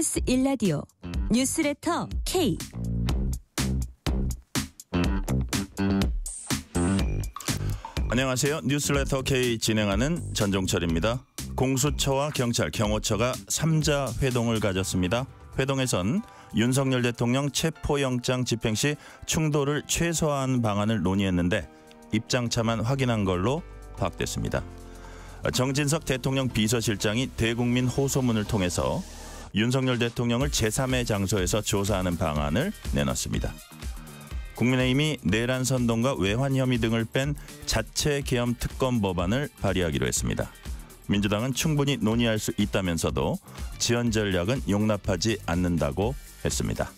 KBS 1라디오 뉴스레터 K. 안녕하세요. 뉴스레터 K 진행하는 전종철입니다. 공수처와 경찰, 경호처가 3자 회동을 가졌습니다. 회동에선 윤석열 대통령 체포영장 집행 시 충돌을 최소화하는 방안을 논의했는데 입장차만 확인한 걸로 파악됐습니다. 정진석 대통령 비서실장이 대국민 호소문을 통해서 윤석열 대통령을 제3의 장소에서 조사하는 방안을 내놨습니다. 국민의힘이 내란 선동과 외환 혐의 등을 뺀 자체 계엄 특검 법안을 발의하기로 했습니다. 민주당은 충분히 논의할 수 있다면서도 지연 전략은 용납하지 않는다고 했습니다.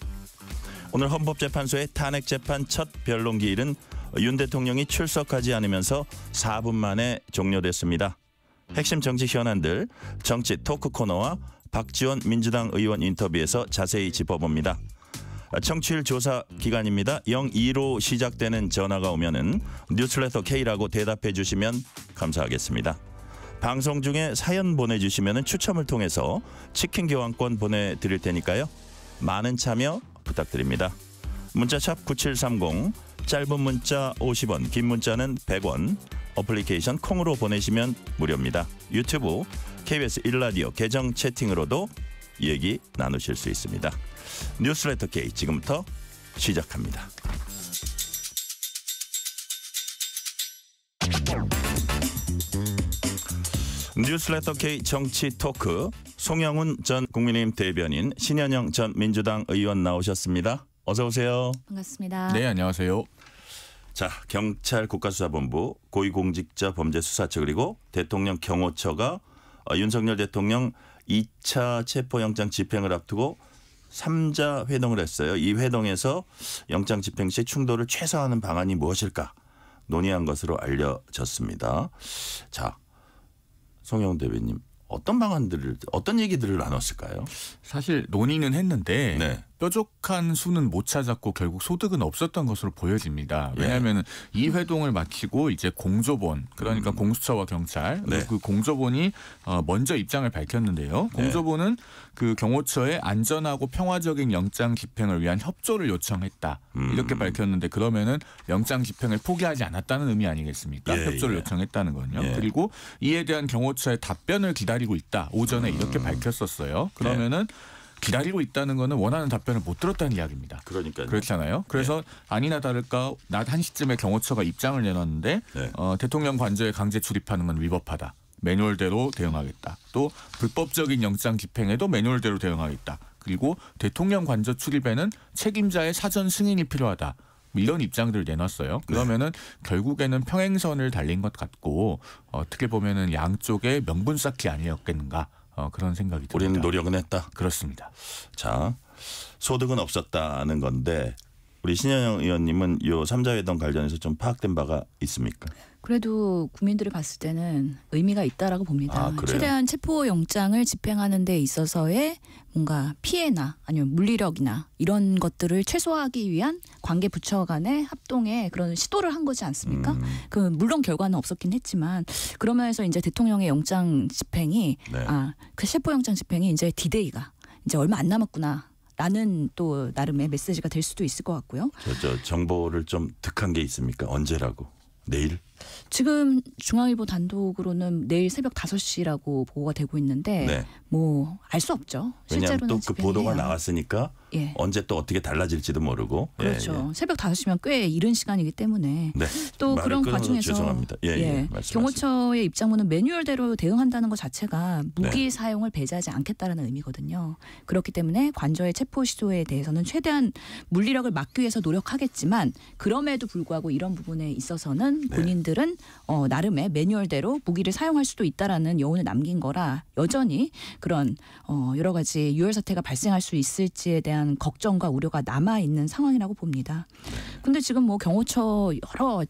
오늘 헌법재판소의 탄핵재판 첫 변론기일은 윤 대통령이 출석하지 않으면서 4분 만에 종료됐습니다. 핵심 정치 현안들 정치 토크 코너와 박지원 민주당 의원 인터뷰에서 자세히 짚어봅니다. 청취율 조사 기간입니다. 02로 시작되는 전화가 오면은 뉴스레터 K라고 대답해 주시면 감사하겠습니다. 방송 중에 사연 보내주시면 추첨을 통해서 치킨 교환권 보내드릴 테니까요. 많은 참여 부탁드립니다. 문자샵 9730, 짧은 문자 50원, 긴 문자는 100원, 어플리케이션 콩으로 보내시면 무료입니다. 유튜브 KBS 1라디오 계정 채팅으로도 얘기 나누실 수 있습니다. 뉴스레터 K 지금부터 시작합니다. 뉴스레터 K 정치 토크, 송영훈 전 국민의힘 대변인, 신현영 전 민주당 의원 나오셨습니다. 어서 오세요. 반갑습니다. 네, 안녕하세요. 자, 경찰 국가수사본부, 고위공직자범죄수사처 그리고 대통령 경호처가 윤석열 대통령 2차 체포영장 집행을 앞두고 3자 회동을 했어요. 이 회동에서 영장 집행 시 충돌을 최소화하는 방안이 무엇일까 논의한 것으로 알려졌습니다. 자, 송영훈 대변인, 어떤 얘기들을 나눴을까요? 사실 논의는 했는데 네. 뾰족한 수는 못 찾았고 결국 소득은 없었던 것으로 보여집니다. 왜냐하면 이 회동을 마치고 이제 공조본, 그러니까 공수처와 경찰, 네. 그 공조본이 먼저 입장을 밝혔는데요. 공조본은 그 경호처의 안전하고 평화적인 영장 집행을 위한 협조를 요청했다. 이렇게 밝혔는데 그러면은 영장 집행을 포기하지 않았다는 의미 아니겠습니까? 협조를 요청했다는 건요. 그리고 이에 대한 경호처의 답변을 기다리고 있다. 오전에 이렇게 밝혔었어요. 그러면은 기다리고 있다는 거는 원하는 답변을 못 들었다는 이야기입니다. 그러니까요. 그렇잖아요. 그래서 아니나 다를까 낮 1시쯤에 경호처가 입장을 내놨는데 대통령 관저에 강제 출입하는 건 위법하다. 매뉴얼대로 대응하겠다. 또 불법적인 영장 집행에도 매뉴얼대로 대응하겠다. 그리고 대통령 관저 출입에는 책임자의 사전 승인이 필요하다. 이런 입장들을 내놨어요. 그러면은 결국에는 평행선을 달린 것 같고 어떻게 보면은 양쪽의 명분 쌓기 아니었겠는가. 그런 생각이 듭니다. 우리는 노력은 했다. 그렇습니다. 자, 소득은 없었다는 건데 우리 신현영 의원님은 이 3자 회동 관련해서 좀 파악된 바가 있습니까? 그래도 국민들이 봤을 때는 의미가 있다라고 봅니다. 아, 그래요? 최대한 체포영장을 집행하는 데 있어서의 뭔가 피해나 아니면 물리력이나 이런 것들을 최소화하기 위한 관계 부처 간의 합동에 그런 시도를 한 거지 않습니까? 물론 결과는 없었긴 했지만 그러면서 이제 대통령의 영장 집행이 그 체포영장 집행이 이제 디데이가 이제 얼마 안 남았구나. 라는 또 나름의 메시지가 될 수도 있을 것 같고요. 저 정보를 좀 득한 게 있습니까? 언제라고? 내일? 지금 중앙일보 단독으로는 내일 새벽 5시라고 보고가 되고 있는데 뭐 알 수 없죠. 왜냐하면 실제로는 또 그 보도가 나왔으니까 언제 또 어떻게 달라질지도 모르고. 그렇죠. 새벽 5시면 꽤 이른 시간이기 때문에 또 그런 과정에서 죄송합니다. 경호처의 입장문은 매뉴얼대로 대응한다는 것 자체가 무기 사용을 배제하지 않겠다는 의미거든요. 그렇기 때문에 관저의 체포 시도에 대해서는 최대한 물리력을 막기 위해서 노력하겠지만 그럼에도 불구하고 이런 부분에 있어서는 본인들은 나름의 매뉴얼대로 무기를 사용할 수도 있다라는 여운을 남긴 거라 여전히 그런 여러 가지 유혈 사태가 발생할 수 있을지에 대한 걱정과 우려가 남아 있는 상황이라고 봅니다. 근데 지금 뭐 경호처 여러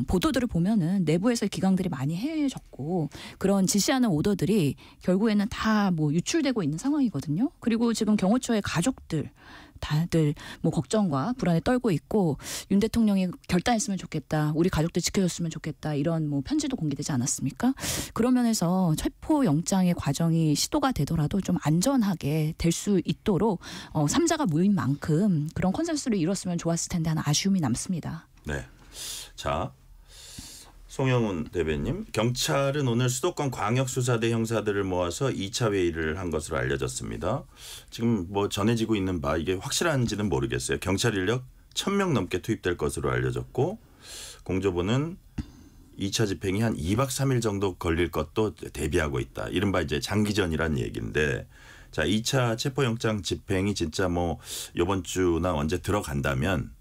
보도들을 보면은 내부에서 기강들이 많이 해해졌고 그런 지시하는 오더들이 결국에는 다 뭐 유출되고 있는 상황이거든요. 그리고 지금 경호처의 가족들 다들 뭐 걱정과 불안에 떨고 있고 윤 대통령이 결단했으면 좋겠다. 우리 가족들 지켜줬으면 좋겠다. 이런 뭐 편지도 공개되지 않았습니까? 그런 면에서 체포영장의 과정이 시도가 되더라도 좀 안전하게 될 수 있도록 3자가 모인 만큼 그런 컨센서스를 이뤘으면 좋았을 텐데 하는 아쉬움이 남습니다. 네. 자, 송영훈 대변인, 경찰은 오늘 수도권 광역수사대 형사들을 모아서 2차 회의를 한 것으로 알려졌습니다. 지금 뭐 전해지고 있는 바 이게 확실한지는 모르겠어요. 경찰 인력 1,000명 넘게 투입될 것으로 알려졌고 공조부는 2차 집행이 한 2박 3일 정도 걸릴 것도 대비하고 있다. 이른바 이제 장기전이란 얘기인데 자, 2차 체포영장 집행이 진짜 뭐 이번 주나 언제 들어간다면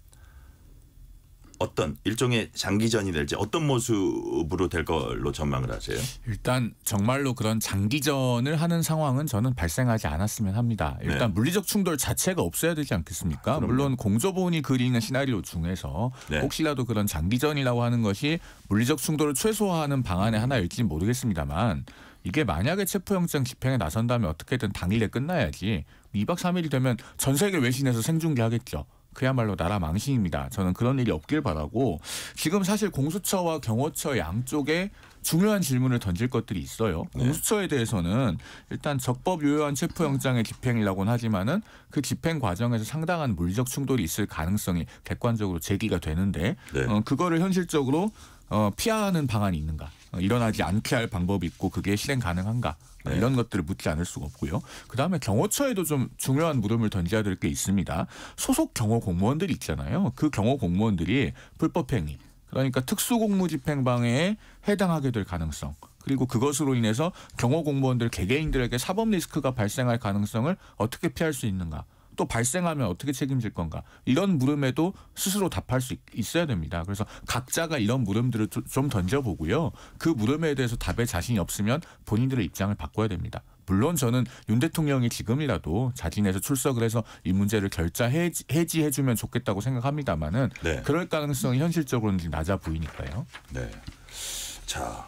어떤 일종의 장기전이 될지 어떤 모습으로 될 걸로 전망을 하세요? 일단 정말로 그런 장기전을 하는 상황은 저는 발생하지 않았으면 합니다. 일단 네. 물리적 충돌 자체가 없어야 되지 않겠습니까? 그럼요. 물론 공조본이 그리는 시나리오 중에서 네. 혹시라도 그런 장기전이라고 하는 것이 물리적 충돌을 최소화하는 방안의 하나일지 모르겠습니다만 이게 만약에 체포영장 집행에 나선다면 어떻게든 당일에 끝나야지 2박 3일이 되면 전 세계 외신에서 생중계하겠죠. 그야말로 나라 망신입니다. 저는 그런 일이 없길 바라고 지금 사실 공수처와 경호처 양쪽에 중요한 질문을 던질 것들이 있어요. 네. 공수처에 대해서는 일단 적법 유효한 체포영장의 집행이라고는 하지만은 그 집행 과정에서 상당한 물리적 충돌이 있을 가능성이 객관적으로 제기가 되는데 네. 그거를 현실적으로 피하는 방안이 있는가? 일어나지 않게 할 방법이 있고 그게 실행 가능한가? 네. 이런 것들을 묻지 않을 수가 없고요. 그다음에 경호처에도 좀 중요한 물음을 던져야 될 게 있습니다. 소속 경호 공무원들이 있잖아요. 그 경호 공무원들이 불법행위, 그러니까 특수공무집행방해에 해당하게 될 가능성, 그리고 그것으로 인해서 경호 공무원들 개개인들에게 사법 리스크가 발생할 가능성을 어떻게 피할 수 있는가? 또 발생하면 어떻게 책임질 건가? 이런 물음에도 스스로 답할 수 있어야 됩니다. 그래서 각자가 이런 물음들을 좀 던져보고요. 그 물음에 대해서 답에 자신이 없으면 본인들의 입장을 바꿔야 됩니다. 물론 저는 윤 대통령이 지금이라도 자진해서 출석을 해서 이 문제를 결자 해지해주면 좋겠다고 생각합니다만은 네. 그럴 가능성이 현실적으로는 낮아 보이니까요. 네. 자,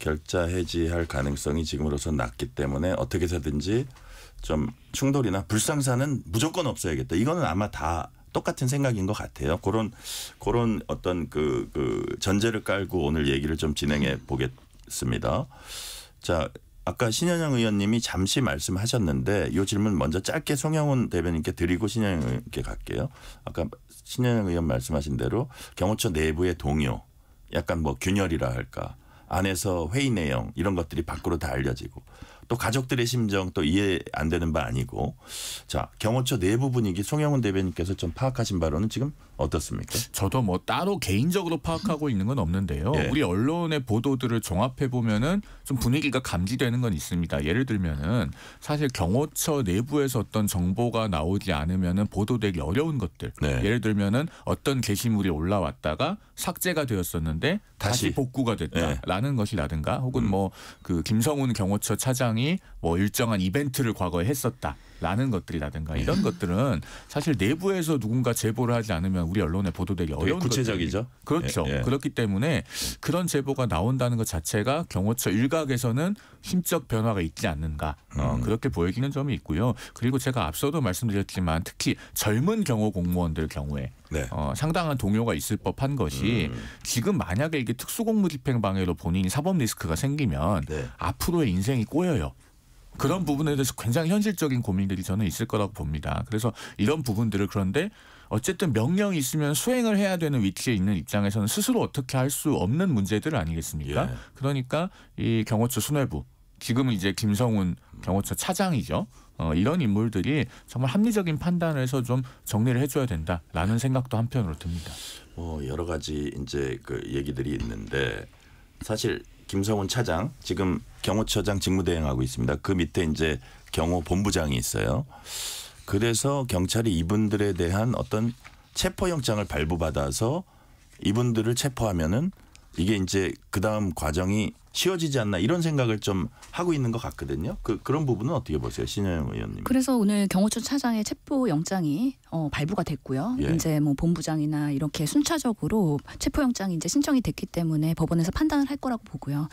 결자 해지할 가능성이 지금으로선 낮기 때문에 어떻게 해서든지 좀 충돌이나 불상사는 무조건 없어야겠다. 이거는 아마 다 똑같은 생각인 것 같아요. 그런 어떤 그 전제를 깔고 오늘 얘기를 좀 진행해 보겠습니다. 자, 아까 신현영 의원님이 잠시 말씀하셨는데 이 질문 먼저 짧게 송영훈 대변인께 드리고 신현영 의원께 갈게요. 아까 신현영 의원 말씀하신 대로 경호처 내부의 동요, 약간 뭐 균열이라 할까, 안에서 회의 내용 이런 것들이 밖으로 다 알려지고 또 가족들의 심정 또 이해 안 되는 바 아니고 자, 경호처 내부 분위기 송영훈 대변인께서 좀 파악하신 바로는 지금 어떻습니까? 저도 뭐 따로 개인적으로 파악하고 있는 건 없는데요. 예. 우리 언론의 보도들을 종합해 보면은 좀 분위기가 감지되는 건 있습니다. 예를 들면은 사실 경호처 내부에서 어떤 정보가 나오지 않으면은 보도되기 어려운 것들. 네. 예를 들면은 어떤 게시물이 올라왔다가 삭제가 되었었는데 다시 복구가 됐다라는 네. 것이라든가 혹은 뭐 그 김성훈 경호처 차장이 뭐 일정한 이벤트를 과거에 했었다라는 것들이라든가 이런 것들은 사실 내부에서 누군가 제보를 하지 않으면 우리 언론에 보도되기 어려운 구체적이죠. 그렇죠. 예, 예. 그렇기 때문에 그런 제보가 나온다는 것 자체가 경호처 일각에서는 심적 변화가 있지 않는가 그렇게 보여지는 점이 있고요. 그리고 제가 앞서도 말씀드렸지만 특히 젊은 경호 공무원들 경우에 네. 상당한 동요가 있을 법한 것이 지금 만약에 이게 특수공무집행방해로 본인이 사법 리스크가 생기면 네. 앞으로의 인생이 꼬여요. 그런 부분에 대해서 굉장히 현실적인 고민들이 저는 있을 거라고 봅니다. 그래서 이런 부분들을 그런데 어쨌든 명령이 있으면 수행을 해야 되는 위치에 있는 입장에서는 스스로 어떻게 할 수 없는 문제들 아니겠습니까? 예. 그러니까 이 경호처 수뇌부, 지금은 이제 김성훈 경호처 차장이죠. 이런 인물들이 정말 합리적인 판단을 해서 좀 정리를 해줘야 된다라는 생각도 한편으로 듭니다. 여러 가지 이제 그 얘기들이 있는데 사실 김성훈 차장 지금 경호처장 직무대행하고 있습니다. 그 밑에 이제 경호본부장이 있어요. 그래서 경찰이 이분들에 대한 어떤 체포영장을 발부받아서 이분들을 체포하면은 이게 이제 그 다음 과정이 쉬워지지 않나 이런 생각을 좀 하고 있는 것 같거든요. 그런 부분은 어떻게 보세요, 신현영 의원님? 그래서 오늘 경호처 차장의 체포영장이 발부가 됐고요. 예. 이제 뭐 본부장이나 이렇게 순차적으로 체포영장이 이제 신청이 됐기 때문에 법원에서 판단을 할 거라고 보고요.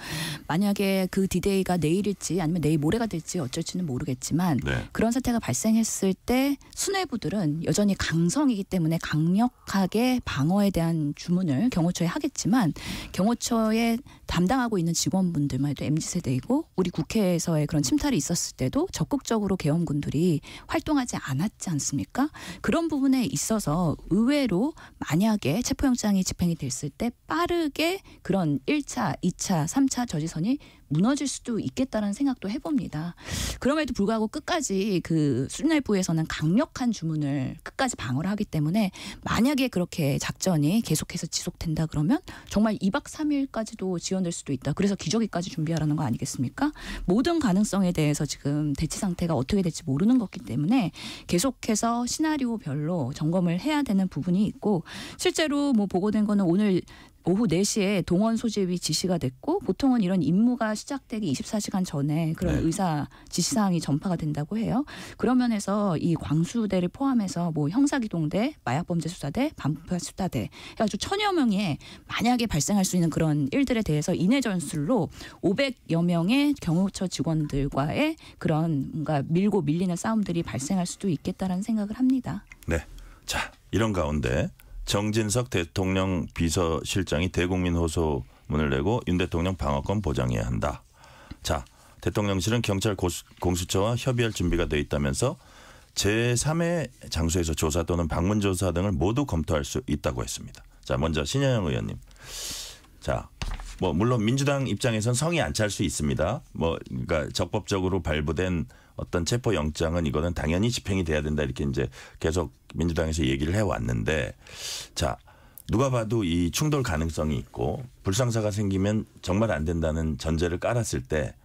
만약에 그 디데이가 내일일지 아니면 내일 모레가 될지 어쩔지는 모르겠지만 네. 그런 사태가 발생했을 때 수뇌부들은 여전히 강성이기 때문에 강력하게 방어에 대한 주문을 경호처에 하겠지만 경호처에 담당하고 있는 직원분들만 해도 MZ세대이고 우리 국회에서의 그런 침탈이 있었을 때도 적극적으로 계엄군들이 활동하지 않았지 않습니까? 그런 부분에 있어서 의외로 만약에 체포영장이 집행이 됐을 때 빠르게 그런 1차, 2차, 3차 저지선이 무너질 수도 있겠다는 생각도 해봅니다. 그럼에도 불구하고 끝까지 그 수뇌부에서는 강력한 주문을 끝까지 방어를 하기 때문에 만약에 그렇게 작전이 계속해서 지속된다 그러면 정말 2박 3일까지도 지연될 수도 있다. 그래서 기저귀까지 준비하라는 거 아니겠습니까? 모든 가능성에 대해서 지금 대치 상태가 어떻게 될지 모르는 거기 때문에 계속해서 시나리오별로 점검을 해야 되는 부분이 있고 실제로 뭐 보고된 거는 오늘 오후 4시에 동원 소집이 지시가 됐고 보통은 이런 임무가 시작되기 24시간 전에 그런 의사 지시사항이 전파가 된다고 해요. 그런 면에서 이 광수대를 포함해서 뭐 형사기동대, 마약범죄수사대, 반부수사대 해가지고 1000여 명의 만약에 발생할 수 있는 그런 일들에 대해서 인해 전술로 500여 명의 경호처 직원들과의 그런 뭔가 밀고 밀리는 싸움들이 발생할 수도 있겠다라는 생각을 합니다. 네. 자, 이런 가운데 정진석 대통령 비서실장이 대국민 호소문을 내고 윤 대통령 방어권 보장해야 한다. 자, 대통령실은 경찰 공수처와 협의할 준비가 돼 있다면서 제3의 장소에서 조사 또는 방문 조사 등을 모두 검토할 수 있다고 했습니다. 자, 먼저 신현영 의원님. 자, 뭐 물론 민주당 입장에선 성이 안 찰 수 있습니다. 뭐 그러니까 적법적으로 발부된 어떤 체포 영장은 이거는 당연히 집행이 돼야 된다 이렇게 이제 계속 민주당에서 얘기를 해왔는데 자 누가 봐도 이 충돌 가능성이 있고 불상사가 생기면 정말 안 된다는 전제를 깔았을 때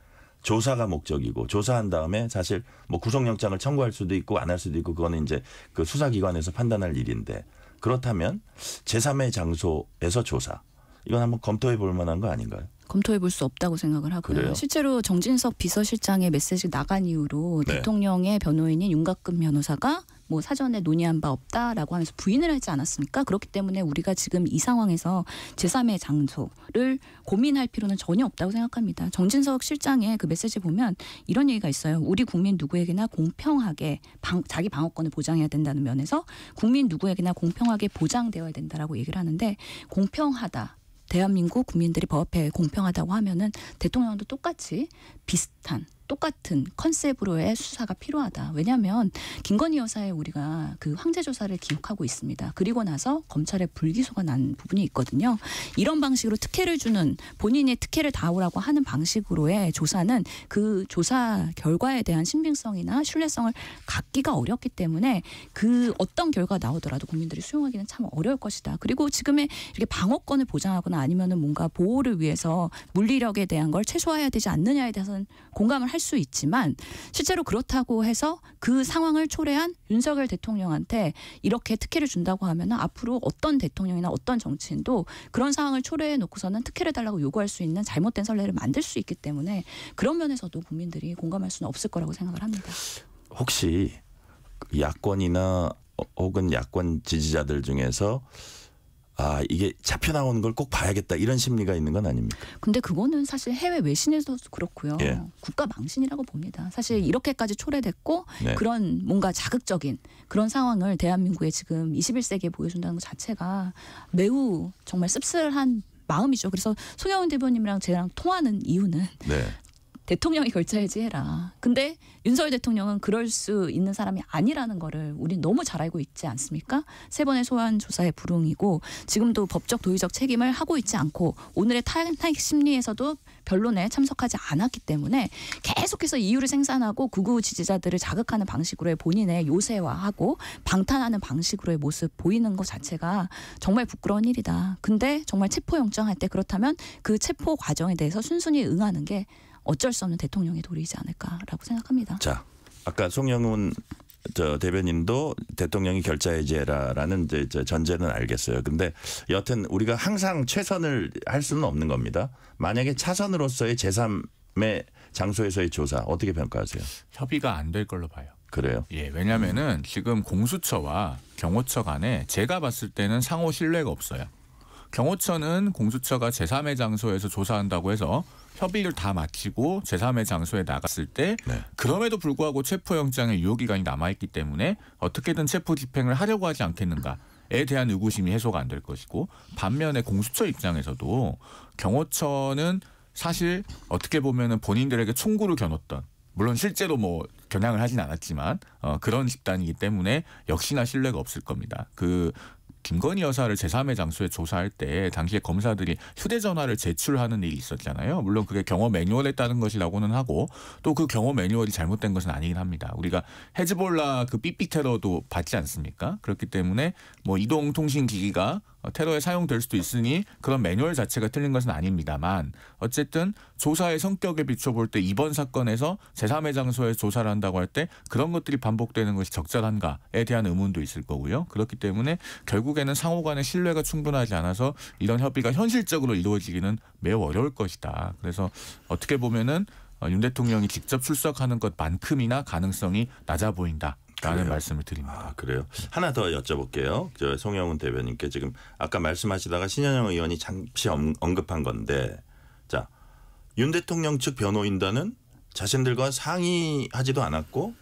조사가 목적이고 조사한 다음에 사실 뭐 구속영장을 청구할 수도 있고 안 할 수도 있고 그거는 이제 그 수사기관에서 판단할 일인데 그렇다면 제3의 장소에서 조사 이건 한번 검토해 볼 만한 거 아닌가요? 검토해 볼 수 없다고 생각을 하고요. 그래요? 실제로 정진석 비서실장의 메시지가 나간 이후로 네. 대통령의 변호인인 윤곽근 변호사가 뭐 사전에 논의한 바 없다라고 하면서 부인을 하지 않았습니까? 그렇기 때문에 우리가 지금 이 상황에서 제3의 장소를 고민할 필요는 전혀 없다고 생각합니다. 정진석 실장의 그 메시지 보면 이런 얘기가 있어요. 우리 국민 누구에게나 공평하게 자기 방어권을 보장해야 된다는 면에서 국민 누구에게나 공평하게 보장되어야 된다라고 얘기를 하는데 공평하다. 대한민국 국민들이 법 앞에 공평하다고 하면은 대통령도 똑같이 비슷한 똑같은 컨셉으로의 수사가 필요하다. 왜냐하면 김건희 여사의 우리가 그 황제 조사를 기억하고 있습니다. 그리고 나서 검찰에 불기소가 난 부분이 있거든요. 이런 방식으로 특혜를 주는 본인의 특혜를 다오라고 하는 방식으로의 조사는 그 조사 결과에 대한 신빙성이나 신뢰성을 갖기가 어렵기 때문에 그 어떤 결과가 나오더라도 국민들이 수용하기는 참 어려울 것이다. 그리고 지금의 이렇게 방어권을 보장하거나 아니면은 뭔가 보호를 위해서 물리력에 대한 걸 최소화해야 되지 않느냐에 대해서는 공감을 할 수 있지만 실제로 그렇다고 해서 그 상황을 초래한 윤석열 대통령한테 이렇게 특혜를 준다고 하면 앞으로 어떤 대통령이나 어떤 정치인도 그런 상황을 초래해 놓고서는 특혜를 달라고 요구할 수 있는 잘못된 선례를 만들 수 있기 때문에 그런 면에서도 국민들이 공감할 수는 없을 거라고 생각을 합니다. 혹시 야권이나 혹은 야권 지지자들 중에서 아 이게 잡혀 나오는 걸 꼭 봐야겠다 이런 심리가 있는 건 아닙니까? 근데 그거는 사실 해외 외신에서도 그렇고요. 예. 국가 망신이라고 봅니다. 사실 이렇게까지 초래됐고 네. 그런 뭔가 자극적인 그런 상황을 대한민국에 지금 21세기에 보여준다는 것 자체가 매우 정말 씁쓸한 마음이죠. 그래서 송영훈 대표님이랑 저랑 통하는 이유는 네. 대통령이 결재해지 해라. 근데 윤석열 대통령은 그럴 수 있는 사람이 아니라는 거를 우린 너무 잘 알고 있지 않습니까? 3번의 소환 조사에 불응이고 지금도 법적 도의적 책임을 하고 있지 않고 오늘의 탄핵 심리에서도 변론에 참석하지 않았기 때문에 계속해서 이유를 생산하고 극우 지지자들을 자극하는 방식으로의 본인의 요새화하고 방탄하는 방식으로의 모습 보이는 것 자체가 정말 부끄러운 일이다. 근데 정말 체포영장 할 때 그렇다면 그 체포 과정에 대해서 순순히 응하는 게 어쩔 수 없는 대통령의 도리이지 않을까라고 생각합니다. 자, 아까 송영훈 저 대변인도 대통령이 결자해제라라는 이제 전제는 알겠어요. 근데 여튼 우리가 항상 최선을 할 수는 없는 겁니다. 만약에 차선으로서의 제3의 장소에서의 조사 어떻게 평가하세요? 협의가 안 될 걸로 봐요. 그래요? 예, 왜냐하면은 지금 공수처와 경호처 간에 제가 봤을 때는 상호 신뢰가 없어요. 경호처는 공수처가 제3의 장소에서 조사한다고 해서 협의를 다 마치고 제3의 장소에 나갔을 때 네. 그럼에도 불구하고 체포영장의 유효기간이 남아있기 때문에 어떻게든 체포 집행을 하려고 하지 않겠는가에 대한 의구심이 해소가 안 될 것이고 반면에 공수처 입장에서도 경호처는 사실 어떻게 보면은 본인들에게 총구를 겨눴던 물론 실제로 뭐 겨냥을 하진 않았지만 그런 집단이기 때문에 역시나 신뢰가 없을 겁니다. 그 김건희 여사를 제3의 장소에 조사할 때 당시에 검사들이 휴대전화를 제출하는 일이 있었잖아요. 물론 그게 경호 매뉴얼에 따른 것이라고는 하고 또 그 경호 매뉴얼이 잘못된 것은 아니긴 합니다. 우리가 헤즈볼라 그 삐삐 테러도 받지 않습니까? 그렇기 때문에 뭐 이동통신기기가 테러에 사용될 수도 있으니 그런 매뉴얼 자체가 틀린 것은 아닙니다만 어쨌든 조사의 성격에 비춰볼 때 이번 사건에서 제3의 장소에 조사를 한다고 할 때 그런 것들이 반복되는 것이 적절한가에 대한 의문도 있을 거고요. 그렇기 때문에 결국에는 상호 간의 신뢰가 충분하지 않아서 이런 협의가 현실적으로 이루어지기는 매우 어려울 것이다. 그래서 어떻게 보면은 윤 대통령이 직접 출석하는 것만큼이나 가능성이 낮아 보인다. 라는 말씀을 드립니다. 아, 그래요? 하나 더 여쭤볼게요. 저 송영훈 대변인께 지금 아까 말씀하시다가 신현영 의원이 잠시 언급한 건데 자, 윤 대통령 측 변호인단은 자신들과 상의하지도 않았고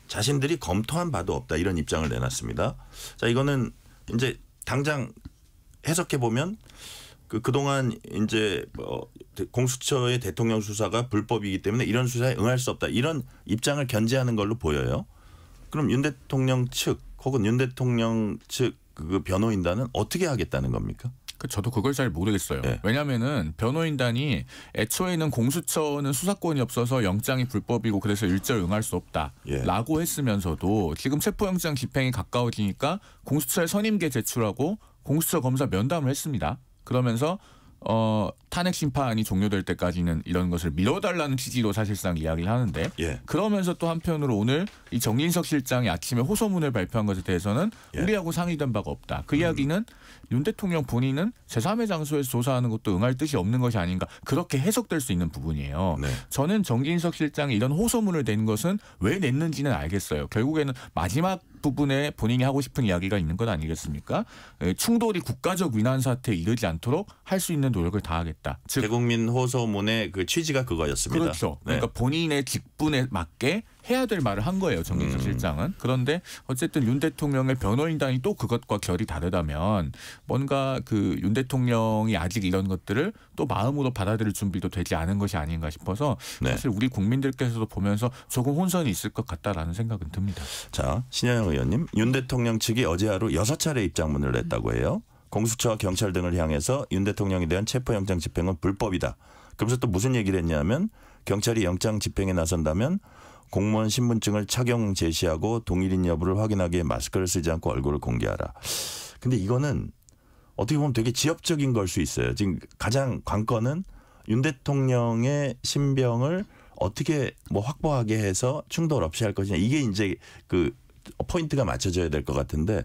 자신들이 검토한 바도 없다 이런 입장을 내놨습니다. 자, 이거는 이제 당장 해석해 보면 그동안 이제 공수처의 대통령 수사가 불법이기 때문에 이런 수사에 응할 수 없다 이런 입장을 견지하는 걸로 보여요. 그럼 윤 대통령 측 혹은 윤 대통령 측 그 변호인단은 어떻게 하겠다는 겁니까? 저도 그걸 잘 모르겠어요. 네. 왜냐하면은 변호인단이 애초에는 공수처는 수사권이 없어서 영장이 불법이고 그래서 일절 응할 수 없다라고 했으면서도 지금 체포영장 집행이 가까워지니까 공수처에 선임계 제출하고 공수처 검사 면담을 했습니다. 그러면서 탄핵 심판이 종료될 때까지는 이런 것을 미뤄달라는 취지로 사실상 이야기를 하는데 그러면서 또 한편으로 오늘 이 정진석 실장이 아침에 호소문을 발표한 것에 대해서는 우리하고 상의된 바가 없다. 그 이야기는 윤 대통령 본인은 제3의 장소에서 조사하는 것도 응할 뜻이 없는 것이 아닌가 그렇게 해석될 수 있는 부분이에요. 네. 저는 정진석 실장이 이런 호소문을 낸 것은 왜 냈는지는 알겠어요. 결국에는 마지막 부분에 본인이 하고 싶은 이야기가 있는 것 아니겠습니까? 충돌이 국가적 위난 사태에 이르지 않도록 할 수 있는 노력을 다하겠다. 즉 대국민 호소문의 그 취지가 그거였습니다. 그렇죠. 그러니까 본인의 직분에 맞게 해야 될 말을 한 거예요. 정진석 실장은. 그런데 어쨌든 윤 대통령의 변호인단이 또 그것과 결이 다르다면 뭔가 그 윤 대통령이 아직 이런 것들을 또 마음으로 받아들일 준비도 되지 않은 것이 아닌가 싶어서 사실 우리 국민들께서도 보면서 조금 혼선이 있을 것 같다라는 생각은 듭니다. 자, 신현영 의원님. 윤 대통령 측이 어제 하루 6차례 입장문을 냈다고 해요. 공수처와 경찰 등을 향해서 윤 대통령에 대한 체포영장 집행은 불법이다. 그러면서 또 무슨 얘기를 했냐면 경찰이 영장 집행에 나선다면 공무원 신분증을 착용 제시하고 동일인 여부를 확인하기 위해 마스크를 쓰지 않고 얼굴을 공개하라. 근데 이거는 어떻게 보면 되게 지엽적인 걸 수 있어요. 지금 가장 관건은 윤 대통령의 신병을 어떻게 뭐 확보하게 해서 충돌 없이 할 것이냐. 이게 이제 그 포인트가 맞춰져야 될 것 같은데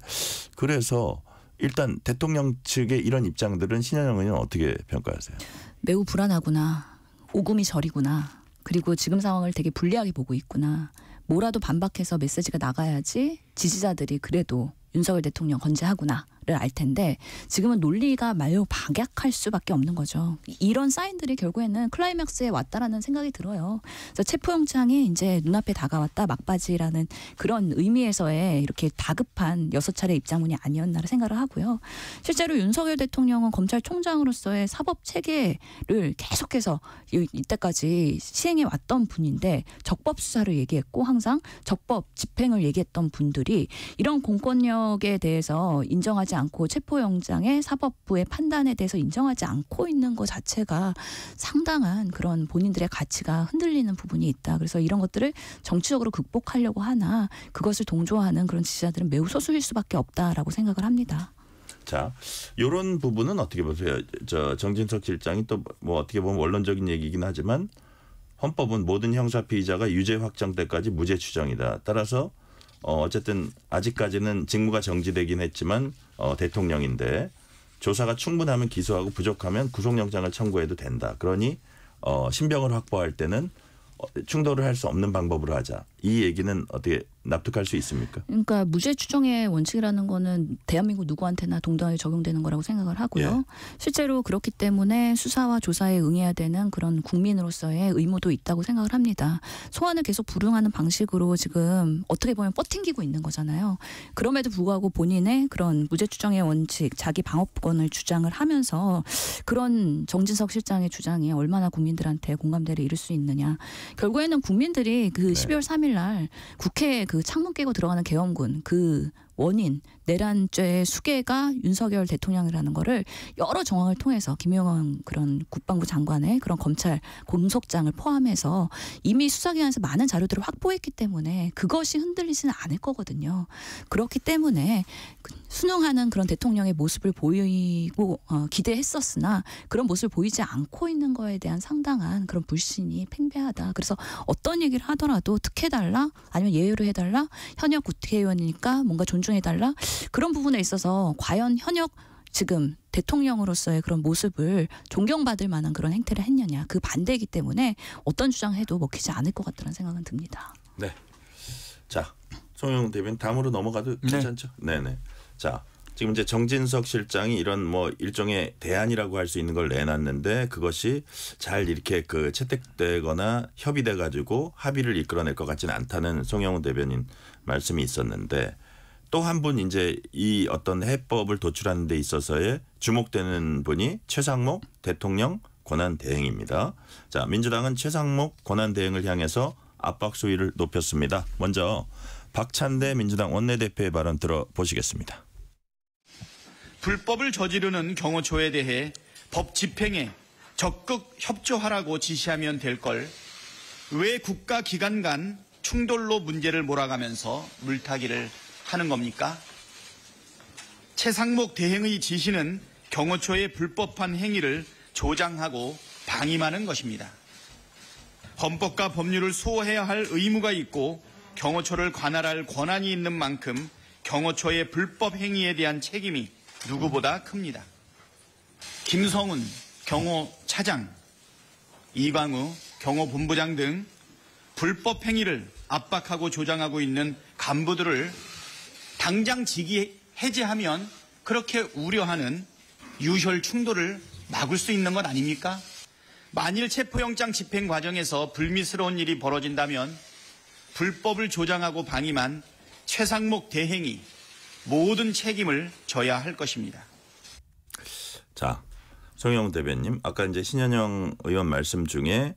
그래서 일단 대통령 측의 이런 입장들은 신현영 의원은 어떻게 평가하세요? 매우 불안하구나. 오금이 저리구나. 그리고 지금 상황을 되게 불리하게 보고 있구나. 뭐라도 반박해서 메시지가 나가야지 지지자들이 그래도 윤석열 대통령 건재하구나를 알 텐데 지금은 논리가 매우 박약할 수밖에 없는 거죠. 이런 사인들이 결국에는 클라이맥스에 왔다라는 생각이 들어요. 그래서 체포영장이 이제 눈앞에 다가왔다 막바지라는 그런 의미에서의 이렇게 다급한 6차례 입장문이 아니었나를 생각을 하고요. 실제로 윤석열 대통령은 검찰총장으로서의 사법 체계를 계속해서 이때까지 시행해 왔던 분인데 적법 수사를 얘기했고 항상 적법 집행을 얘기했던 분들이 이런 공권력에 대해서 인정하지 않고 체포영장의 사법부의 판단에 대해서 인정하지 않고 있는 것 자체가 상당한 그런 본인들의 가치가 흔들리는 부분이 있다. 그래서 이런 것들을 정치적으로 극복하려고 하나 그것을 동조하는 그런 지지자들은 매우 소수일 수밖에 없다라고 생각을 합니다. 자, 이런 부분은 어떻게 보세요? 저 정진석 실장이 또 뭐 어떻게 보면 원론적인 얘기긴 하지만 헌법은 모든 형사 피의자가 유죄 확정 때까지 무죄 추정이다. 따라서 어쨌든 아직까지는 직무가 정지되긴 했지만 대통령인데 조사가 충분하면 기소하고 부족하면 구속영장을 청구해도 된다. 그러니 신병을 확보할 때는 충돌을 할 수 없는 방법으로 하자. 이 얘기는 어떻게 납득할 수 있습니까? 그러니까 무죄 추정의 원칙이라는 거는 대한민국 누구한테나 동등하게 적용되는 거라고 생각을 하고요. 예. 실제로 그렇기 때문에 수사와 조사에 응해야 되는 그런 국민으로서의 의무도 있다고 생각을 합니다. 소환을 계속 불응하는 방식으로 지금 어떻게 보면 버팅기고 있는 거잖아요. 그럼에도 불구하고 본인의 그런 무죄 추정의 원칙, 자기 방어권을 주장을 하면서 그런 정진석 실장의 주장이 얼마나 국민들한테 공감대를 이룰 수 있느냐. 결국에는 국민들이 그 12월 3일 날 국회 그 창문 깨고 들어가는 계엄군 그 원인 내란죄의 수괴가 윤석열 대통령이라는 거를 여러 정황을 통해서 김용현 그런 국방부 장관의 그런 검찰 공소장을 포함해서 이미 수사기관에서 많은 자료들을 확보했기 때문에 그것이 흔들리지는 않을 거거든요. 그렇기 때문에 순응하는 그런 대통령의 모습을 보이고 기대했었으나 그런 모습을 보이지 않고 있는 거에 대한 상당한 그런 불신이 팽배하다. 그래서 어떤 얘기를 하더라도 특혜달라 아니면 예우를 해달라 현역 국회의원이니까 뭔가 존중해달라 그런 부분에 있어서 과연 현역 지금 대통령으로서의 그런 모습을 존경받을 만한 그런 행태를 했느냐 그 반대이기 때문에 어떤 주장해도 먹히지 않을 것 같다는 생각은 듭니다. 네. 자, 송영 대변인 다음으로 넘어가도 괜찮죠? 네네. 자, 지금 이제 정진석 실장이 이런 뭐 일종의 대안이라고 할 수 있는 걸 내놨는데 그것이 잘 이렇게 그 채택되거나 협의돼 가지고 합의를 이끌어낼 것 같지는 않다는 송영훈 대변인 말씀이 있었는데 또 한 분 이제 이 어떤 해법을 도출하는 데 있어서의 주목되는 분이 최상목 대통령 권한대행입니다. 자, 민주당은 최상목 권한대행을 향해서 압박 수위를 높였습니다. 먼저 박찬대 민주당 원내대표의 발언 들어보시겠습니다. 불법을 저지르는 경호처에 대해 법 집행에 적극 협조하라고 지시하면 될 걸 왜 국가기관 간 충돌로 문제를 몰아가면서 물타기를 하는 겁니까? 최상목 대행의 지시는 경호처의 불법한 행위를 조장하고 방임하는 것입니다. 헌법과 법률을 수호해야 할 의무가 있고 경호처를 관할할 권한이 있는 만큼 경호처의 불법 행위에 대한 책임이 누구보다 큽니다. 김성훈 경호차장, 이광우 경호본부장 등 불법 행위를 압박하고 조장하고 있는 간부들을 당장 직위 해제하면 그렇게 우려하는 유혈 충돌을 막을 수 있는 것 아닙니까? 만일 체포영장 집행 과정에서 불미스러운 일이 벌어진다면 불법을 조장하고 방임한 최상목 대행이 모든 책임을 져야 할 것입니다. 자, 송영훈 대변님, 아까 이제 신현영 의원 말씀 중에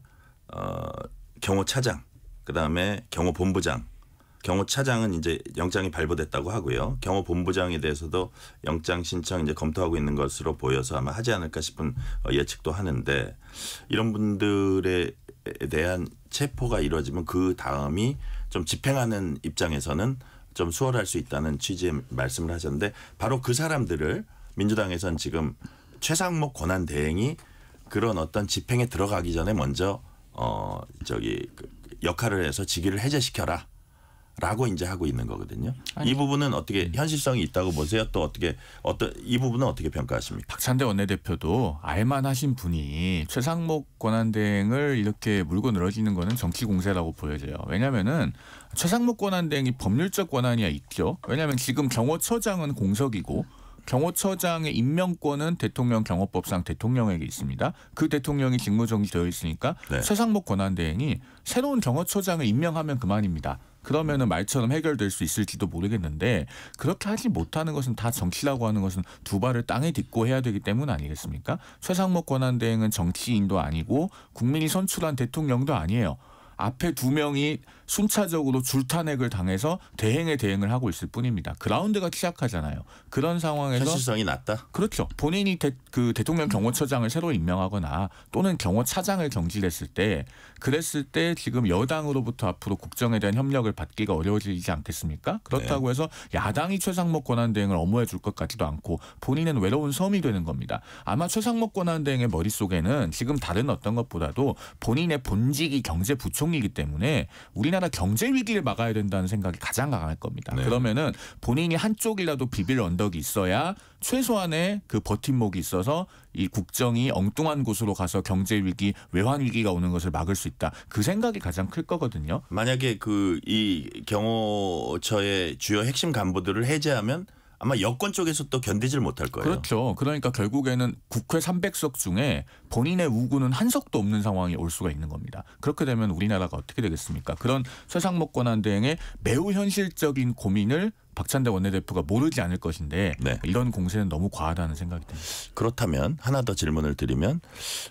경호차장, 그다음에 경호본부장, 경호차장은 이제 영장이 발부됐다고 하고요. 경호본부장에 대해서도 영장 신청 이제 검토하고 있는 것으로 보여서 아마 하지 않을까 싶은 예측도 하는데 이런 분들에 대한 체포가 이루어지면 그 다음이 좀 집행하는 입장에서는 좀 수월할 수 있다는 취지의 말씀을 하셨는데 바로 그 사람들을 민주당에서는 지금 최상목 권한대행이 그런 어떤 집행에 들어가기 전에 먼저 역할을 해서 직위를 해제시켜라. 라고 이제 하고 있는 거거든요. 이 부분은 어떻게 현실성이 있다고 보세요? 또 어떻게 이 부분은 어떻게 평가하십니까? 박찬대 원내대표도 알만하신 분이 최상목 권한대행을 이렇게 물고 늘어지는 거는 정치 공세라고 보여져요. 왜냐하면은 최상목 권한대행이 법률적 권한이 있죠. 왜냐하면 지금 경호처장은 공석이고 경호처장의 임명권은 대통령 경호법상 대통령에게 있습니다. 그 대통령이 직무정지되어 있으니까 네. 최상목 권한대행이 새로운 경호처장을 임명하면 그만입니다. 그러면은 말처럼 해결될 수 있을지도 모르겠는데 그렇게 하지 못하는 것은 다 정치라고 하는 것은 두 발을 땅에 딛고 해야 되기 때문 아니겠습니까? 최상목 권한대행은 정치인도 아니고 국민이 선출한 대통령도 아니에요. 앞에 두 명이 순차적으로 줄탄핵을 당해서 대행을 하고 있을 뿐입니다. 그라운드가 취약하잖아요. 그런 상황에서 현실성이 낮다. 그렇죠. 본인이 대통령 경호처장을 새로 임명하거나 또는 경호차장을 경질했을 때 그랬을 때 지금 여당으로부터 앞으로 국정에 대한 협력을 받기가 어려워지지 않겠습니까? 그렇다고 해서 야당이 최상목 권한대행을 엄호해 줄 것 같지도 않고 본인은 외로운 섬이 되는 겁니다. 아마 최상목 권한대행의 머릿속에는 지금 다른 어떤 것보다도 본인의 본직이 경제부총리 대통령이기 때문에 우리나라 경제 위기를 막아야 된다는 생각이 가장 강할 겁니다. 네. 그러면은 본인이 한쪽이라도 비빌 언덕이 있어야 최소한의 그 버팀목이 있어서 이 국정이 엉뚱한 곳으로 가서 경제 위기, 외환 위기가 오는 것을 막을 수 있다. 그 생각이 가장 클 거거든요. 만약에 이 경호처의 주요 핵심 간부들을 해제하면 아마 여권 쪽에서 또 견디질 못할 거예요. 그렇죠. 그러니까 결국에는 국회 300석 중에 본인의 우구는 한 석도 없는 상황이 올 수가 있는 겁니다. 그렇게 되면 우리나라가 어떻게 되겠습니까? 그런 최상목 권한대행의 매우 현실적인 고민을 박찬대 원내대표가 모르지 않을 것인데 네. 이런 공세는 너무 과하다는 생각이 듭니다. 그렇다면 하나 더 질문을 드리면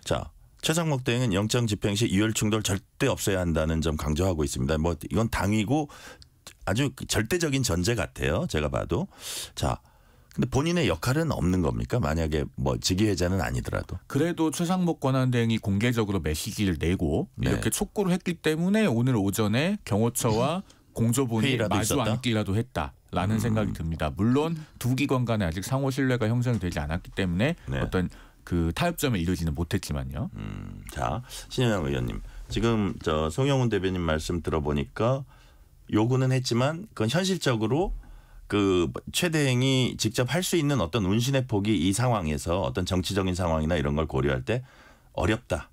자 최상목 대행은 영장 집행 시 이율 충돌 절대 없어야 한다는 점 강조하고 있습니다. 뭐 이건 당이고 아주 절대적인 전제 같아요. 제가 봐도. 자, 근데 본인의 역할은 없는 겁니까? 만약에 뭐 직위해제는 아니더라도. 그래도 최상목 권한대행이 공개적으로 메시지를 내고 네. 이렇게 촉구를 했기 때문에 오늘 오전에 경호처와 공조본이 회의라도 마주 있었다? 앉기라도 했다라는 생각이 듭니다. 물론 두 기관 간에 아직 상호 신뢰가 형성이 되지 않았기 때문에 네. 어떤 그 타협점에 이르지는 못했지만요. 자, 신현영 의원님. 지금 송영훈 대변인 말씀 들어보니까 요구는 했지만 그건 현실적으로 그 최 대행이 직접 할 수 있는 어떤 운신의 폭이 이 상황에서 어떤 정치적인 상황이나 이런 걸 고려할 때 어렵다.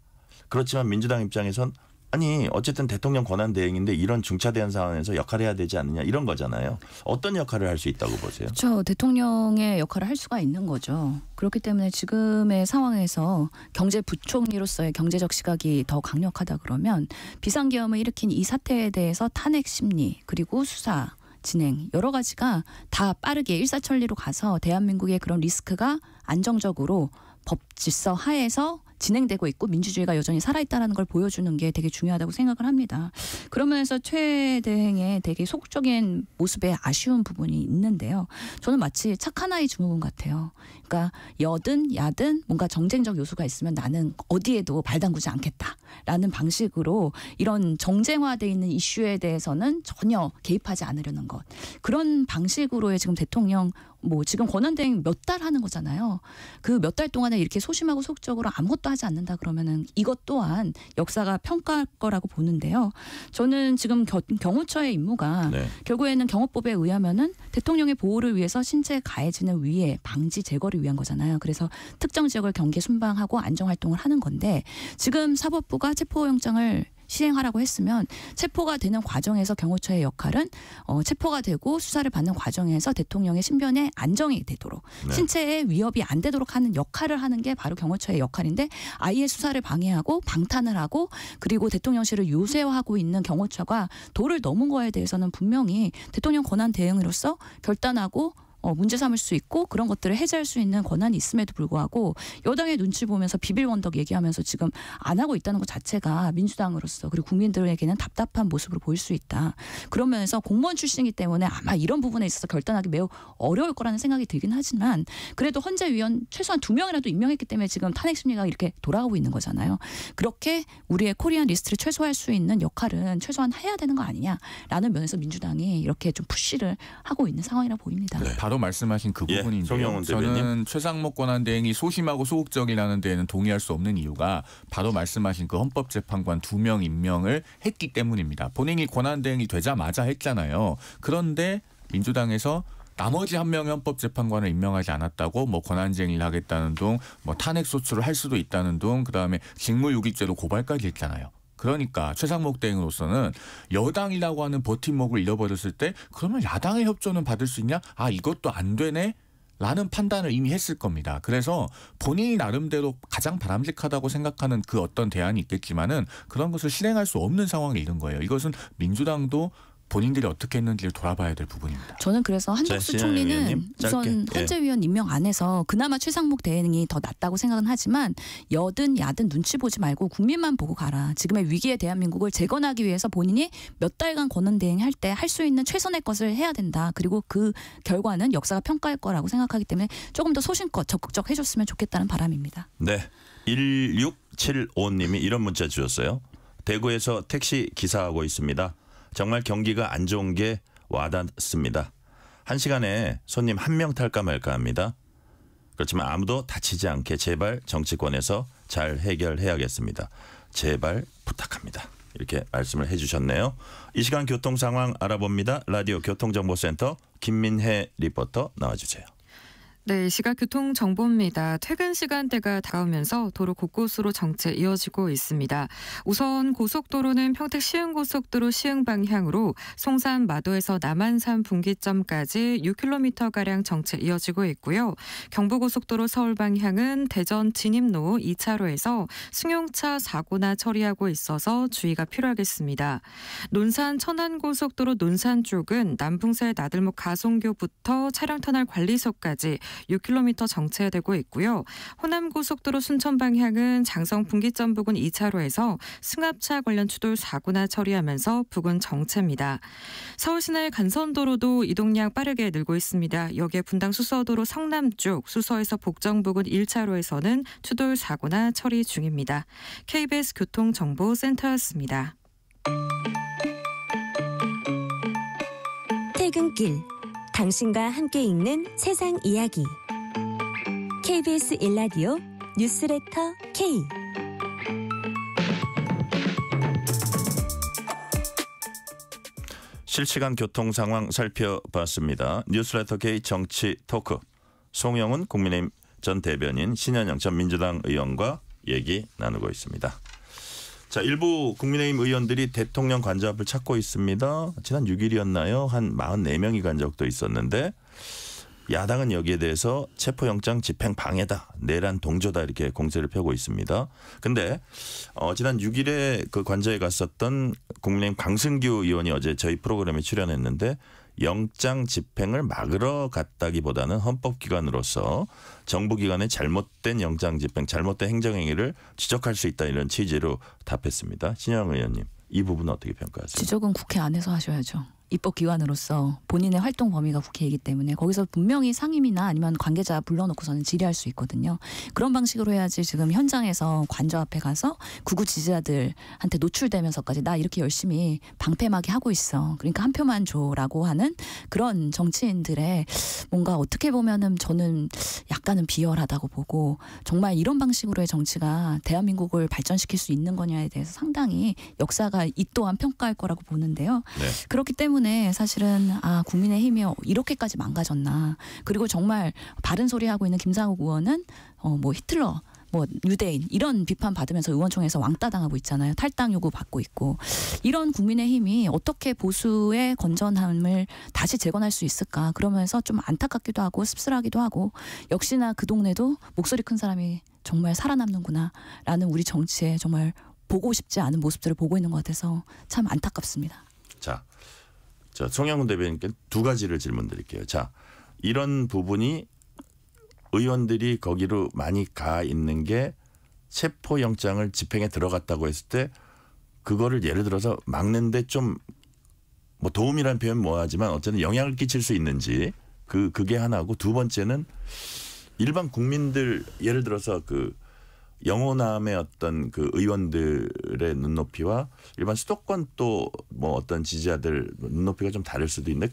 그렇지만 민주당 입장에선 아니 어쨌든 대통령 권한 대행인데 이런 중차대한 상황에서 역할을 해야 되지 않느냐 이런 거잖아요. 어떤 역할을 할 수 있다고 보세요? 그렇죠. 대통령의 역할을 할 수가 있는 거죠. 그렇기 때문에 지금의 상황에서 경제부총리로서의 경제적 시각이 더 강력하다 그러면 비상계엄을 일으킨 이 사태에 대해서 탄핵 심리 그리고 수사 진행 여러 가지가 다 빠르게 일사천리로 가서 대한민국의 그런 리스크가 안정적으로 법 질서 하에서 진행되고 있고 민주주의가 여전히 살아있다는 걸 보여주는 게 되게 중요하다고 생각을 합니다. 그러면서 최 대행의 되게 소극적인 모습에 아쉬운 부분이 있는데요. 저는 마치 착한 아이 증후군 같아요. 그러니까 여든 야든 뭔가 정쟁적 요소가 있으면 나는 어디에도 발 담그지 않겠다라는 방식으로 이런 정쟁화되어 있는 이슈에 대해서는 전혀 개입하지 않으려는 것. 그런 방식으로의 지금 대통령 뭐 지금 권한대행 몇 달 하는 거잖아요. 그 몇 달 동안에 이렇게 소심하고 소극적으로 아무것도 하지 않는다 그러면은 이것 또한 역사가 평가할 거라고 보는데요. 저는 지금 경호처의 임무가 네. 결국에는 경호법에 의하면은 대통령의 보호를 위해서 신체 가해지는 위해 방지 제거를 위한 거잖아요. 그래서 특정 지역을 경계 순방하고 안정 활동을 하는 건데 지금 사법부가 체포영장을 시행하라고 했으면 체포가 되는 과정에서 경호처의 역할은 체포가 되고 수사를 받는 과정에서 대통령의 신변에 안정이 되도록 네. 신체에 위협이 안 되도록 하는 역할을 하는 게 바로 경호처의 역할인데 아예 수사를 방해하고 방탄을 하고 그리고 대통령실을 요새화하고 있는 경호처가 도를 넘은 거에 대해서는 분명히 대통령 권한 대행으로서 결단하고 문제 삼을 수 있고 그런 것들을 해제할 수 있는 권한이 있음에도 불구하고 여당의 눈치 보면서 비빌원덕 얘기하면서 지금 안 하고 있다는 것 자체가 민주당으로서 그리고 국민들에게는 답답한 모습으로 보일 수 있다. 그러면서 공무원 출신이기 때문에 아마 이런 부분에 있어서 결단하기 매우 어려울 거라는 생각이 들긴 하지만 그래도 헌재위원 최소한 2명이라도 임명했기 때문에 지금 탄핵 심리가 이렇게 돌아가고 있는 거잖아요. 그렇게 우리의 코리안 리스트를 최소화할 수 있는 역할은 최소한 해야 되는 거 아니냐라는 면에서 민주당이 이렇게 좀 푸시를 하고 있는 상황이라 보입니다. 네. 바로 말씀하신 그 부분인데요. 저는 최상목 권한대행이 소심하고 소극적이라는 데에는 동의할 수 없는 이유가 바로 말씀하신 그 헌법재판관 2명 임명을 했기 때문입니다. 본인이 권한대행이 되자마자 했잖아요. 그런데 민주당에서 나머지 한 명의 헌법재판관을 임명하지 않았다고 뭐 권한쟁의를 하겠다는 둥, 뭐 탄핵 소추를 할 수도 있다는 둥, 그다음에 직무유기죄로 고발까지 했잖아요. 그러니까 최상목 대행으로서는 여당이라고 하는 버팀목을 잃어버렸을 때 그러면 야당의 협조는 받을 수 있냐? 아 이것도 안 되네? 라는 판단을 이미 했을 겁니다. 그래서 본인이 나름대로 가장 바람직하다고 생각하는 그 어떤 대안이 있겠지만은 그런 것을 실행할 수 없는 상황에 이른 거예요. 이것은 민주당도 본인들이 어떻게 했는지를 돌아봐야 될 부분입니다. 저는 그래서 한덕수 총리는 우선 헌재위원 임명 안에서 그나마 최상목 대행이 더 낫다고 생각은 하지만 여든 야든 눈치 보지 말고 국민만 보고 가라. 지금의 위기의 대한민국을 재건하기 위해서 본인이 몇 달간 권한대행 할 때 할 수 있는 최선의 것을 해야 된다. 그리고 그 결과는 역사가 평가할 거라고 생각하기 때문에 조금 더 소신껏 적극적 해줬으면 좋겠다는 바람입니다. 네. 1675님이 이런 문자 주셨어요. 대구에서 택시 기사하고 있습니다. 정말 경기가 안 좋은 게 와닿습니다. 1시간에 손님 1명 탈까 말까 합니다. 그렇지만 아무도 다치지 않게 제발 정치권에서 잘 해결해야겠습니다. 제발 부탁합니다. 이렇게 말씀을 해주셨네요. 이 시간 교통 상황 알아봅니다. 라디오 교통정보센터 김민혜 리포터 나와주세요. 네, 시각 교통 정보입니다. 퇴근 시간대가 다가오면서 도로 곳곳으로 정체 이어지고 있습니다. 우선 고속도로는 평택 시흥고속도로 시흥 방향으로 송산 마도에서 남한산 분기점까지 6km가량 정체 이어지고 있고요. 경부고속도로 서울 방향은 대전 진입로 2차로에서 승용차 사고나 처리하고 있어서 주의가 필요하겠습니다. 논산 천안고속도로 논산 쪽은 남풍새 나들목 가송교부터 차량터널 관리소까지 6km 정체되고 있고요. 호남고속도로 순천 방향은 장성 분기점 부근 2차로에서 승합차 관련 추돌 사고나 처리하면서 부근 정체입니다. 서울시내 간선도로도 이동량 빠르게 늘고 있습니다. 여기에 분당 수서도로 성남 쪽 수서에서 복정 부근 1차로에서는 추돌 사고나 처리 중입니다. KBS 교통정보센터였습니다. 퇴근길 당신과 함께 읽는 세상 이야기 KBS 1라디오 뉴스레터 K 실시간 교통 상황 살펴봤습니다. 뉴스레터 K 정치 토크 송영훈 국민의힘 전 대변인 신현영 전 민주당 의원과 얘기 나누고 있습니다. 자, 일부 국민의힘 의원들이 대통령 관저 앞을 찾고 있습니다. 지난 6일이었나요? 한 44명이 간 적도 있었는데 야당은 여기에 대해서 체포영장 집행 방해다, 내란 동조다 이렇게 공세를 펴고 있습니다. 근데 지난 6일에 그 관저에 갔었던 국민의힘 강승규 의원이 어제 저희 프로그램에 출연했는데 영장 집행을 막으러 갔다기보다는 헌법기관으로서 정부기관의 잘못된 영장 집행, 잘못된 행정행위를 지적할 수 있다 이런 취지로 답했습니다. 신영 의원님, 이 부분은 어떻게 평가하세요? 지적은 국회 안에서 하셔야죠. 입법기관으로서 본인의 활동 범위가 국회이기 때문에 거기서 분명히 상임이나 아니면 관계자 불러놓고서는 질의할 수 있거든요. 그런 방식으로 해야지 지금 현장에서 관저 앞에 가서 구구 지지자들한테 노출되면서까지 나 이렇게 열심히 방패막이 하고 있어. 그러니까 한 표만 줘라고 하는 그런 정치인들의 뭔가 어떻게 보면은 저는 약간은 비열하다고 보고 정말 이런 방식으로의 정치가 대한민국을 발전시킬 수 있는 거냐에 대해서 상당히 역사가 이 또한 평가할 거라고 보는데요. 네. 그렇기 때문에 사실은 국민의힘이 이렇게까지 망가졌나. 그리고 정말 바른 소리 하고 있는 김상욱 의원은 뭐 히틀러, 뭐 유대인 이런 비판 받으면서 의원총회에서 왕따 당하고 있잖아요. 탈당 요구 받고 있고. 이런 국민의힘이 어떻게 보수의 건전함을 다시 재건할 수 있을까. 그러면서 좀 안타깝기도 하고 씁쓸하기도 하고 역시나 그 동네도 목소리 큰 사람이 정말 살아남는구나 라는 우리 정치에 정말 보고 싶지 않은 모습들을 보고 있는 것 같아서 참 안타깝습니다. 자, 송영훈 대변인께 두 가지를 질문드릴게요. 자, 이런 부분이 의원들이 거기로 많이 가 있는 게 체포영장을 집행에 들어갔다고 했을 때 그거를 예를 들어서 막는데 좀 뭐 도움이라는 표현 뭐하지만 어쨌든 영향을 끼칠 수 있는지 그게 하나고, 두 번째는 일반 국민들 예를 들어서 그 영호남의 어떤 그 의원들의 눈높이와 일반 수도권 또 뭐 어떤 지지자들 눈높이가 좀 다를 수도 있는데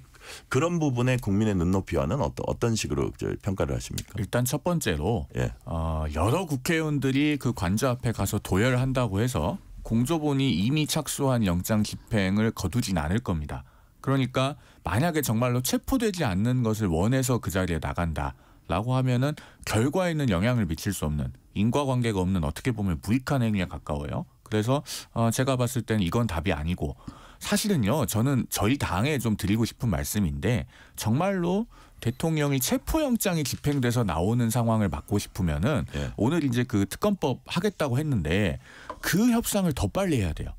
그런 부분의 국민의 눈높이와는 어떤 식으로 평가를 하십니까? 일단 첫 번째로 예. 여러 국회의원들이 그 관저 앞에 가서 도열한다고 해서 공조본이 이미 착수한 영장 집행을 거두진 않을 겁니다. 그러니까 만약에 정말로 체포되지 않는 것을 원해서 그 자리에 나간다라고 하면은 결과에는 영향을 미칠 수 없는, 인과관계가 없는 어떻게 보면 무익한 행위에 가까워요. 그래서 제가 봤을 때는 이건 답이 아니고, 사실은요 저는 저희 당에 좀 드리고 싶은 말씀인데 정말로 대통령이 체포영장이 집행돼서 나오는 상황을 막고 싶으면은 오늘 이제 그 특검법 하겠다고 했는데 그 협상을 더 빨리 해야 돼요.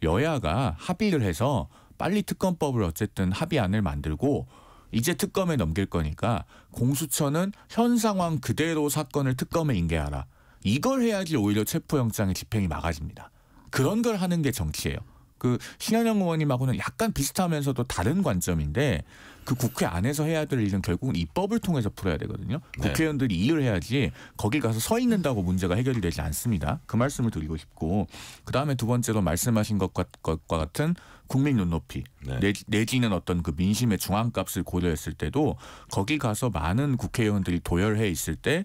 여야가 합의를 해서 빨리 특검법을 어쨌든 합의안을 만들고 이제 특검에 넘길 거니까 공수처는 현 상황 그대로 사건을 특검에 인계하라. 이걸 해야지 오히려 체포영장의 집행이 막아집니다. 그런 걸 하는 게 정치예요. 그 신현영 의원님하고는 약간 비슷하면서도 다른 관점인데 그 국회 안에서 해야 될 일은 결국은 입법을 통해서 풀어야 되거든요. 네. 국회의원들이 일을 해야지 거길 가서 서 있는다고 문제가 해결이 되지 않습니다. 그 말씀을 드리고 싶고, 그다음에 두 번째로 말씀하신 것과 같은 국민 눈높이 내지는 어떤 그 민심의 중앙값을 고려했을 때도 거기 가서 많은 국회의원들이 도열해 있을 때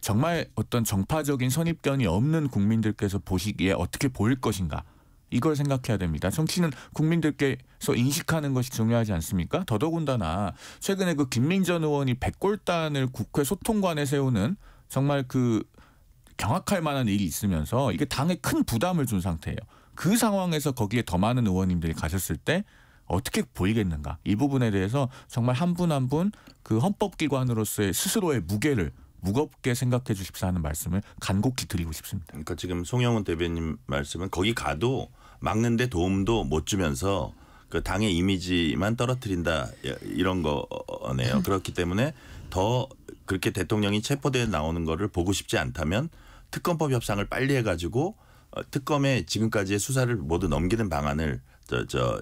정말 어떤 정파적인 선입견이 없는 국민들께서 보시기에 어떻게 보일 것인가, 이걸 생각해야 됩니다. 정치는 국민들께서 인식하는 것이 중요하지 않습니까? 더더군다나 최근에 그 김민전 의원이 백골단을 국회 소통관에 세우는 정말 그 경악할 만한 일이 있으면서 이게 당에 큰 부담을 준 상태예요. 그 상황에서 거기에 더 많은 의원님들이 가셨을 때 어떻게 보이겠는가? 이 부분에 대해서 정말 한 분 한 분 그 헌법기관으로서의 스스로의 무게를 무겁게 생각해 주십사 하는 말씀을 간곡히 드리고 싶습니다. 그러니까 지금 송영훈 대변인 말씀은 거기 가도 막는데 도움도 못 주면서 그 당의 이미지만 떨어뜨린다 이런 거네요. 그렇기 때문에 더 그렇게 대통령이 체포대에 나오는 거를 보고 싶지 않다면 특검법 협상을 빨리 해가지고 특검에 지금까지의 수사를 모두 넘기는 방안을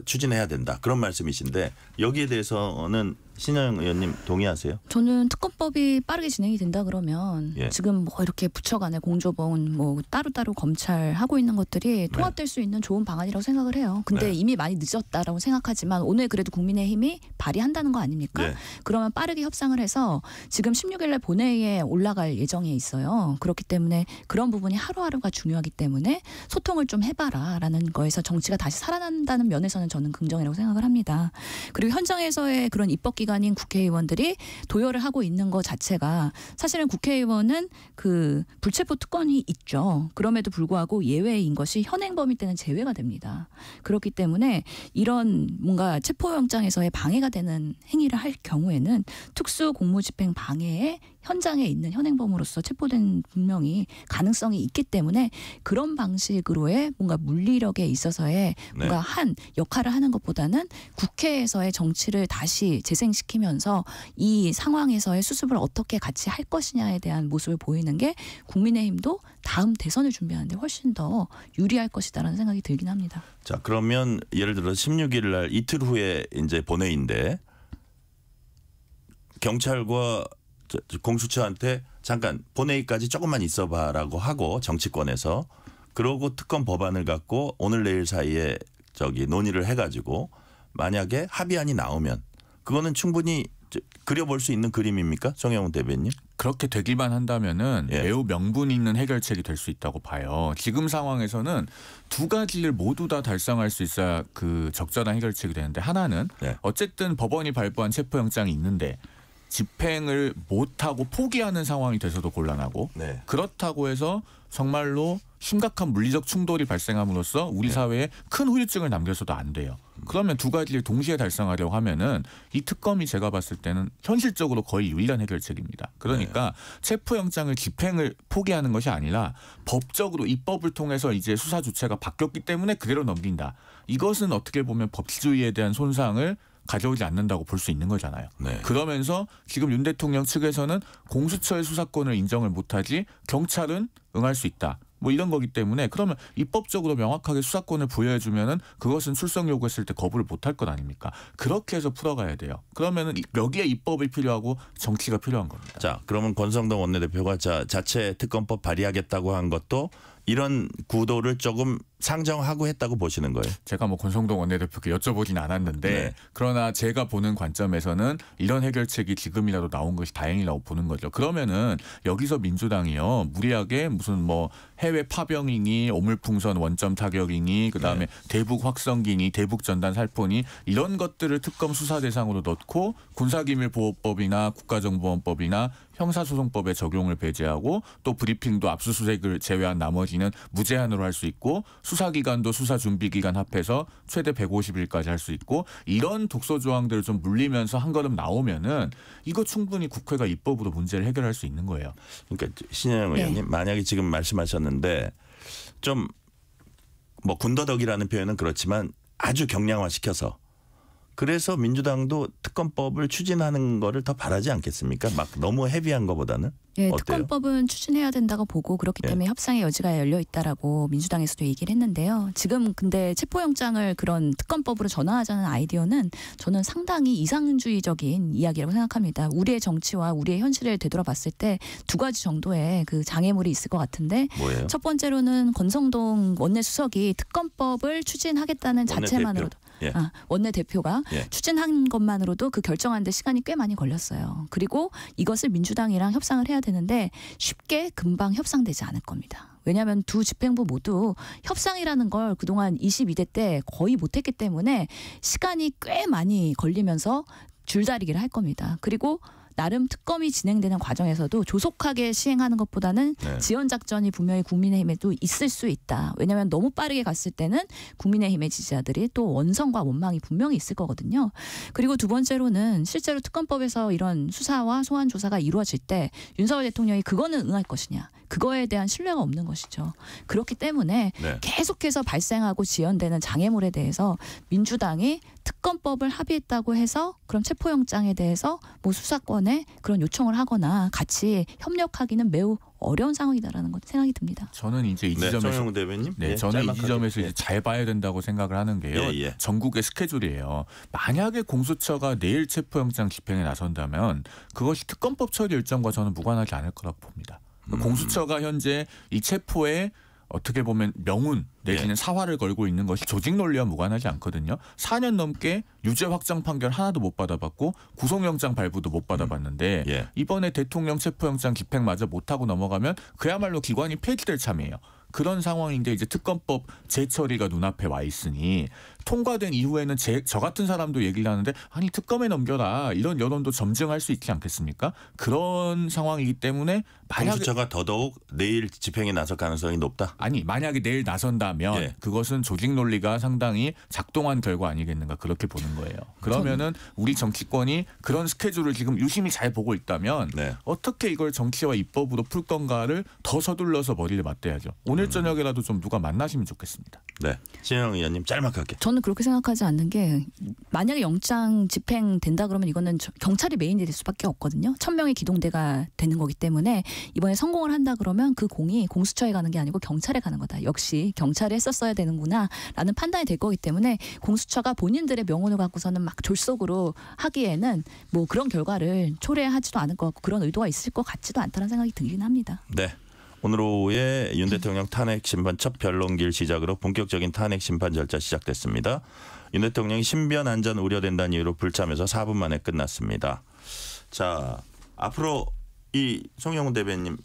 추진해야 된다. 그런 말씀이신데 여기에 대해서는 신영 의원님 동의하세요? 저는 특검법이 빠르게 진행이 된다 그러면 지금 뭐 이렇게 부처 간의 공조본 뭐 따로따로 검찰 하고 있는 것들이 통합될 수 있는 좋은 방안이라고 생각을 해요. 근데 이미 많이 늦었다라고 생각하지만 오늘 그래도 국민의힘이 발의한다는 거 아닙니까? 그러면 빠르게 협상을 해서 지금 16일 날 본회의에 올라갈 예정에 있어요. 그렇기 때문에 그런 부분이 하루하루가 중요하기 때문에 소통을 좀 해봐라라는 거에서 정치가 다시 살아난다는 면에서는 저는 긍정이라고 생각을 합니다. 그리고 현장에서의 그런 입법기관인 국회의원들이 도열을 하고 있는 것 자체가 사실은 국회의원은 그 불체포 특권이 있죠. 그럼에도 불구하고 예외인 것이 현행범일 때는 제외가 됩니다. 그렇기 때문에 이런 뭔가 체포영장에서의 방해가 되는 행위를 할 경우에는 특수공무집행 방해에 현장에 있는 현행범으로서 체포된 분명히 가능성이 있기 때문에 그런 방식으로의 뭔가 물리력에 있어서의 뭔가 한 역할을 하는 것보다는 국회에서의 정치를 다시 재생시키면서 이 상황에서의 수습을 어떻게 같이 할 것이냐에 대한 모습을 보이는 게 국민의힘도 다음 대선을 준비하는데 훨씬 더 유리할 것이다라는 생각이 들긴 합니다. 자, 그러면 예를 들어 16일 날 이틀 후에 이제 본회의인데 경찰과 공수처한테 잠깐 본회의까지 조금만 있어봐라고 하고 정치권에서 그러고 특검 법안을 갖고 오늘 내일 사이에 논의를 해가지고 만약에 합의안이 나오면 그거는 충분히 그려볼 수 있는 그림입니까? 송영훈 대변인? 그렇게 되기만 한다면은 매우 명분 있는 해결책이 될 수 있다고 봐요. 지금 상황에서는 두 가지를 모두 다 달성할 수 있어야 그 적절한 해결책이 되는데 하나는 어쨌든 법원이 발부한 체포영장이 있는데 집행을 못하고 포기하는 상황이 돼서도 곤란하고 그렇다고 해서 정말로 심각한 물리적 충돌이 발생함으로써 우리 사회에 큰 후유증을 남겨서도 안 돼요. 그러면 두 가지를 동시에 달성하려고 하면은 이 특검이 제가 봤을 때는 현실적으로 거의 유일한 해결책입니다. 그러니까 체포영장을 집행을 포기하는 것이 아니라 법적으로 입법을 통해서 이제 수사 주체가 바뀌었기 때문에 그대로 넘긴다. 이것은 어떻게 보면 법치주의에 대한 손상을 가져오지 않는다고 볼 수 있는 거잖아요. 그러면서 지금 윤 대통령 측에서는 공수처의 수사권을 인정을 못하지 경찰은 응할 수 있다. 뭐 이런 거기 때문에 그러면 입법적으로 명확하게 수사권을 부여해주면은 그것은 출석 요구했을 때 거부를 못할 것 아닙니까? 그렇게 해서 풀어가야 돼요. 그러면은 여기에 입법이 필요하고 정치가 필요한 겁니다. 자, 그러면 권성동 원내대표가 자체 특검법 발의하겠다고 한 것도 이런 구도를 조금 상정하고 했다고 보시는 거예요? 제가 뭐 권성동 원내대표께 여쭤보진 않았는데 그러나 제가 보는 관점에서는 이런 해결책이 지금이라도 나온 것이 다행이라고 보는 거죠. 그러면은 여기서 민주당이요 무리하게 무슨 뭐 해외 파병이니 오물풍선 원점 타격이니 그다음에 대북 확성기니 대북 전단 살포니 이런 것들을 특검 수사 대상으로 넣고 군사기밀보호법이나 국가정보원법이나 형사소송법의 적용을 배제하고 또 브리핑도 압수수색을 제외한 나머지는 무제한으로 할 수 있고 수사기간도 수사준비기간 합해서 최대 150일까지 할 수 있고 이런 독소조항들을 좀 물리면서 한 걸음 나오면은 이거 충분히 국회가 입법으로 문제를 해결할 수 있는 거예요. 그러니까 신영 의원님 만약에 지금 말씀하셨는데 좀 뭐 군더더기라는 표현은 그렇지만 아주 경량화시켜서 그래서 민주당도 특검법을 추진하는 거를 더 바라지 않겠습니까? 막 너무 헤비한 거보다는. 예, 어때요? 특검법은 추진해야 된다고 보고 그렇기 때문에 협상의 여지가 열려 있다라고 민주당에서도 얘기를 했는데요. 지금 근데 체포영장을 그런 특검법으로 전환하자는 아이디어는 저는 상당히 이상주의적인 이야기라고 생각합니다. 우리의 정치와 우리의 현실을 되돌아봤을 때 두 가지 정도의 그 장애물이 있을 것 같은데 뭐예요? 첫 번째로는 권성동 원내수석이 특검법을 추진하겠다는 자체만으로도 원내대표가 추진한 것만으로도 그 결정하는데 시간이 꽤 많이 걸렸어요. 그리고 이것을 민주당이랑 협상을 해야 되는데 쉽게 금방 협상되지 않을 겁니다. 왜냐하면 두 집행부 모두 협상이라는 걸 그동안 22대 때 거의 못했기 때문에 시간이 꽤 많이 걸리면서 줄다리기를 할 겁니다. 그리고 나름 특검이 진행되는 과정에서도 조속하게 시행하는 것보다는 네. 지연 작전이 분명히 국민의힘에도 있을 수 있다. 왜냐하면 너무 빠르게 갔을 때는 국민의힘의 지지자들이 또 원성과 원망이 분명히 있을 거거든요. 그리고 두 번째로는 실제로 특검법에서 이런 수사와 소환 조사가 이루어질 때 윤석열 대통령이 그거는 응할 것이냐. 그거에 대한 신뢰가 없는 것이죠. 그렇기 때문에 네. 계속해서 발생하고 지연되는 장애물에 대해서 민주당이 특검법을 합의했다고 해서 그럼 체포영장에 대해서 뭐 수사권에 그런 요청을 하거나 같이 협력하기는 매우 어려운 상황이다라는 것 생각이 듭니다. 저는 이제 이 네, 지점에서 정영훈 대변인. 네, 예, 저는 이 짤막하게. 지점에서 예. 이제 잘 봐야 된다고 생각을 하는 게요. 예, 예. 전국의 스케줄이에요. 만약에 공수처가 내일 체포영장 집행에 나선다면 그것이 특검법 처리 일정과 저는 무관하지 않을 거라고 봅니다. 공수처가 현재 이 체포에 어떻게 보면 명운 내지는 사활을 걸고 있는 것이 조직 논리와 무관하지 않거든요. 4년 넘게 유죄 확정 판결 하나도 못 받아봤고 구속영장 발부도 못 받아봤는데 예. 이번에 대통령 체포영장 집행마저 못하고 넘어가면 그야말로 기관이 폐지될 참이에요. 그런 상황인데 이제 특검법 재처리가 눈앞에 와 있으니 통과된 이후에는 저 같은 사람도 얘기를 하는데 아니 특검에 넘겨라 이런 여론도 점증할 수 있지 않겠습니까? 그런 상황이기 때문에 만약에 공수처가 더더욱 내일 집행에 나설 가능성이 높다. 아니 만약에 내일 나선다면 예. 그것은 조직 논리가 상당히 작동한 결과 아니겠는가 그렇게 보는 거예요. 그러면은 우리 정치권이 그런 스케줄을 지금 유심히 잘 보고 있다면 네. 어떻게 이걸 정치와 입법으로 풀 건가를 더 서둘러서 머리를 맞대야죠. 오늘 저녁에라도 좀 누가 만나시면 좋겠습니다. 네, 신영 의원님 짤막하게. 저는 그렇게 생각하지 않는 게 만약에 영장 집행된다 그러면 이거는 경찰이 메인이 될 수밖에 없거든요. 1000명의 기동대가 되는 거기 때문에 이번에 성공을 한다 그러면 그 공이 공수처에 가는 게 아니고 경찰에 가는 거다. 역시 경찰이 했었어야 되는구나 라는 판단이 될 거기 때문에 공수처가 본인들의 명운을 갖고서는 막 졸속으로 하기에는 뭐 그런 결과를 초래하지도 않을 것 같고 그런 의도가 있을 것 같지도 않다는 생각이 들긴 합니다. 네. 오늘 오후에 윤 대통령 탄핵 심판 첫 변론기를 시작으로 본격적인 탄핵 심판 절차 시작됐습니다. 윤 대통령이 신변 안전 우려된다는 이유로 불참해서 4분 만에 끝났습니다. 자, 앞으로 이 송영훈 대변인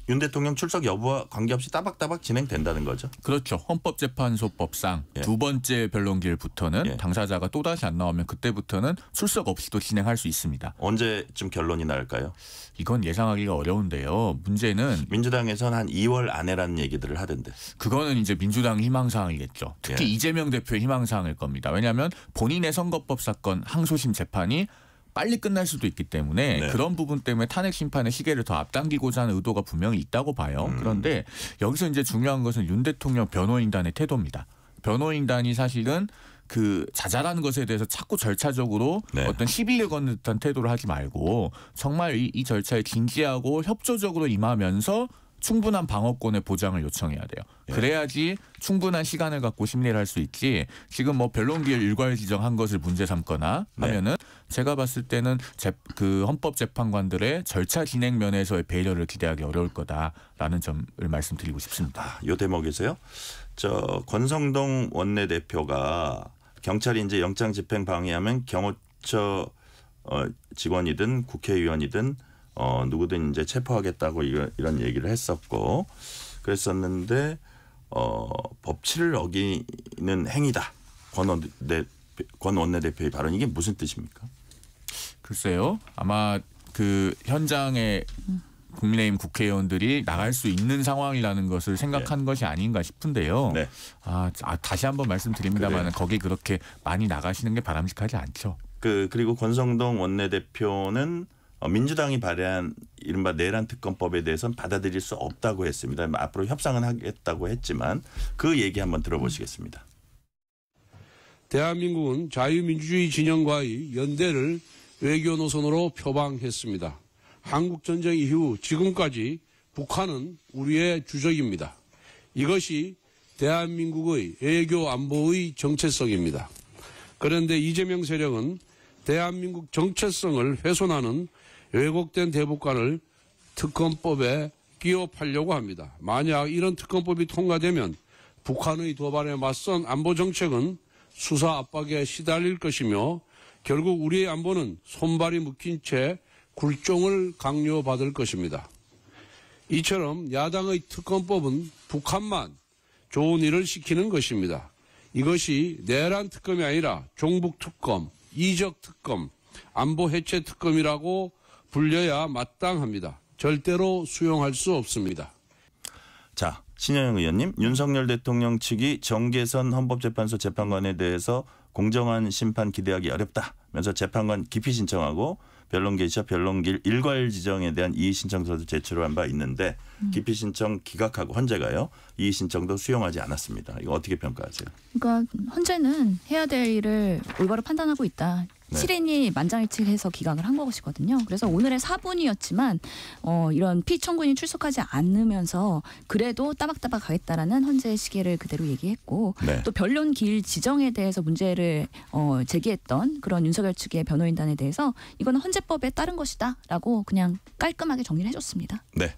윤 대통령 출석 여부와 관계없이 따박따박 진행된다는 거죠. 그렇죠. 헌법재판소법상 예. 두 번째 변론기일부터는 예. 당사자가 또다시 안 나오면 그때부터는 출석 없이도 진행할 수 있습니다. 언제쯤 결론이 날까요? 이건 예상하기가 어려운데요. 문제는 민주당에서는 한 2월 안에라는 얘기들을 하던데. 그거는 이제 민주당 희망사항이겠죠. 특히 예. 이재명 대표의 희망사항일 겁니다. 왜냐하면 본인의 선거법 사건 항소심 재판이 빨리 끝날 수도 있기 때문에 네. 그런 부분 때문에 탄핵 심판의 시계를 더 앞당기고자 하는 의도가 분명히 있다고 봐요. 그런데 여기서 이제 중요한 것은 윤 대통령 변호인단의 태도입니다. 변호인단이 사실은 그 자잘한 것에 대해서 자꾸 절차적으로 네. 어떤 시비를 거는 듯한 태도를 하지 말고 정말 이 절차에 진지하고 협조적으로 임하면서 충분한 방어권의 보장을 요청해야 돼요. 예. 그래야지 충분한 시간을 갖고 심리를 할 수 있지 지금 뭐 변론기일 일괄 지정한 것을 문제 삼거나 네. 하면은 제가 봤을 때는 그 헌법재판관들의 절차 진행 면에서의 배려를 기대하기 어려울 거다라는 점을 말씀드리고 싶습니다. 요 대목에서요. 권성동 원내대표가 경찰이 이제 영장 집행 방해하면 경호처 직원이든 국회의원이든 누구든 이제 체포하겠다고 이런 얘기를 했었고 그랬었는데 법치를 어기는 행위다. 권 원내대표의 발언 이게 무슨 뜻입니까? 글쎄요. 아마 그 현장에 국민의힘 국회의원들이 나갈 수 있는 상황이라는 것을 생각한 것이 아닌가 싶은데요. 네. 다시 한번 말씀드립니다만 그래요. 거기 그렇게 많이 나가시는 게 바람직하지 않죠. 그리고 권성동 원내대표는 민주당이 발의한 이른바 내란 특검법에 대해서는 받아들일 수 없다고 했습니다. 앞으로 협상은 하겠다고 했지만 그 얘기 한번 들어보시겠습니다. 대한민국은 자유민주주의 진영과의 연대를 외교 노선으로 표방했습니다. 한국전쟁 이후 지금까지 북한은 우리의 주적입니다. 이것이 대한민국의 외교 안보의 정체성입니다. 그런데 이재명 세력은 대한민국 정체성을 훼손하는 왜곡된 대북관을 특검법에 끼워팔려고 합니다. 만약 이런 특검법이 통과되면 북한의 도발에 맞선 안보 정책은 수사 압박에 시달릴 것이며 결국 우리의 안보는 손발이 묶인 채 굴종을 강요받을 것입니다. 이처럼 야당의 특검법은 북한만 좋은 일을 시키는 것입니다. 이것이 내란 특검이 아니라 종북 특검, 이적 특검, 안보 해체 특검이라고 불려야 마땅합니다. 절대로 수용할 수 없습니다. 자, 신현영 의원님, 윤석열 대통령 측이 정계선 헌법재판소 재판관에 대해서 공정한 심판 기대하기 어렵다면서 재판관 기피 신청하고 변론 개시와 변론길 일괄 지정에 대한 이의 신청서도 제출한 바 있는데 기피 신청 기각하고 헌재가요. 이의 신청도 수용하지 않았습니다. 이거 어떻게 평가하세요? 그러니까 헌재는 해야 될 일을 올바로 판단하고 있다. 네. 실행이 만장일치해서 기각을 한 것이거든요. 그래서 오늘의 4분이었지만 이런 피청구인이 출석하지 않으면서 그래도 따박따박 가겠다라는 헌재의 시계를 그대로 얘기했고 네. 또 변론 길 지정에 대해서 문제를 제기했던 그런 윤석열 측의 변호인단에 대해서 이거는 헌재법에 따른 것이다라고 그냥 깔끔하게 정리를 해줬습니다. 네.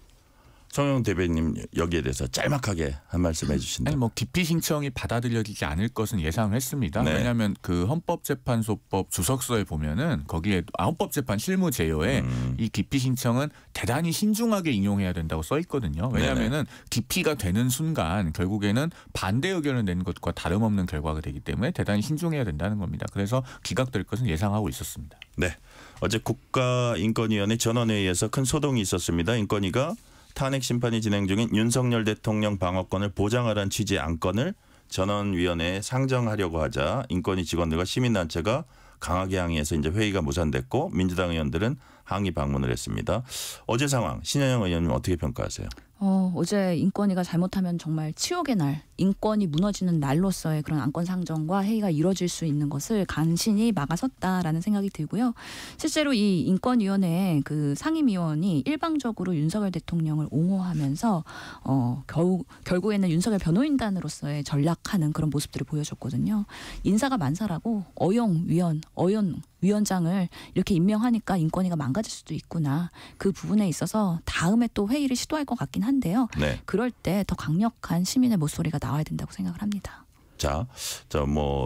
성영 대변인 여기에 대해서 짤막하게 한 말씀 해주신다. 아니 뭐 기피 신청이 받아들여지지 않을 것은 예상을 했습니다. 네. 왜냐하면 그 헌법재판소법 주석서에 보면은 거기에 헌법재판 실무 제요에 이 기피 신청은 대단히 신중하게 인용해야 된다고 써 있거든요. 왜냐하면은 기피가 되는 순간 결국에는 반대 의견을 낸 것과 다름없는 결과가 되기 때문에 대단히 신중해야 된다는 겁니다. 그래서 기각될 것은 예상하고 있었습니다. 네. 어제 국가인권위원회 전원회의에서 큰 소동이 있었습니다. 인권위가 탄핵 심판이 진행 중인 윤석열 대통령 방어권을 보장하라는 취지의 안건을 전원위원회에 상정하려고 하자 인권위 직원들과 시민단체가 강하게 항의해서 이제 회의가 무산됐고 민주당 의원들은 항의 방문을 했습니다. 어제 상황 신현영 의원님 어떻게 평가하세요? 어제 인권위가 잘못하면 정말 치욕의 날, 인권이 무너지는 날로서의 그런 안건 상정과 회의가 이루어질 수 있는 것을 간신히 막아섰다라는 생각이 들고요. 실제로 이 인권위원회의 그 상임위원이 일방적으로 윤석열 대통령을 옹호하면서 결국에는 윤석열 변호인단으로서의 전락하는 그런 모습들을 보여줬거든요. 인사가 만사라고 위원장을 이렇게 임명하니까 인권위가 망가질 수도 있구나. 그 부분에 있어서 다음에 또 회의를 시도할 것 같긴 한데요. 네. 그럴 때 더 강력한 시민의 목소리가 나와야 된다고 생각을 합니다. 자,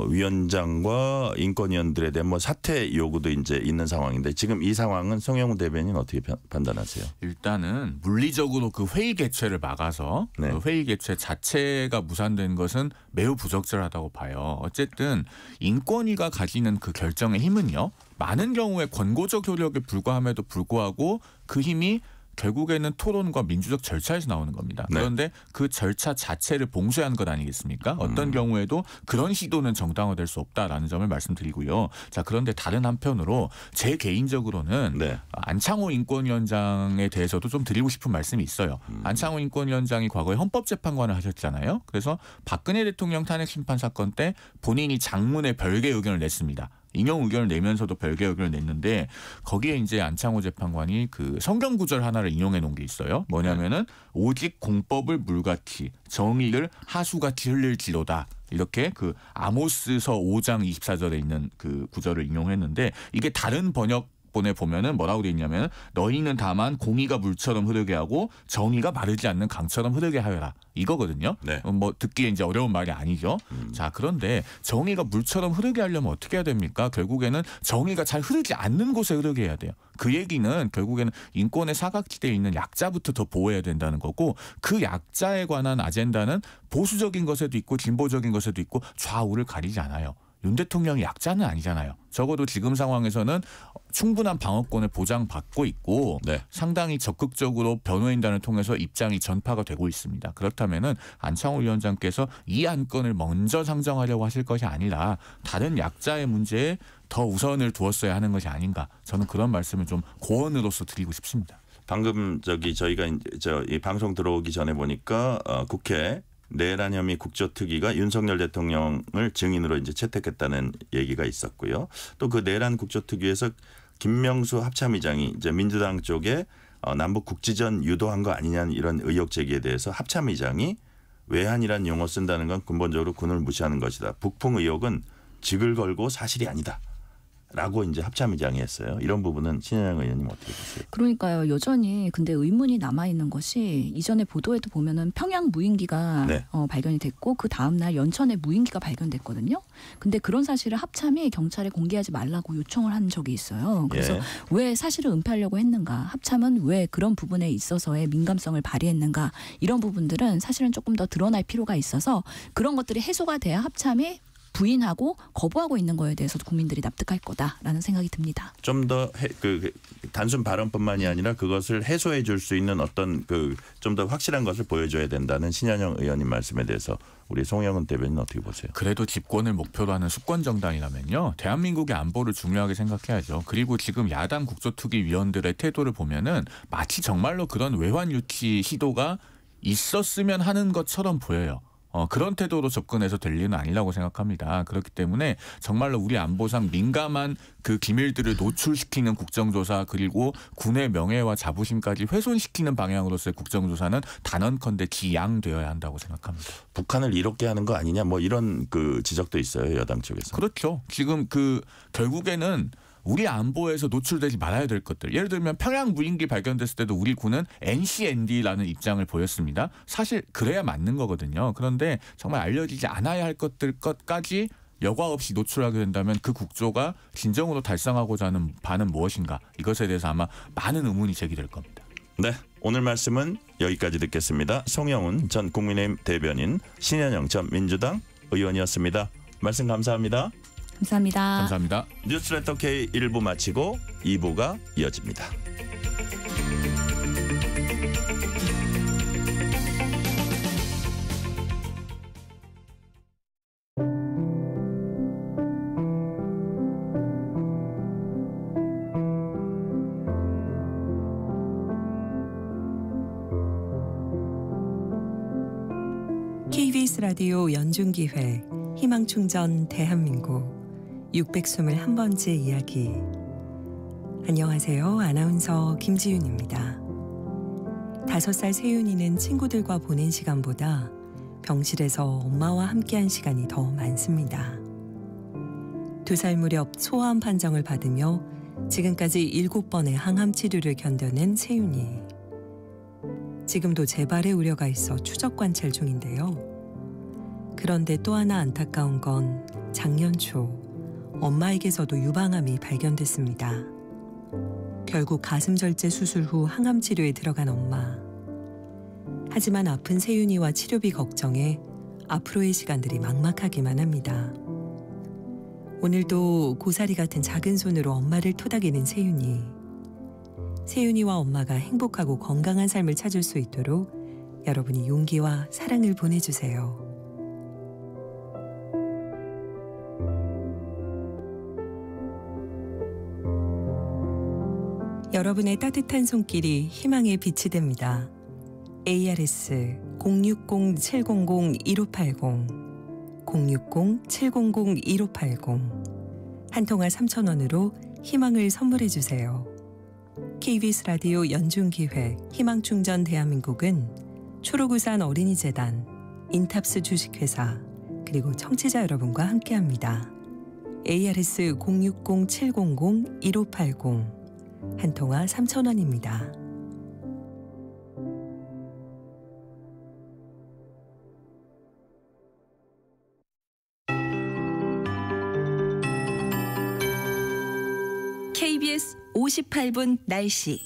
위원장과 인권위원들에 대한 사퇴 요구도 이제 있는 상황인데 지금 이 상황은 송영우 대변인 어떻게 판단하세요? 일단은 물리적으로 그 회의 개최를 막아서 네. 그 회의 개최 자체가 무산된 것은 매우 부적절하다고 봐요. 어쨌든 인권위가 가지는 그 결정의 힘은요. 많은 경우에 권고적 효력에 불과함에도 불구하고 그 힘이 결국에는 토론과 민주적 절차에서 나오는 겁니다. 네. 그런데 그 절차 자체를 봉쇄한 것 아니겠습니까? 어떤 경우에도 그런 시도는 정당화될 수 없다라는 점을 말씀드리고요. 자, 그런데 다른 한편으로 제 개인적으로는 네. 안창호 인권위원장에 대해서도 좀 드리고 싶은 말씀이 있어요. 안창호 인권위원장이 과거에 헌법재판관을 하셨잖아요. 그래서 박근혜 대통령 탄핵 심판 사건 때 본인이 장문의 별개 의견을 냈습니다. 인용 의견을 내면서도 별개 의견을 냈는데 거기에 이제 안창호 재판관이 그 성경 구절 하나를 인용해 놓은 게 있어요. 뭐냐면은 오직 공법을 물같이 정의를 하수같이 흘릴지로다. 이렇게 그 아모스서 5장 24절에 있는 그 구절을 인용했는데 이게 다른 번역본에 보면은 뭐라고 돼 있냐면 너희는 다만 공의가 물처럼 흐르게 하고 정의가 마르지 않는 강처럼 흐르게 하여라. 이거거든요. 네. 듣기에 이제 어려운 말이 아니죠. 자, 그런데 정의가 물처럼 흐르게 하려면 어떻게 해야 됩니까? 결국에는 정의가 잘 흐르지 않는 곳에 흐르게 해야 돼요. 그 얘기는 결국에는 인권의 사각지대에 있는 약자부터 더 보호해야 된다는 거고 그 약자에 관한 아젠다는 보수적인 것에도 있고 진보적인 것에도 있고 좌우를 가리지 않아요. 윤 대통령이 약자는 아니잖아요. 적어도 지금 상황에서는 충분한 방어권을 보장받고 있고 네. 상당히 적극적으로 변호인단을 통해서 입장이 전파가 되고 있습니다. 그렇다면은 안창호 위원장께서 이 안건을 먼저 상정하려고 하실 것이 아니라 다른 약자의 문제에 더 우선을 두었어야 하는 것이 아닌가. 저는 그런 말씀을 좀 고언으로서 드리고 싶습니다. 방금 저희가 이 방송 들어오기 전에 보니까 국회 내란 혐의 국조특위가 윤석열 대통령을 증인으로 이제 채택했다는 얘기가 있었고요. 또 그 내란 국조특위에서 김명수 합참의장이 이제 민주당 쪽에 남북 국지전 유도한 거 아니냐는 이런 의혹 제기에 대해서 합참의장이 외환이란 용어 쓴다는 건 근본적으로 군을 무시하는 것이다. 북풍 의혹은 직을 걸고 사실이 아니다. 라고 이제 합참의장이 했어요. 이런 부분은 신현영 의원님 어떻게 보세요? 그러니까요. 여전히 근데 의문이 남아있는 것이 이전에 보도에도 보면은 평양 무인기가 네. 발견이 됐고 그 다음날 연천에 무인기가 발견됐거든요. 근데 그런 사실을 합참이 경찰에 공개하지 말라고 요청을 한 적이 있어요. 그래서 예. 왜 사실을 은폐하려고 했는가, 합참은 왜 그런 부분에 있어서의 민감성을 발휘했는가, 이런 부분들은 사실은 조금 더 드러날 필요가 있어서 그런 것들이 해소가 돼야 합참이 부인하고 거부하고 있는 거에 대해서도 국민들이 납득할 거다라는 생각이 듭니다. 좀 더 단순 발언뿐만이 아니라 그것을 해소해 줄 수 있는 어떤 좀 더 확실한 것을 보여줘야 된다는 신현영 의원님 말씀에 대해서 우리 송영은 대변인 어떻게 보세요? 그래도 집권을 목표로 하는 수권 정당이라면요, 대한민국의 안보를 중요하게 생각해야죠. 그리고 지금 야당 국조특위위원들의 태도를 보면은 마치 정말로 그런 외환 유치 시도가 있었으면 하는 것처럼 보여요. 그런 태도로 접근해서 될 일은 아니라고 생각합니다. 그렇기 때문에 정말로 우리 안보상 민감한 그 기밀들을 노출시키는 국정조사, 그리고 군의 명예와 자부심까지 훼손시키는 방향으로서의 국정조사는 단언컨대 지양되어야 한다고 생각합니다. 북한을 이롭게 하는 거 아니냐 뭐 이런 지적도 있어요. 여당 쪽에서. 그렇죠. 지금 결국에는 우리 안보에서 노출되지 말아야 될 것들. 예를 들면 평양 무인기 발견됐을 때도 우리 군은 NCND라는 입장을 보였습니다. 사실 그래야 맞는 거거든요. 그런데 정말 알려지지 않아야 할 것까지 여과 없이 노출하게 된다면 그 국조가 진정으로 달성하고자 하는 바는 무엇인가. 이것에 대해서 아마 많은 의문이 제기될 겁니다. 네, 오늘 말씀은 여기까지 듣겠습니다. 송영훈 전 국민의힘 대변인, 신현영 전 민주당 의원이었습니다. 말씀 감사합니다. 감사합니다. 감사합니다. 뉴스레터 K 1부 마치고 2부가 이어집니다. KBS 라디오 연중기회 희망충전 대한민국 621번째 이야기. 안녕하세요. 아나운서 김지윤입니다. 5살 세윤이는 친구들과 보낸 시간보다 병실에서 엄마와 함께한 시간이 더 많습니다. 2살 무렵 소아암 판정을 받으며 지금까지 7번의 항암 치료를 견뎌낸 세윤이. 지금도 재발의 우려가 있어 추적 관찰 중인데요. 그런데 또 하나 안타까운 건 작년 초 엄마에게서도 유방암이 발견됐습니다. 결국 가슴 절제 수술 후 항암 치료에 들어간 엄마. 하지만 아픈 세윤이와 치료비 걱정에 앞으로의 시간들이 막막하기만 합니다. 오늘도 고사리 같은 작은 손으로 엄마를 토닥이는 세윤이. 세윤이와 엄마가 행복하고 건강한 삶을 찾을 수 있도록 여러분이 용기와 사랑을 보내주세요. 여러분의 따뜻한 손길이 희망의 빛이 됩니다. ARS 060-700-1580 060-700-1580 한 통화 3,000원으로 희망을 선물해 주세요. KBS 라디오 연중기획 희망충전 대한민국은 초록우산 어린이재단, 인탑스 주식회사, 그리고 청취자 여러분과 함께합니다. ARS 060-700-1580 한 통화 3,000원입니다. KBS 58분 날씨.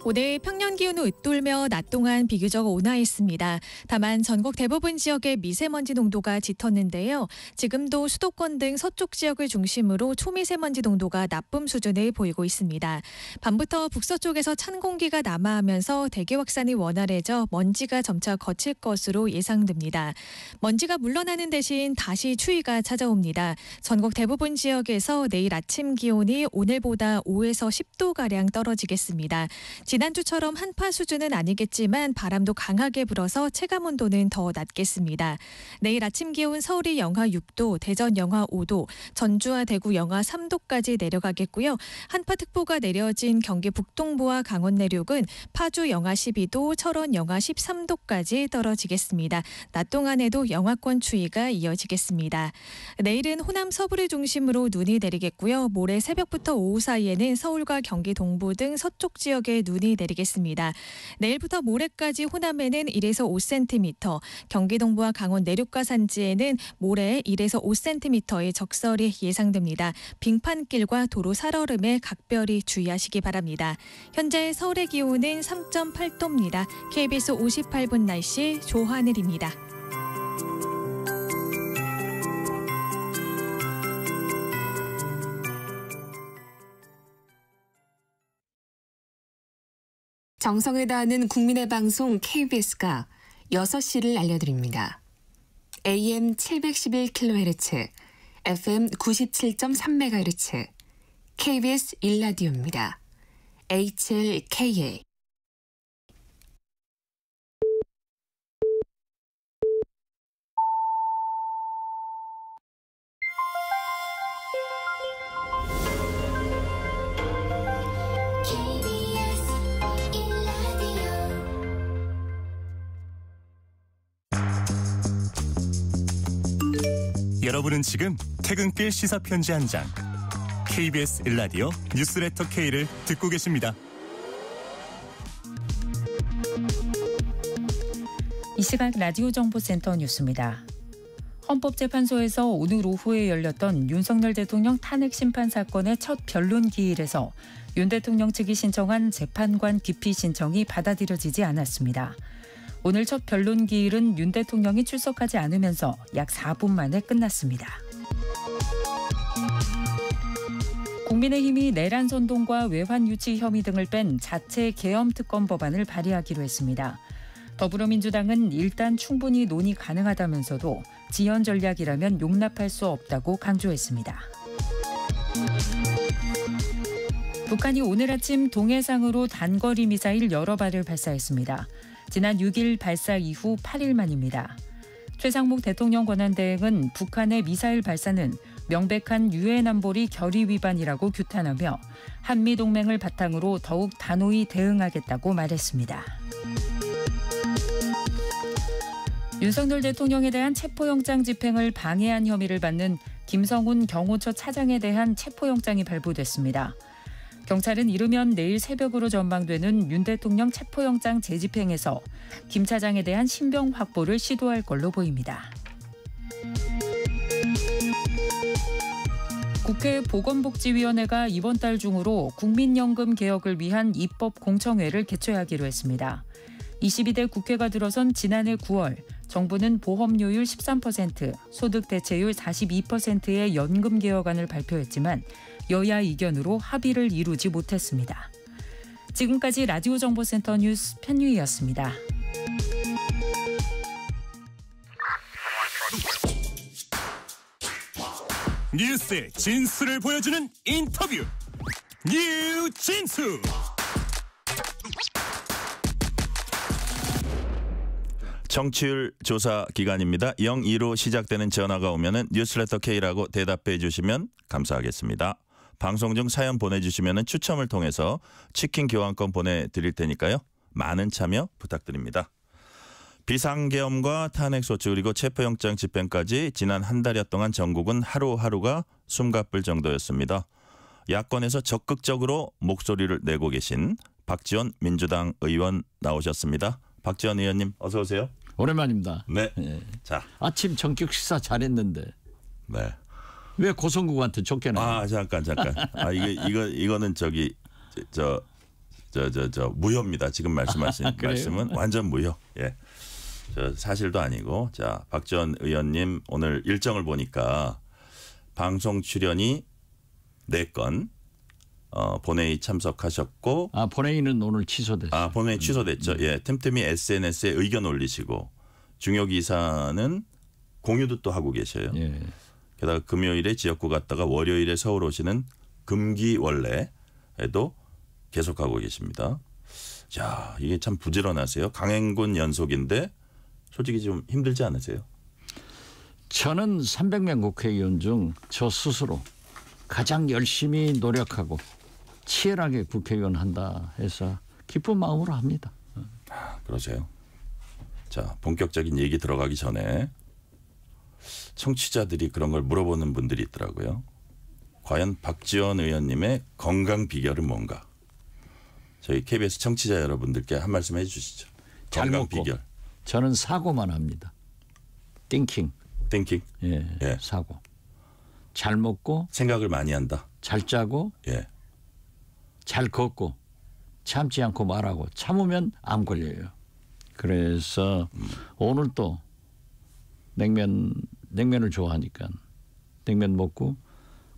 오늘 평년 기온은 웃돌며 낮 동안 비교적 온화했습니다. 다만 전국 대부분 지역의 미세먼지 농도가 짙었는데요. 지금도 수도권 등 서쪽 지역을 중심으로 초미세먼지 농도가 나쁨 수준을 보이고 있습니다. 밤부터 북서쪽에서 찬 공기가 남하하면서 대기 확산이 원활해져 먼지가 점차 거칠 것으로 예상됩니다. 먼지가 물러나는 대신 다시 추위가 찾아옵니다. 전국 대부분 지역에서 내일 아침 기온이 오늘보다 5에서 10도가량 떨어지겠습니다. 지난주처럼 한파 수준은 아니겠지만 바람도 강하게 불어서 체감 온도는 더 낮겠습니다. 내일 아침 기온 서울이 영하 6도, 대전 영하 5도, 전주와 대구 영하 3도까지 내려가겠고요. 한파특보가 내려진 경기 북동부와 강원 내륙은 파주 영하 12도, 철원 영하 13도까지 떨어지겠습니다. 낮 동안에도 영하권 추위가 이어지겠습니다. 내일은 호남 서부를 중심으로 눈이 내리겠고요. 모레 새벽부터 오후 사이에는 서울과 경기 동부 등 서쪽 지역에 눈이 내리겠습니다. 내일부터 모레까지 호남에는 1에서 5cm, 경기 동부와 강원 내륙과 산지에는 모레 1에서 5cm의 적설이 예상됩니다. 빙판길과 도로 살얼음에 각별히 주의하시기 바랍니다. 현재 서울의 기온은 3.8도입니다. KBS 58분 날씨 조하늘입니다. 정성을 다하는 국민의 방송 KBS가 6시를 알려드립니다. AM 711kHz, FM 97.3MHz, KBS 1라디오입니다. HLKA. 여러분은 지금 퇴근길 시사편지 한 장, KBS 1라디오 뉴스레터 K를 듣고 계십니다. 이 시각 라디오 정보센터 뉴스입니다. 헌법재판소에서 오늘 오후에 열렸던 윤석열 대통령 탄핵 심판 사건의 첫 변론 기일에서 윤 대통령 측이 신청한 재판관 기피 신청이 받아들여지지 않았습니다. 오늘 첫 변론 기일은 윤 대통령이 출석하지 않으면서 약 4분 만에 끝났습니다. 국민의힘이 내란 선동과 외환 유치 혐의 등을 뺀 자체 계엄 특검 법안을 발의하기로 했습니다. 더불어민주당은 일단 충분히 논의 가능하다면서도 지연 전략이라면 용납할 수 없다고 강조했습니다. 북한이 오늘 아침 동해상으로 단거리 미사일 여러 발을 발사했습니다. 지난 6일 발사 이후 8일 만입니다. 최상목 대통령 권한대행은 북한의 미사일 발사는 명백한 유엔 안보리 결의 위반이라고 규탄하며 한미동맹을 바탕으로 더욱 단호히 대응하겠다고 말했습니다. 윤석열 대통령에 대한 체포영장 집행을 방해한 혐의를 받는 김성훈 경호처 차장에 대한 체포영장이 발부됐습니다. 경찰은 이르면 내일 새벽으로 전망되는 윤 대통령 체포영장 재집행에서 김 차장에 대한 신병 확보를 시도할 걸로 보입니다. 국회 보건복지위원회가 이번 달 중으로 국민연금 개혁을 위한 입법 공청회를 개최하기로 했습니다. 22대 국회가 들어선 지난해 9월 정부는 보험료율 13%, 소득 대체율 42%의 연금 개혁안을 발표했지만 여야 이견으로 합의를 이루지 못했습니다. 지금까지 라디오 정보센터 뉴스 편유희였습니다. 뉴스의 진수를 보여주는 인터뷰, 뉴진수. 청취율 조사 기간입니다. 02로 시작되는 전화가 오면은 뉴스레터 K라고 대답해 주시면 감사하겠습니다. 방송 중 사연 보내주시면 추첨을 통해서 치킨 교환권 보내드릴 테니까요. 많은 참여 부탁드립니다. 비상계엄과 탄핵소추 그리고 체포영장 집행까지 지난 한 달여 동안 전국은 하루하루가 숨가쁠 정도였습니다. 야권에서 적극적으로 목소리를 내고 계신 박지원 민주당 의원 나오셨습니다. 박지원 의원님 어서 오세요. 오랜만입니다. 네. 네. 자, 아침 전격 식사 잘했는데. 네. 왜 고성국한테 쫓겨나요? 아 잠깐. 아 이거는 저기 저 무효입니다. 지금 말씀하신 말씀은 완전 무효. 예. 저 사실도 아니고 자 박지원 의원님 오늘 일정을 보니까 방송 출연이 4건. 본회의 참석하셨고. 아 본회의는 오늘 취소됐어요. 아 본회의 취소됐죠. 예, 틈틈이 SNS에 의견 올리시고 중요 기사는 공유도 또 하고 계셔요. 예. 게다가 금요일에 지역구 갔다가 월요일에 서울 오시는 금기원래에도 계속하고 계십니다. 야, 이게 참 부지런하세요. 강행군 연속인데 솔직히 좀 힘들지 않으세요? 저는 300명 국회의원 중 저 스스로 가장 열심히 노력하고 치열하게 국회의원 한다 해서 기쁜 마음으로 합니다. 그러세요. 자, 본격적인 얘기 들어가기 전에 청취자들이 그런 걸 물어보는 분들이 있더라고요. 과연 박지원 의원님의 건강 비결은 뭔가? 저희 KBS 청취자 여러분들께 한 말씀 해주시죠. 잘 건강 먹고. 비결. 저는 사고만 합니다. 띵킹. 예, 사고. 잘 먹고 생각을 많이 한다. 잘 짜고 예. 잘 걷고 참지 않고 말하고 참으면 암 걸려요. 그래서 오늘 또 냉면을 좋아하니까 냉면 먹고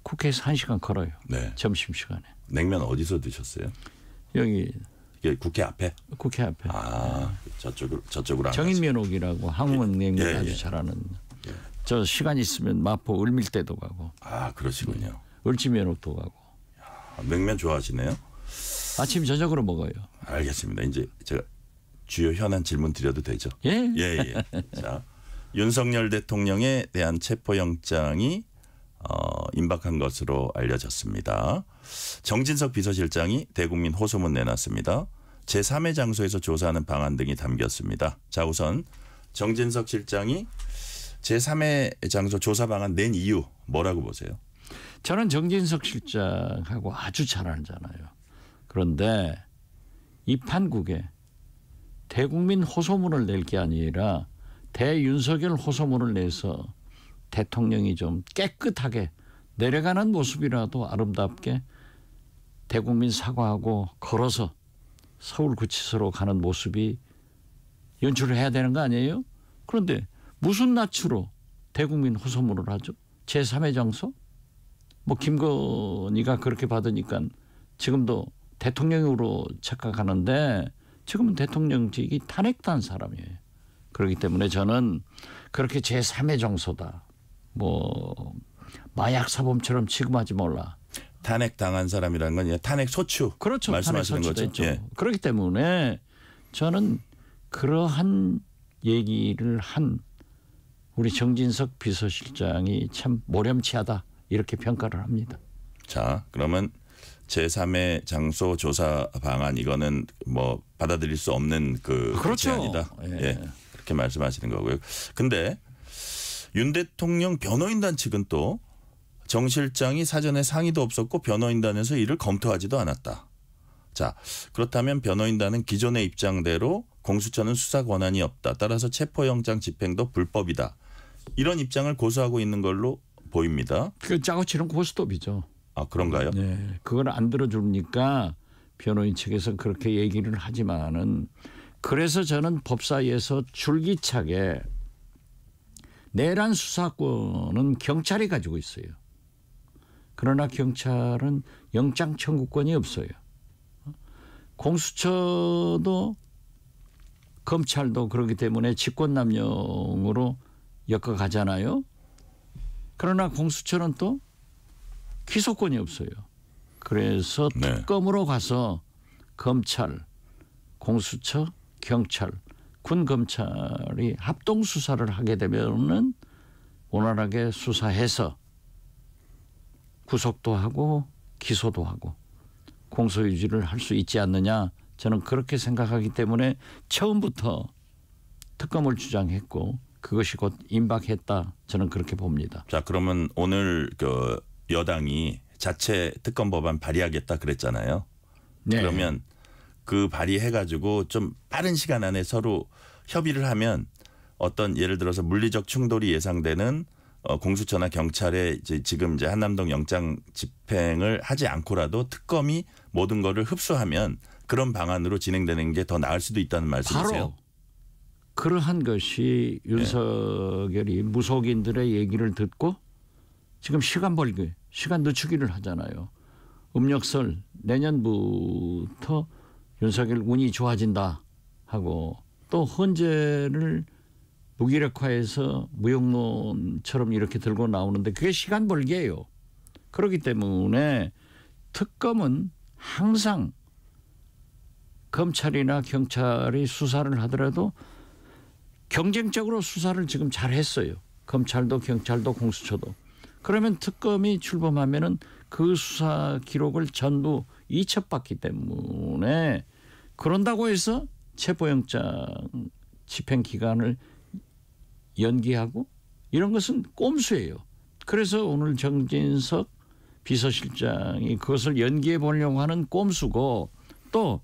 국회에서 1시간 걸어요. 네. 점심시간에. 냉면 어디서 드셨어요? 여기 국회 앞에? 국회 앞에. 아, 저쪽으로 안 정인면옥이라고 한국 냉면 예, 아주 예. 잘하는. 저 시간 있으면 마포 을밀대도 가고. 아, 그러시군요. 을지면옥도 가고. 냉면 좋아하시네요. 아침 저녁으로 먹어요. 알겠습니다. 이제 제가 주요 현안 질문 드려도 되죠? 예. 예. 자, 윤석열 대통령에 대한 체포영장이 임박한 것으로 알려졌습니다. 정진석 비서실장이 대국민 호소문 내놨습니다. 제3의 장소에서 조사하는 방안 등이 담겼습니다. 자, 우선 정진석 실장이 제3의 장소 조사 방안 낸 이유 뭐라고 보세요? 저는 정진석 실장하고 아주 잘 알잖아요. 그런데 이 판국에 대국민 호소문을 낼 게 아니라 대윤석열 호소문을 내서 대통령이 좀 깨끗하게 내려가는 모습이라도 아름답게 대국민 사과하고 걸어서 서울구치소로 가는 모습이 연출을 해야 되는 거 아니에요? 그런데 무슨 낯으로 대국민 호소문을 하죠? 제3의 장소? 뭐 김건희가 그렇게 받으니까 지금도 대통령으로 착각하는데 지금은 대통령직이 탄핵된 사람이에요. 그렇기 때문에 저는 그렇게 제3의 장소다. 뭐 마약 사범처럼 취급하지 몰라. 탄핵 당한 사람이라는 건 탄핵 소추. 그렇죠. 말씀하시는 탄핵 거죠. 소추도 예. 있죠. 그렇기 때문에 저는 그러한 얘기를 한 우리 정진석 비서실장이 참 모렴치하다 이렇게 평가를 합니다. 자, 그러면 제3의 장소 조사 방안 이거는 뭐 받아들일 수 없는 그렇죠. 제안이다. 예. 그렇게 말씀하시는 거고요. 근데 윤 대통령 변호인단 측은 또 정 실장이 사전에 상의도 없었고 변호인단에서 이를 검토하지도 않았다. 자, 그렇다면 변호인단은 기존의 입장대로 공수처는 수사 권한이 없다. 따라서 체포영장 집행도 불법이다. 이런 입장을 고수하고 있는 걸로 보입니다. 그 짜고 치는 고스톱이죠. 아, 그런가요? 네, 그걸 안 들어주니까 변호인 측에서 그렇게 얘기를 하지만은 그래서 저는 법사위에서 줄기차게 내란 수사권은 경찰이 가지고 있어요. 그러나 경찰은 영장 청구권이 없어요. 공수처도 검찰도 그렇기 때문에 직권남용으로 엮어가잖아요. 그러나 공수처는 또 기소권이 없어요. 그래서 특검으로 가서 검찰, 공수처, 경찰, 군검찰이 합동 수사를 하게 되면은 원활하게 수사해서 구속도 하고 기소도 하고 공소유지를 할 수 있지 않느냐. 저는 그렇게 생각하기 때문에 처음부터 특검을 주장했고 그것이 곧 임박했다. 저는 그렇게 봅니다. 자, 그러면 오늘 그 여당이 자체 특검 법안 발의하겠다 그랬잖아요. 네. 그러면 그 발의해가지고 좀 빠른 시간 안에 서로 협의를 하면 어떤 예를 들어서 물리적 충돌이 예상되는 공수처나 경찰에 지금 이제 한남동 영장 집행을 하지 않고라도 특검이 모든 거를 흡수하면 그런 방안으로 진행되는 게 더 나을 수도 있다는 말씀이세요? 바로 그러한 것이 윤석열이 무속인들의 얘기를 듣고 지금 시간 벌기, 시간 늦추기를 하잖아요. 음력설 내년부터 윤석열 운이 좋아진다 하고 또 헌재를 무기력화해서 무용론처럼 이렇게 들고 나오는데 그게 시간 벌기예요. 그렇기 때문에 특검은 항상 검찰이나 경찰이 수사를 하더라도 경쟁적으로 수사를 지금 잘했어요. 검찰도 경찰도 공수처도. 그러면 특검이 출범하면은 그 수사 기록을 전부 이첩받기 때문에 그런다고 해서 체포영장 집행 기간을 연기하고 이런 것은 꼼수예요. 그래서 오늘 정진석 비서실장이 그것을 연기해 보려고 하는 꼼수고 또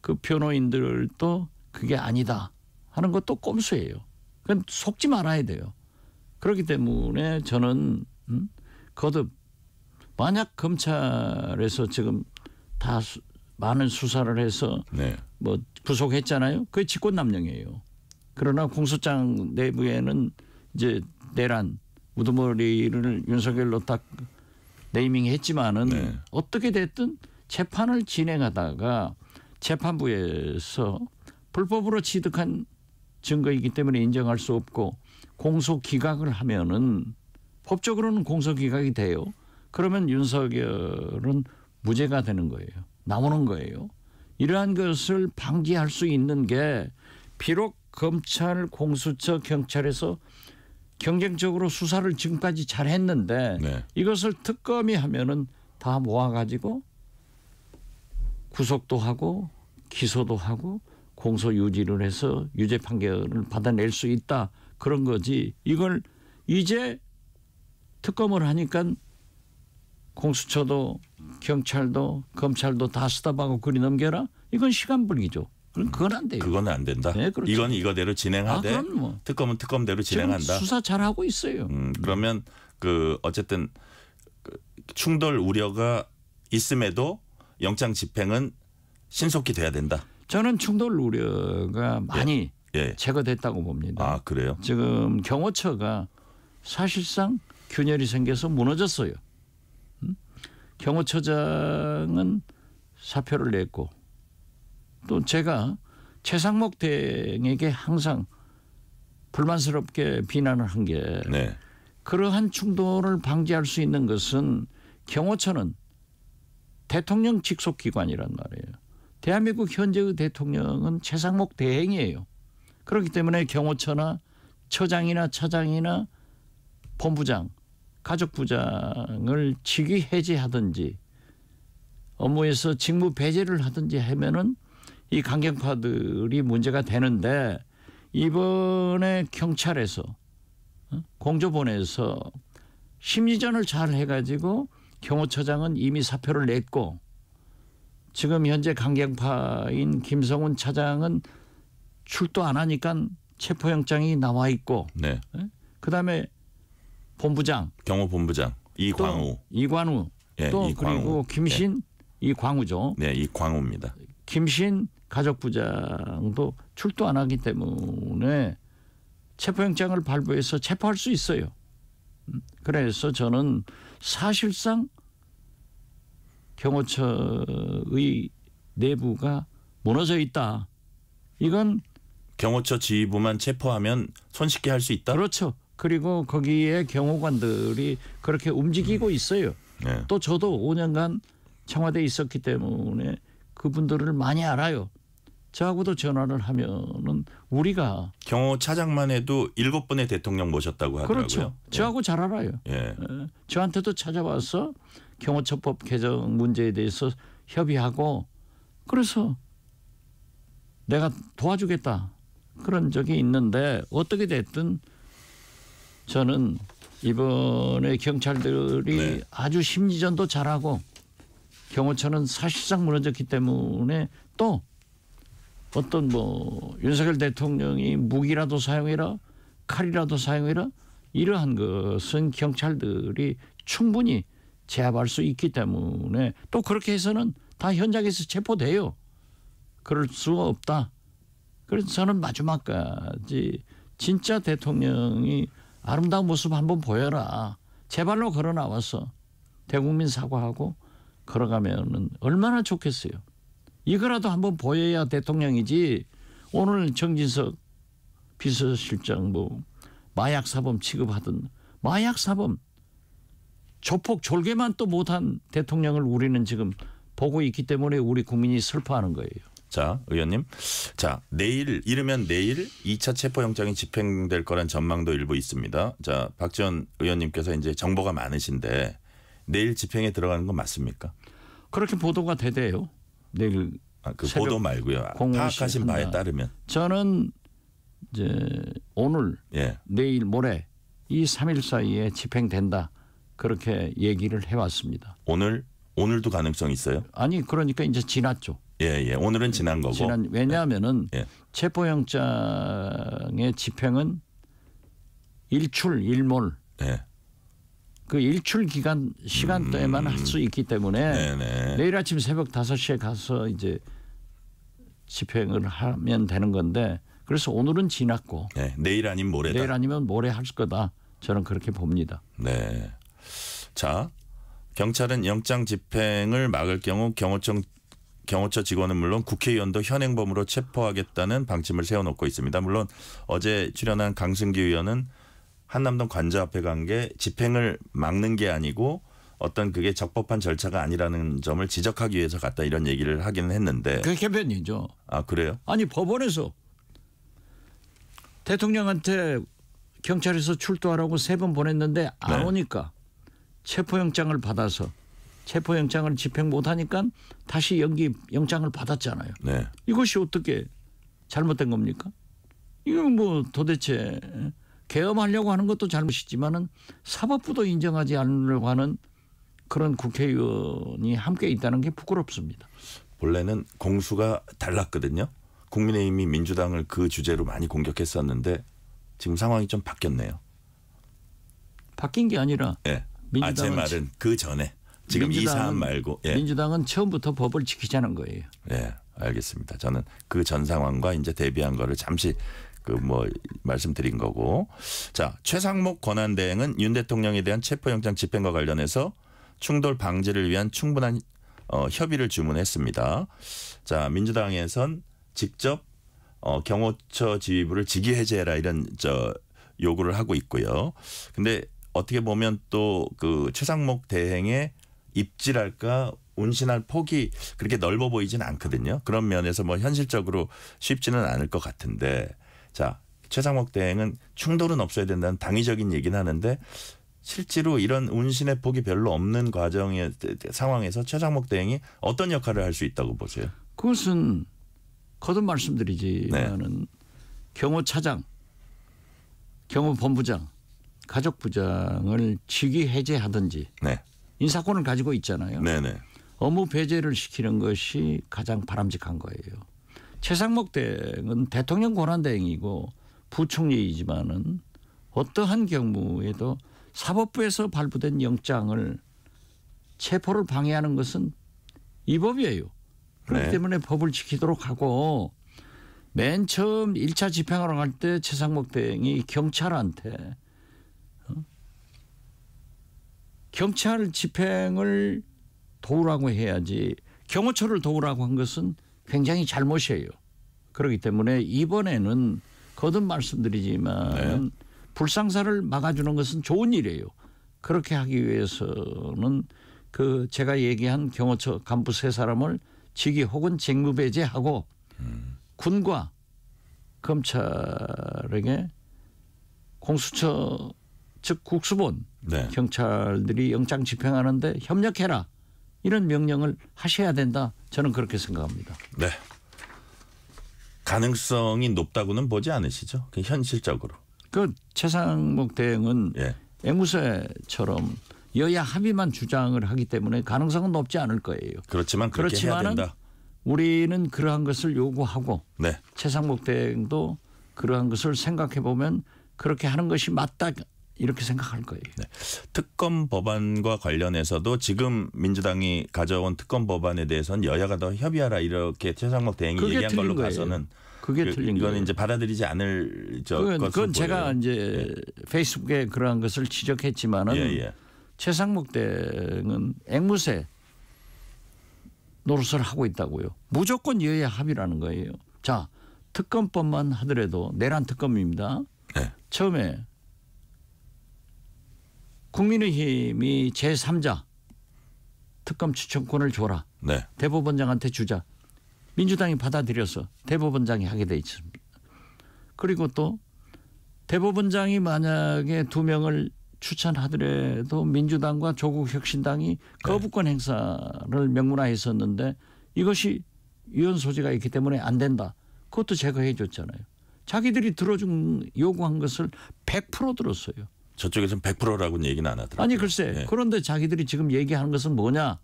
그 변호인들도 그게 아니다 하는 것도 꼼수예요. 그건 속지 말아야 돼요. 그렇기 때문에 저는 거듭 만약 검찰에서 지금 다 많은 수사를 해서 네. 뭐 구속했잖아요. 그게 직권남용이에요. 그러나 공소장 내부에는 이제 내란 우두머리를 윤석열로 딱 네이밍했지만은 네. 어떻게 됐든 재판을 진행하다가 재판부에서 불법으로 취득한 증거이기 때문에 인정할 수 없고 공소 기각을 하면은 법적으로는 공소 기각이 돼요. 그러면 윤석열은 무죄가 되는 거예요. 나오는 거예요. 이러한 것을 방지할 수 있는 게 비록 검찰, 공수처, 경찰에서 경쟁적으로 수사를 지금까지 잘했는데 네. 이것을 특검이 하면은 다 모아가지고 구속도 하고 기소도 하고 공소 유지를 해서 유죄 판결을 받아낼 수 있다. 그런 거지. 이걸 이제 특검을 하니까 공수처도 경찰도 검찰도 다 스탑하고 그리 넘겨라. 이건 시간 벌기죠. 그건 안 돼요. 그건 안 된다. 네, 그렇죠. 이건 이거대로 진행하되 뭐. 특검은 특검대로 진행한다. 수사 잘하고 있어요. 그러면 그 어쨌든 그 충돌 우려가 있음에도 영장 집행은 신속히 돼야 된다. 저는 충돌 우려가 많이 제거됐다고 봅니다. 아, 그래요? 지금 경호처가 사실상 균열이 생겨서 무너졌어요. 경호처장은 사표를 냈고 또 제가 최상목 대행에게 항상 불만스럽게 비난을 한 게 네. 그러한 충돌을 방지할 수 있는 것은 경호처는 대통령 직속 기관이란 말이에요. 대한민국 현재의 대통령은 최상목 대행이에요. 그렇기 때문에 경호처나 처장이나 차장이나 본부장, 가족부장을 직위 해제하든지 업무에서 직무 배제를 하든지 하면은 이 강경파들이 문제가 되는데 이번에 경찰에서 공조본에서 심리전을 잘 해가지고 경호처장은 이미 사표를 냈고 지금 현재 강경파인 김성훈 차장은 출도 안 하니까 체포영장이 나와 있고 네. 그다음에 본부장 경호본부장 이광우 예, 또 이광우. 그리고 김신 이광우죠. 네, 이광우입니다. 김신 가족부장도 출도 안 하기 때문에 체포영장을 발부해서 체포할 수 있어요. 그래서 저는 사실상 경호처의 내부가 무너져 있다. 이건 경호처 지휘부만 체포하면 손쉽게 할 수 있다. 그렇죠. 그리고 거기에 경호관들이 그렇게 움직이고 있어요. 네. 또 저도 5년간 청와대에 있었기 때문에 그분들을 많이 알아요. 저하고도 전화를 하면은 우리가 경호차장만 해도 7번의 대통령 모셨다고 하더라고요. 그렇죠. 저하고 잘 알아요. 예. 저한테도 찾아와서 경호처법 개정 문제에 대해서 협의하고 그래서 내가 도와주겠다 그런 적이 있는데 어떻게 됐든 저는 이번에 경찰들이 아주 심리전도 잘하고 경호처는 사실상 무너졌기 때문에 또 어떤 뭐 윤석열 대통령이 무기라도 사용해라 칼이라도 사용해라 이러한 것은 경찰들이 충분히 제압할 수 있기 때문에 또 그렇게 해서는 다 현장에서 체포돼요. 그럴 수가 없다. 그래서 저는 마지막까지 진짜 대통령이 아름다운 모습 한번 보여라. 제발로 걸어 나와서 대국민 사과하고 걸어가면은 얼마나 좋겠어요. 이거라도 한번 보여야 대통령이지. 오늘 정진석 비서실장 뭐 마약 사범 취급하던 마약 사범 조폭 졸개만 또 못한 대통령을 우리는 지금 보고 있기 때문에 우리 국민이 슬퍼하는 거예요. 자, 의원님. 자, 이르면 내일 2차 체포영장이 집행될 거란 전망도 일부 있습니다. 자, 박지원 의원님께서 이제 정보가 많으신데 내일 집행에 들어가는 건 맞습니까? 그렇게 보도가 되대요. 내일 그 보도 말고요. 파악하신 바에 따르면. 저는 이제 오늘, 내일, 모레 이 3일 사이에 집행된다. 그렇게 얘기를 해왔습니다. 오늘도 가능성 있어요? 아니 그러니까 이제 지났죠. 예. 오늘은 지난 거고. 왜냐하면은 체포영장의 집행은 일몰. 그 일출 시간대만 할 수 있기 때문에 내일 아침 새벽 5시에 가서 이제 집행을 하면 되는 건데 그래서 오늘은 지났고 내일 아니면 모레다. 내일 아니면 모레 할 거다. 저는 그렇게 봅니다. 네. 자, 경찰은 영장 집행을 막을 경우 경호처 직원은 물론 국회의원도 현행범으로 체포하겠다는 방침을 세워놓고 있습니다. 물론 어제 출연한 강승기 의원은 한남동 관저 앞에 간 게 집행을 막는 게 아니고 어떤 그게 적법한 절차가 아니라는 점을 지적하기 위해서 갔다 이런 얘기를 하기는 했는데. 그게 개변이죠. 아 그래요? 아니 법원에서 대통령한테 경찰에서 출두하라고 3번 보냈는데 안 오니까 체포영장을 받아서 체포영장을 집행 못하니까 다시 영장을 받았잖아요. 이것이 어떻게 잘못된 겁니까? 이건 뭐 도대체 계엄하려고 하는 것도 잘못이지만은 사법부도 인정하지 않으려고 하는 그런 국회의원이 함께 있다는 게 부끄럽습니다. 원래는 공수가 달랐거든요. 국민의힘이 민주당을 그 주제로 많이 공격했었는데 지금 상황이 좀 바뀌었네요. 바뀐 게 아니라 제 말은 그 전에 지금 이 사안 말고 민주당은 처음부터 법을 지키자는 거예요. 알겠습니다. 저는 그 전 상황과 이제 대비한 거를 잠시 말씀드린 거고. 자, 최상목 권한대행은 윤 대통령에 대한 체포영장 집행과 관련해서 충돌 방지를 위한 충분한 협의를 주문했습니다. 자, 민주당에선 직접 경호처 지휘부를 직위해제해라 이런 요구를 하고 있고요. 근데 어떻게 보면 또 그 최상목 대행의 입질할까 운신할 폭이 그렇게 넓어 보이진 않거든요. 그런 면에서 현실적으로 쉽지는 않을 것 같은데. 자, 최상목 대행은 충돌은 없어야 된다는 당위적인 얘기는 하는데 실제로 이런 운신의 폭이 별로 없는 상황에서 최상목 대행이 어떤 역할을 할 수 있다고 보세요? 그것은 거듭 말씀드리지만은 경호차장, 경호본부장, 가족부장을 직위 해제하든지 인사권을 가지고 있잖아요. 업무 배제를 시키는 것이 가장 바람직한 거예요. 최상목 대행은 대통령 권한대행이고 부총리이지만은 어떠한 경우에도 사법부에서 발부된 영장을 체포를 방해하는 것은 위법이에요. 그렇기 때문에 법을 지키도록 하고 맨 처음 1차 집행하러 갈 때 최상목 대행이 경찰한테 경찰 집행을 도우라고 해야지 경호처를 도우라고 한 것은 굉장히 잘못이에요. 그렇기 때문에 이번에는 거듭 말씀드리지만 불상사를 막아주는 것은 좋은 일이에요. 그렇게 하기 위해서는 그 제가 얘기한 경호처 간부 3사람을 직위 혹은 직무배제하고 군과 검찰에게 공수처 즉 국수본 경찰들이 영장 집행하는데 협력해라. 이런 명령을 하셔야 된다. 저는 그렇게 생각합니다. 네. 가능성이 높다고는 보지 않으시죠? 현실적으로. 그 최상목 대행은 앵무새처럼 여야 합의만 주장을 하기 때문에 가능성은 높지 않을 거예요. 그렇지만 그렇게 해야 된다. 우리는 그러한 것을 요구하고 최상목 대행도 그러한 것을 생각해 보면 그렇게 하는 것이 맞다. 이렇게 생각할 거예요. 특검 법안과 관련해서도 지금 민주당이 가져온 특검 법안에 대해서는 여야가 더 협의하라 이렇게 최상목 대행이 얘기한 걸로 봐서는 그게 틀린 거예요. 이건 이제 받아들이지 않을 그건 제가 이제 페이스북에 그러한 것을 지적했지만은 최상목 대행은 앵무새 노릇을 하고 있다고요. 무조건 여야 합의라는 거예요. 자, 특검법만 하더라도 내란 특검입니다. 처음에 국민의힘이 제3자 특검 추천권을 줘라. 대법원장한테 주자. 민주당이 받아들여서 대법원장이 하게 돼 있습니다. 그리고 또 대법원장이 만약에 2명을 추천하더라도 민주당과 조국혁신당이 거부권 행사를 명문화했었는데 이것이 위헌 소지가 있기 때문에 안 된다. 그것도 제거해 줬잖아요. 자기들이 들어준 요구한 것을 100% 들었어요. 저쪽에서는 100%라고는 얘기는 안 하더라고요. 아니 글쎄 그런데 자기들이 지금 얘기하는 것은 뭐냐.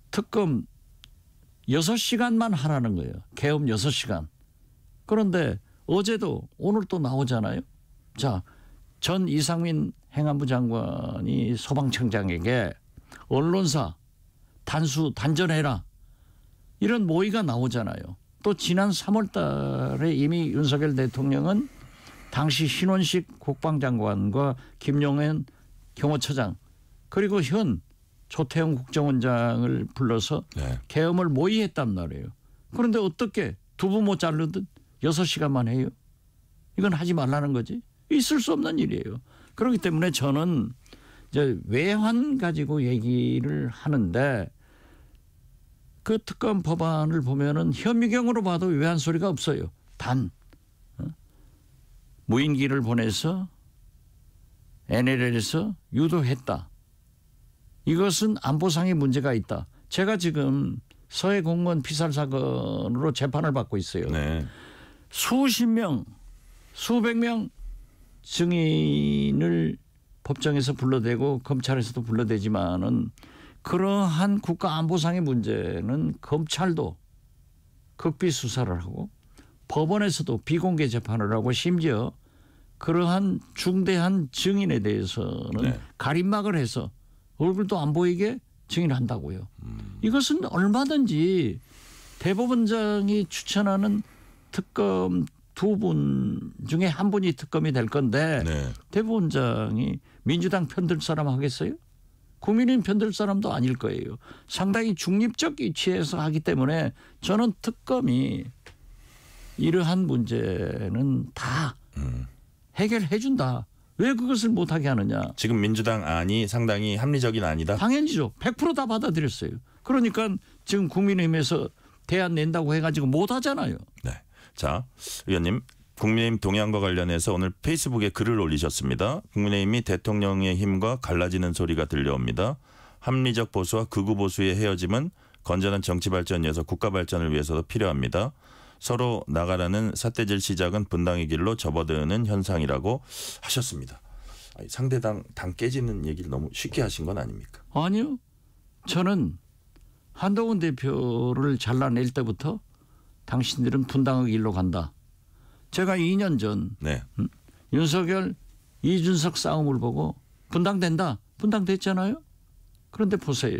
특검 6시간만 하라는 거예요. 계엄 6시간. 그런데 어제도 오늘 또 나오잖아요. 자, 전 이상민 행안부 장관이 소방청장에게 언론사 단전해라. 이런 모의가 나오잖아요. 또 지난 3월 달에 이미 윤석열 대통령은 당시 신원식 국방장관과 김용현 경호처장 그리고 현 조태용 국정원장을 불러서 계엄을 모의했단 말이에요. 그런데 어떻게 두부 못 자르듯 6시간만 해요? 이건 하지 말라는 거지. 있을 수 없는 일이에요. 그렇기 때문에 저는 이제 외환 가지고 얘기를 하는데 그 특검 법안을 보면은 혐의경으로 봐도 외환 소리가 없어요. 단 무인기를 보내서 NLL에서 유도했다. 이것은 안보상의 문제가 있다. 제가 지금 서해 공무원 피살 사건으로 재판을 받고 있어요. 수십 명, 수백 명 증인을 법정에서 불러대고 검찰에서도 불러대지만은 그러한 국가 안보상의 문제는 검찰도 극비 수사를 하고 법원에서도 비공개 재판을 하고 심지어 그러한 중대한 증인에 대해서는 가림막을 해서 얼굴도 안 보이게 증인한다고요. 이것은 얼마든지 대법원장이 추천하는 특검 2분 중에 한 분이 특검이 될 건데 대법원장이 민주당 편들 사람 하겠어요? 국민의힘 편들 사람도 아닐 거예요. 상당히 중립적 위치에서 하기 때문에 저는 특검이 이러한 문제는 다 해결해 준다. 왜 그것을 못하게 하느냐. 지금 민주당 안이 상당히 합리적인 안이다. 당연히죠. 100% 다 받아들였어요. 그러니까 지금 국민의힘에서 대안 낸다고 해가지고 못하잖아요. 네. 자, 의원님. 국민의힘 동향과 관련해서 오늘 페이스북에 글을 올리셨습니다. 국민의힘이 대통령의 힘과 갈라지는 소리가 들려옵니다. 합리적 보수와 극우 보수의 헤어짐은 건전한 정치 발전 이어서 국가 발전을 위해서도 필요합니다. 서로 나가라는 삿대질 시작은 분당의 길로 접어드는 현상이라고 하셨습니다. 상대당 당 깨지는 얘기를 너무 쉽게 하신 건 아닙니까? 아니요. 저는 한동훈 대표를 잘라낼 때부터 당신들은 분당의 길로 간다. 제가 2년 전 윤석열 이준석 싸움을 보고 분당된다. 분당됐잖아요. 그런데 보세요.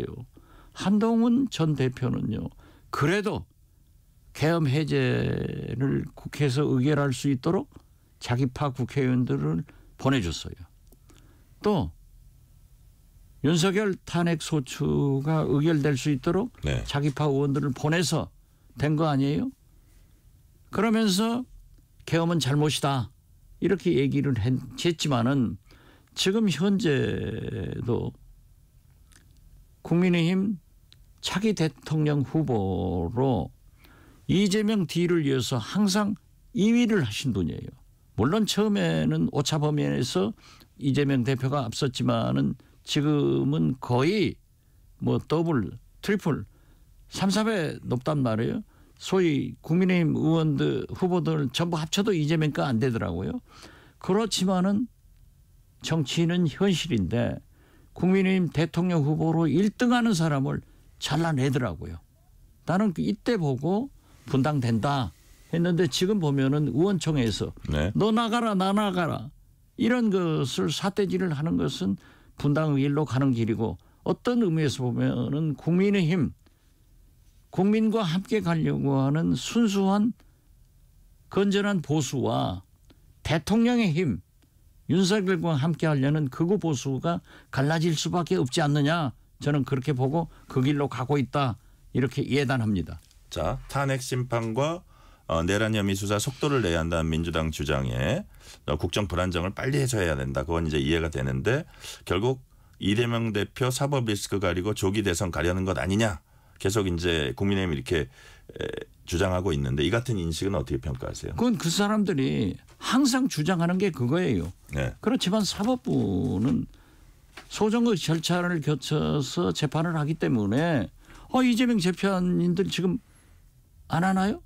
한동훈 전 대표는요. 그래도 계엄 해제를 국회에서 의결할 수 있도록 자기파 국회의원들을 보내줬어요. 또 윤석열 탄핵 소추가 의결될 수 있도록 자기파 의원들을 보내서 된 거 아니에요? 그러면서 계엄은 잘못이다. 이렇게 얘기를 했지만은 지금 현재도 국민의힘 차기 대통령 후보로 이재명 뒤를 이어서 항상 2위를 하신 분이에요. 물론 처음에는 오차범위에서 이재명 대표가 앞섰지만은 지금은 거의 뭐 더블, 트리플, 3, 4배 높단 말이에요. 소위 국민의힘 의원들 후보들 전부 합쳐도 이재명가 안 되더라고요. 그렇지만은 정치는 현실인데 국민의힘 대통령 후보로 1등하는 사람을 잘라내더라고요. 나는 이때 보고 분당된다 했는데 지금 보면은 의원총회에서 너 나가라 나 나가라 이런 것을 삿대질을 하는 것은 분당의 길로 가는 길이고 어떤 의미에서 보면은 국민의힘 국민과 함께 가려고 하는 순수한 건전한 보수와 대통령의 힘 윤석열과 함께 하려는 극우 보수가 갈라질 수밖에 없지 않느냐. 저는 그렇게 보고 그 길로 가고 있다. 이렇게 예단합니다. 자, 탄핵 심판과 내란 혐의 수사 속도를 내야 한다는 민주당 주장에 국정 불안정을 빨리 해소해야 된다. 그건 이제 이해가 되는데 결국 이재명 대표 사법 리스크 가리고 조기 대선 가려는 것 아니냐. 계속 이제 국민의힘이 이렇게 주장하고 있는데 이 같은 인식은 어떻게 평가하세요? 그건 그 사람들이 항상 주장하는 게 그거예요. 네. 그렇지만 사법부는 소정의 절차를 거쳐서 재판을 하기 때문에 이재명 재판인들 지금 안 하나요?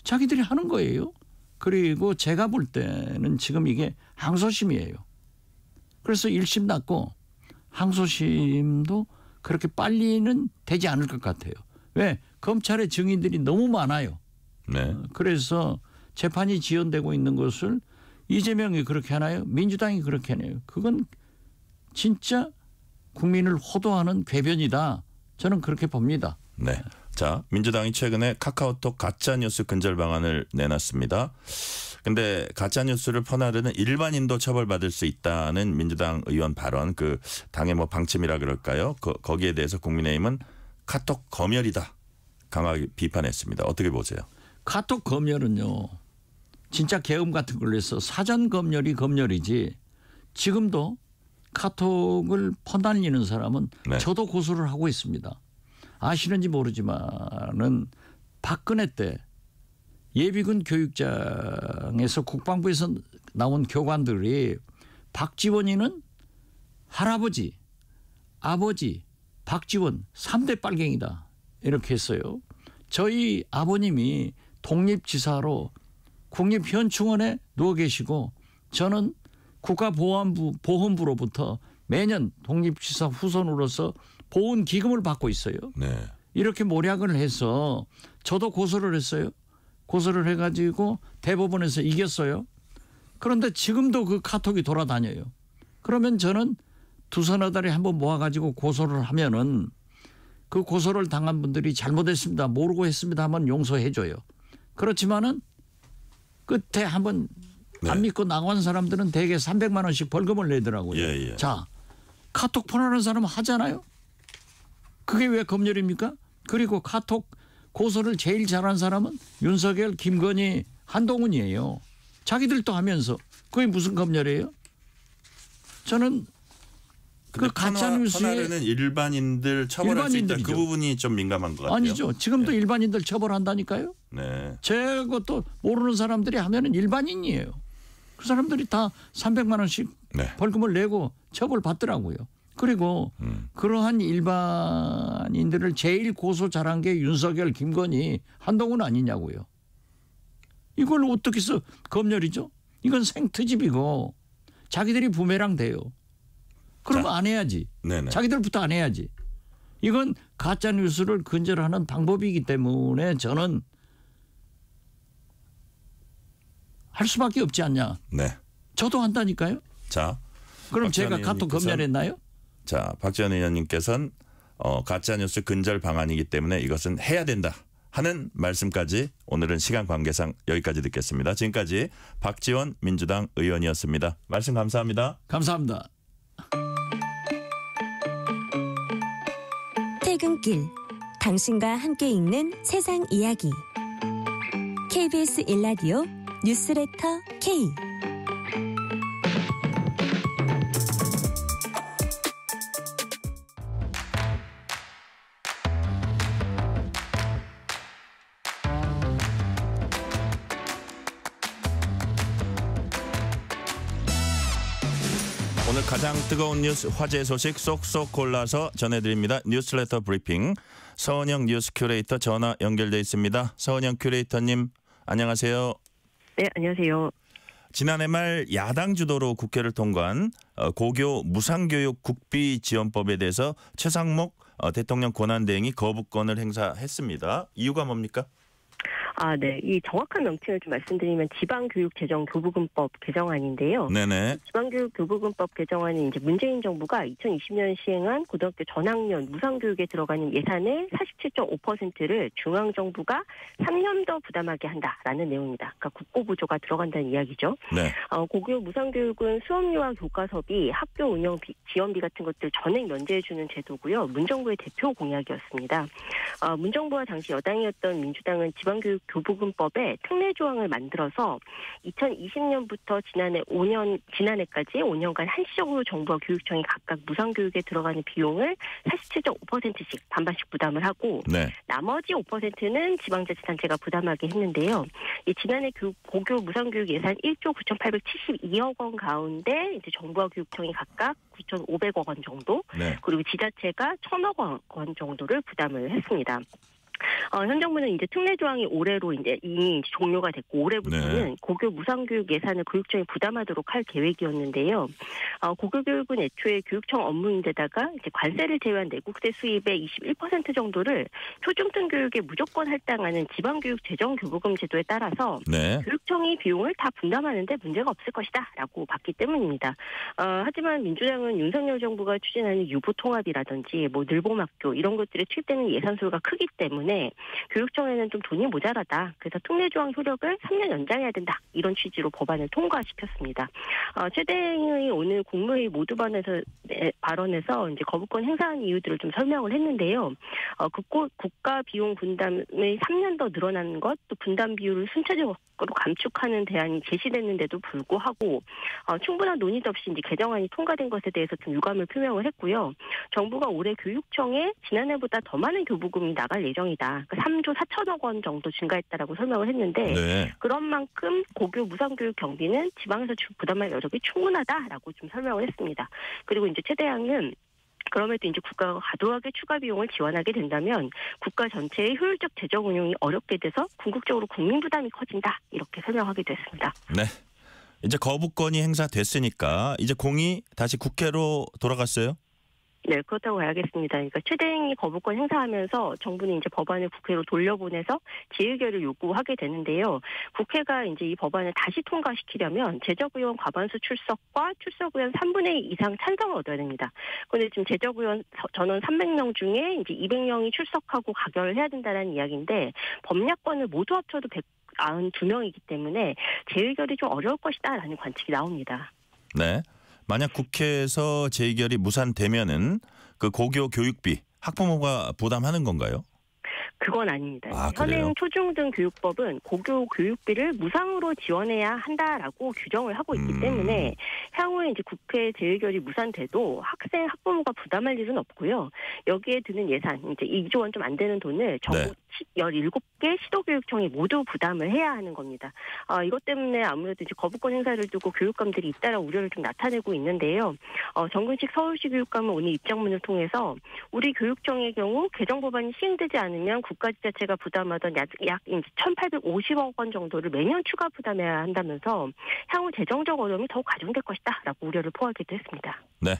자기들이 하는 거예요. 그리고 제가 볼 때는 지금 이게 항소심이에요. 그래서 1심 났고 항소심도 그렇게 빨리는 되지 않을 것 같아요. 왜? 검찰의 증인들이 너무 많아요. 네. 그래서 재판이 지연되고 있는 것을 이재명이 그렇게 하나요? 민주당이 그렇게 하나요? 그건 진짜 국민을 호도하는 궤변이다. 저는 그렇게 봅니다. 네. 자, 민주당이 최근에 카카오톡 가짜뉴스 근절 방안을 내놨습니다. 근데 가짜뉴스를 퍼나르는 일반인도 처벌받을 수 있다는 민주당 의원 발언, 그 당의 뭐 방침이라 그럴까요? 거기에 대해서 국민의힘은 카톡 검열이다. 강하게 비판했습니다. 어떻게 보세요? 카톡 검열은요. 진짜 계엄 같은 걸로 해서 사전 검열이 검열이지 지금도 카톡을 퍼날리는 사람은 네. 저도 고소를 하고 있습니다. 아시는지 모르지만은 박근혜 때 예비군 교육장에서 국방부에서 나온 교관들이 박지원이는 할아버지, 아버지, 박지원 3대 빨갱이다. 이렇게 했어요. 저희 아버님이 독립지사로 국립현충원에 누워 계시고 저는 국가보훈부로부터 매년 독립지사 후손으로서 보훈기금을 받고 있어요. 네. 이렇게 모략을 해서 저도 고소를 했어요. 고소를 해가지고 대법원에서 이겼어요. 그런데 지금도 그 카톡이 돌아다녀요. 그러면 저는 두서너 달에 한번 모아가지고 고소를 하면은 그 고소를 당한 분들이 잘못했습니다. 모르고 했습니다 하면 용서해줘요. 그렇지만은 끝에 한번 안 믿고 나간 사람들은 대개 300만 원씩 벌금을 내더라고요. 예. 자, 카톡 폰하는 사람은 하잖아요. 그게 왜 검열입니까? 그리고 카톡 고소를 제일 잘한 사람은 윤석열, 김건희, 한동훈이에요. 자기들도 하면서 그게 무슨 검열이에요? 저는 그 가짜뉴스에 퍼나르는 일반인들 처벌할 수 있다. 그 부분이 좀 민감한 것 같아요. 아니죠. 지금도 일반인들 처벌한다니까요. 네. 저것도 모르는 사람들이 하면은 일반인이에요. 그 사람들이 다 300만 원씩 벌금을 내고 처벌받더라고요. 그리고 그러한 일반인들을 제일 고소 잘한 게 윤석열, 김건희, 한동훈 아니냐고요. 이걸 어떻게 해서 검열이죠? 이건 생트집이고 자기들이 부메랑 돼요. 그러면 안 해야지. 네네. 자기들부터 안 해야지. 이건 가짜뉴스를 근절하는 방법이기 때문에 저는 할 수밖에 없지 않냐. 네. 저도 한다니까요. 자, 그럼 제가 카톡 검열했나요? 자, 박지원 의원님께서는 가짜뉴스 근절 방안이기 때문에 이것은 해야 된다 하는 말씀까지 오늘은 시간 관계상 여기까지 듣겠습니다. 지금까지 박지원 민주당 의원이었습니다. 말씀 감사합니다. 감사합니다. 퇴근길 당신과 함께 읽는 세상 이야기 KBS 1라디오 뉴스레터 K 오늘 가장 뜨거운 뉴스 화제 소식 쏙쏙 골라서 전해드립니다. 뉴스레터 브리핑 서은영 뉴스 큐레이터 전화 연결돼 있습니다. 서은영 큐레이터님 안녕하세요. 네, 안녕하세요. 지난해 말 야당 주도로 국회를 통과한 고교 무상교육 국비 지원법에 대해서 최상목 대통령 권한대행이 거부권을 행사했습니다. 이유가 뭡니까? 네. 이 정확한 명칭을 좀 말씀드리면 지방교육재정교부금법 개정안인데요. 네네. 지방교육교부금법 개정안은 이제 문재인 정부가 2020년 시행한 고등학교 전학년 무상교육에 들어가는 예산의 47.5%를 중앙정부가 3년 더 부담하게 한다라는 내용입니다. 그러니까 국고부조가 들어간다는 이야기죠. 네. 고교 무상교육은 수업료와 교과서비, 학교 운영 지원비 같은 것들 전액 면제해주는 제도고요. 문정부의 대표 공약이었습니다. 문정부와 당시 여당이었던 민주당은 지방교육 교부금법에 특례 조항을 만들어서 2020년부터 지난해까지 5년간 한시적으로 정부와 교육청이 각각 무상교육에 들어가는 비용을 47.5%씩 반반씩 부담을 하고 나머지 5%는 지방자치단체가 부담하게 했는데요. 이 지난해 고교 무상교육 예산 1조 9,872억 원 가운데 이제 정부와 교육청이 각각 9,500억 원 정도, 그리고 지자체가 1,000억 원 정도를 부담을 했습니다. 현 정부는 이제 특례 조항이 올해로 이미 종료가 됐고 올해부터는 고교 무상교육 예산을 교육청이 부담하도록 할 계획이었는데요. 고교교육은 애초에 교육청 업무인데다가 이제 관세를 제외한 내국세 수입의 21% 정도를 초중등 교육에 무조건 할당하는 지방교육 재정교부금 제도에 따라서 교육청이 비용을 다 분담하는데 문제가 없을 것이다라고 봤기 때문입니다. 하지만 민주당은 윤석열 정부가 추진하는 유보통합이라든지 늘봄학교 이런 것들에 투입되는 예산수가 크기 때문에 교육청에는 좀 돈이 모자라다. 그래서 특례조항 효력을 3년 연장해야 된다. 이런 취지로 법안을 통과시켰습니다. 최대행이 오늘 국무회의 모두 발언에서 이제 거부권 행사한 이유들을 좀 설명을 했는데요. 국가 비용 분담이 3년 더 늘어나는 것, 또 분담 비율을 순차적으로 감축하는 대안이 제시됐는데도 불구하고 충분한 논의도 없이 이제 개정안이 통과된 것에 대해서 좀 유감을 표명을 했고요. 정부가 올해 교육청에 지난해보다 더 많은 교부금이 나갈 예정이다. 그러니까 3조 4천억 원 정도 증가했다라고 설명을 했는데 그런 만큼 고교 무상교육 경비는 지방에서 부담할 여력이 충분하다라고 좀 설명을 했습니다. 그리고 이제 최대항은 그럼에도 이제 국가가 과도하게 추가 비용을 지원하게 된다면 국가 전체의 효율적 재정 운용이 어렵게 돼서 궁극적으로 국민 부담이 커진다. 이렇게 설명하기도 했습니다. 네. 이제 거부권이 행사됐으니까 이제 공이 다시 국회로 돌아갔어요? 네, 그렇다고 봐야겠습니다. 그러니까 최대행이 거부권 행사하면서 정부는 이제 법안을 국회로 돌려보내서 재의결을 요구하게 되는데요. 국회가 이제 이 법안을 다시 통과시키려면 제적의원 과반수 출석과 출석의원 3분의 2 이상 찬성을 얻어야 됩니다. 그런데 지금 제적의원 전원 300명 중에 이제 200명이 출석하고 가결을 해야 된다는 이야기인데 법약권을 모두 합쳐도 192명이기 때문에 재의결이 좀 어려울 것이다라는 관측이 나옵니다. 네. 만약 국회에서 재의결이 무산되면은 그 고교 교육비 학부모가 부담하는 건가요? 그건 아닙니다. 현행 초중등 교육법은 고교 교육비를 무상으로 지원해야 한다라고 규정을 하고 있기 때문에 향후에 이제 국회 재의결이 무산돼도 학부모가 부담할 일은 없고요. 여기에 드는 예산 이제 2조 원 좀 안 되는 돈을 정부 17개 시도교육청이 모두 부담을 해야 하는 겁니다. 이것 때문에 아무래도 이제 거부권 행사를 두고 교육감들이 잇따라 우려를 좀 나타내고 있는데요. 정근식 서울시 교육감은 오늘 입장문을 통해서 우리 교육청의 경우 개정 법안이 시행되지 않으면 국가지자체가 부담하던 약 1,850억 원 정도를 매년 추가 부담해야 한다면서 향후 재정적 어려움이 더욱 가중될 것이다라고 우려를 포하기도 했습니다. 네.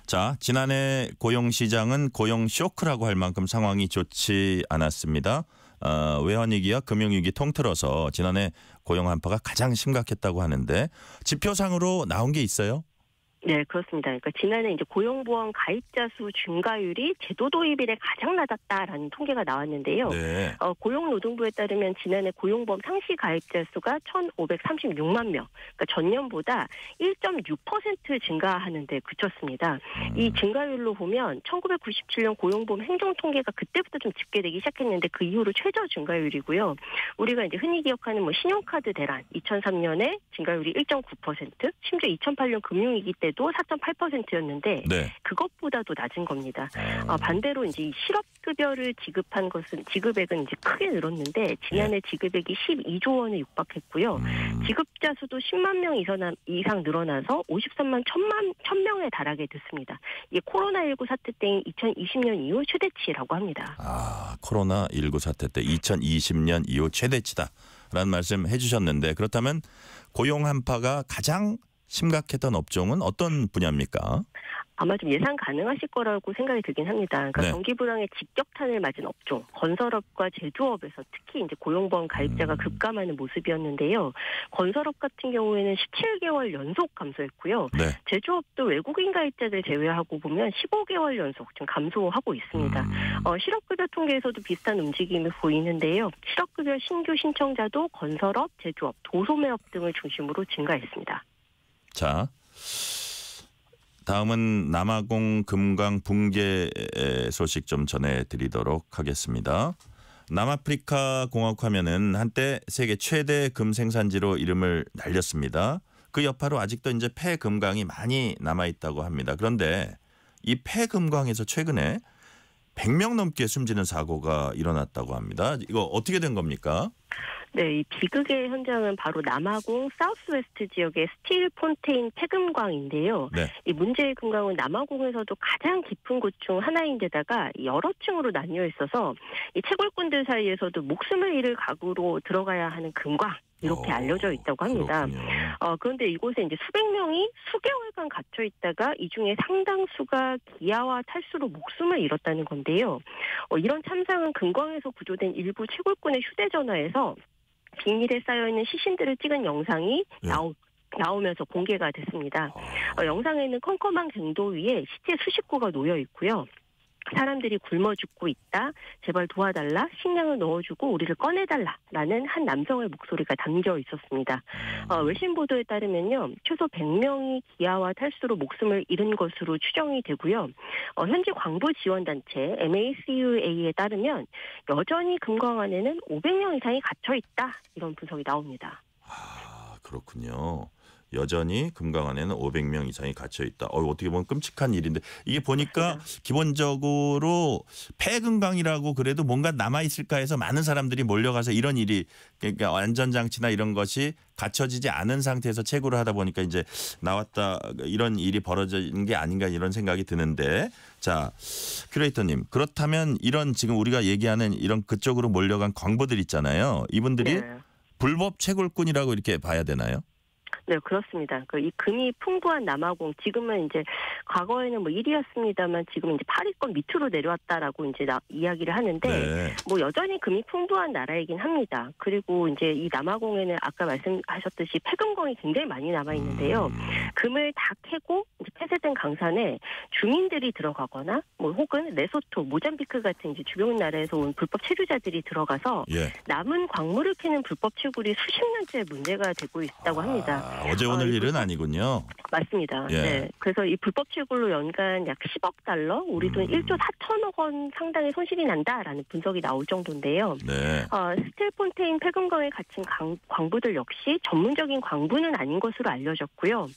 자, 지난해 고용시장은 고용 쇼크라고 할 만큼 상황이 좋지 않았습니다. 외환위기와 금융위기 통틀어서 지난해 고용 한파가 가장 심각했다고 하는데 지표상으로 나온 게 있어요? 네, 그렇습니다. 그러니까 지난해 이제 고용보험 가입자 수 증가율이 제도 도입 이래 가장 낮았다라는 통계가 나왔는데요. 고용노동부에 따르면 지난해 고용보험 상시 가입자 수가 1,536만 명, 그러니까 전년보다 1.6% 증가하는 데 그쳤습니다. 이 증가율로 보면 1997년 고용보험 행정통계가 그때부터 좀 집계되기 시작했는데 그 이후로 최저 증가율이고요. 우리가 이제 흔히 기억하는 신용카드 대란 2003년에 증가율이 1.9%, 심지어 2008년 금융위기 때 도 4.8%였는데 그것보다도 낮은 겁니다. 반대로 이제 실업급여를 지급액은 이제 크게 늘었는데 지난해 지급액이 12조 원에 육박했고요. 지급자 수도 10만 명 이상 늘어나서 53만 1,000명에 달하게 됐습니다. 이게 코로나19 사태 때인 2020년 이후 최대치라고 합니다. 코로나19 사태 때 2020년 이후 최대치다라는 말씀 해주셨는데 그렇다면 고용 한파가 가장 심각했던 업종은 어떤 분야입니까? 아마 좀 예상 가능하실 거라고 생각이 들긴 합니다. 그러니까 경기 불황의 직격탄을 맞은 업종, 건설업과 제조업에서 특히 이제 고용보험 가입자가 급감하는 모습이었는데요. 건설업 같은 경우에는 17개월 연속 감소했고요. 제조업도 외국인 가입자들 제외하고 보면 15개월 연속 좀 감소하고 있습니다. 실업급여 통계에서도 비슷한 움직임을 보이는데요. 실업급여 신규 신청자도 건설업, 제조업, 도소매업 등을 중심으로 증가했습니다. 자, 다음은 남아공 금강 붕괴 소식 좀 전해드리도록 하겠습니다. 남아프리카 공화국하면은 한때 세계 최대 금 생산지로 이름을 날렸습니다. 그 여파로 아직도 이제 폐금광이 많이 남아 있다고 합니다. 그런데 이 폐금광에서 최근에 100명 넘게 숨지는 사고가 일어났다고 합니다. 이거 어떻게 된 겁니까? 네, 이 비극의 현장은 바로 남아공 사우스웨스트 지역의 스틸 폰테인 폐금광인데요. 네. 이 문제의 금광은 남아공에서도 가장 깊은 곳 중 하나인데다가 여러 층으로 나뉘어 있어서 이 채굴꾼들 사이에서도 목숨을 잃을 각오로 들어가야 하는 금광. 이렇게 알려져 있다고 합니다. 그런데 이곳에 이제 수백 명이 수개월간 갇혀 있다가 이 중에 상당수가 기아와 탈수로 목숨을 잃었다는 건데요. 이런 참상은 금광에서 구조된 일부 채굴꾼의 휴대전화에서 비닐에 쌓여있는 시신들을 찍은 영상이 나오면서 공개가 됐습니다. 영상에는 컴컴한 갱도 위에 시체 수십 구가 놓여 있고요. 사람들이 굶어 죽고 있다. 제발 도와달라. 식량을 넣어주고 우리를 꺼내달라라는 한 남성의 목소리가 담겨 있었습니다. 외신 보도에 따르면요. 최소 100명이 기아와 탈수로 목숨을 잃은 것으로 추정이 되고요. 현지 광부 지원단체 MACUA에 따르면 여전히 금광 안에는 500명 이상이 갇혀 있다. 이런 분석이 나옵니다. 아, 그렇군요. 여전히 금강 안에는 500명 이상이 갇혀 있다. 어떻게 보면 끔찍한 일인데 이게 보니까 기본적으로 폐금강이라고 그래도 뭔가 남아 있을까 해서 많은 사람들이 몰려가서 이런 일이 그러니까 안전장치나 이런 것이 갖춰지지 않은 상태에서 채굴을 하다 보니까 이제 나왔다 이런 일이 벌어진 게 아닌가 이런 생각이 드는데 자 큐레이터님 그렇다면 이런 지금 우리가 얘기하는 이런 그쪽으로 몰려간 광부들 있잖아요. 이분들이 불법 채굴꾼이라고 이렇게 봐야 되나요? 네, 그렇습니다. 이 금이 풍부한 남아공, 지금은 이제 과거에는 뭐 1위였습니다만 지금 이제 8위권 밑으로 내려왔다라고 이제 이야기를 하는데 뭐 여전히 금이 풍부한 나라이긴 합니다. 그리고 이제 이 남아공에는 아까 말씀하셨듯이 폐금광이 굉장히 많이 남아 있는데요. 금을 다 캐고 이제 폐쇄된 강산에 주민들이 들어가거나 뭐 혹은 레소토, 모잠비크 같은 이제 주변 나라에서 온 불법 체류자들이 들어가서 남은 광물을 캐는 불법 채굴이 수십 년째 문제가 되고 있다고 합니다. 어제 오늘 일은 아니군요. 맞습니다. 네. 그래서 이 불법 채굴로 연간 약 10억 달러, 우리 돈 1조 4천억 원 상당의 손실이 난다라는 분석이 나올 정도인데요. 스틸 폰테인 폐금광에 갇힌 광부들 역시 전문적인 광부는 아닌 것으로 알려졌고요.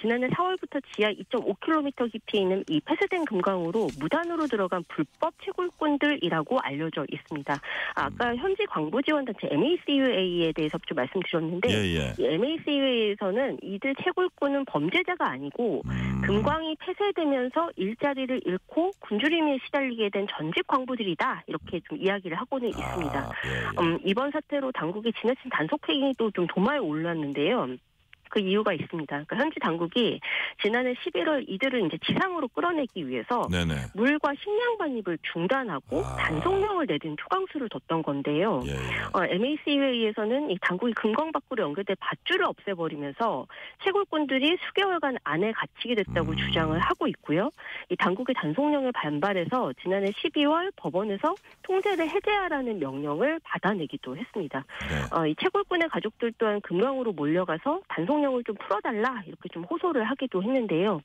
지난해 4월부터 지하 2.5km 깊이에 있는 이 폐쇄된 금광으로 무단으로 들어간 불법 채굴꾼들이라고 알려져 있습니다. 아까 현지 광부지원단체 MACUA에 대해서 좀 말씀드렸는데 이 MACUA에서는 이들 채굴꾼은 범죄자가 아니고 금광이 폐쇄되면서 일자리를 잃고 굶주림에 시달리게 된 전직 광부들이다 이렇게 좀 이야기를 하고는 있습니다. 이번 사태로 당국의 지나친 단속 행위도 좀 도마에 올랐는데요. 그 이유가 있습니다. 그러니까 현지 당국이 지난해 11월 이들을 이제 지상으로 끌어내기 위해서 물과 식량 반입을 중단하고 단속령을 내린 초강수를 뒀던 건데요. MACUA에서는 이 당국이 금광 밖으로 연결된 밧줄을 없애버리면서 채굴꾼들이 수개월간 안에 갇히게 됐다고 주장을 하고 있고요. 이 당국의 단속령에 반발해서 지난해 12월 법원에서 통제를 해제하라는 명령을 받아내기도 했습니다. 이 채굴꾼의 가족들 또한 금광으로 몰려가서 단속령을 좀 풀어달라 이렇게 좀 호소를 하기도 했는데요.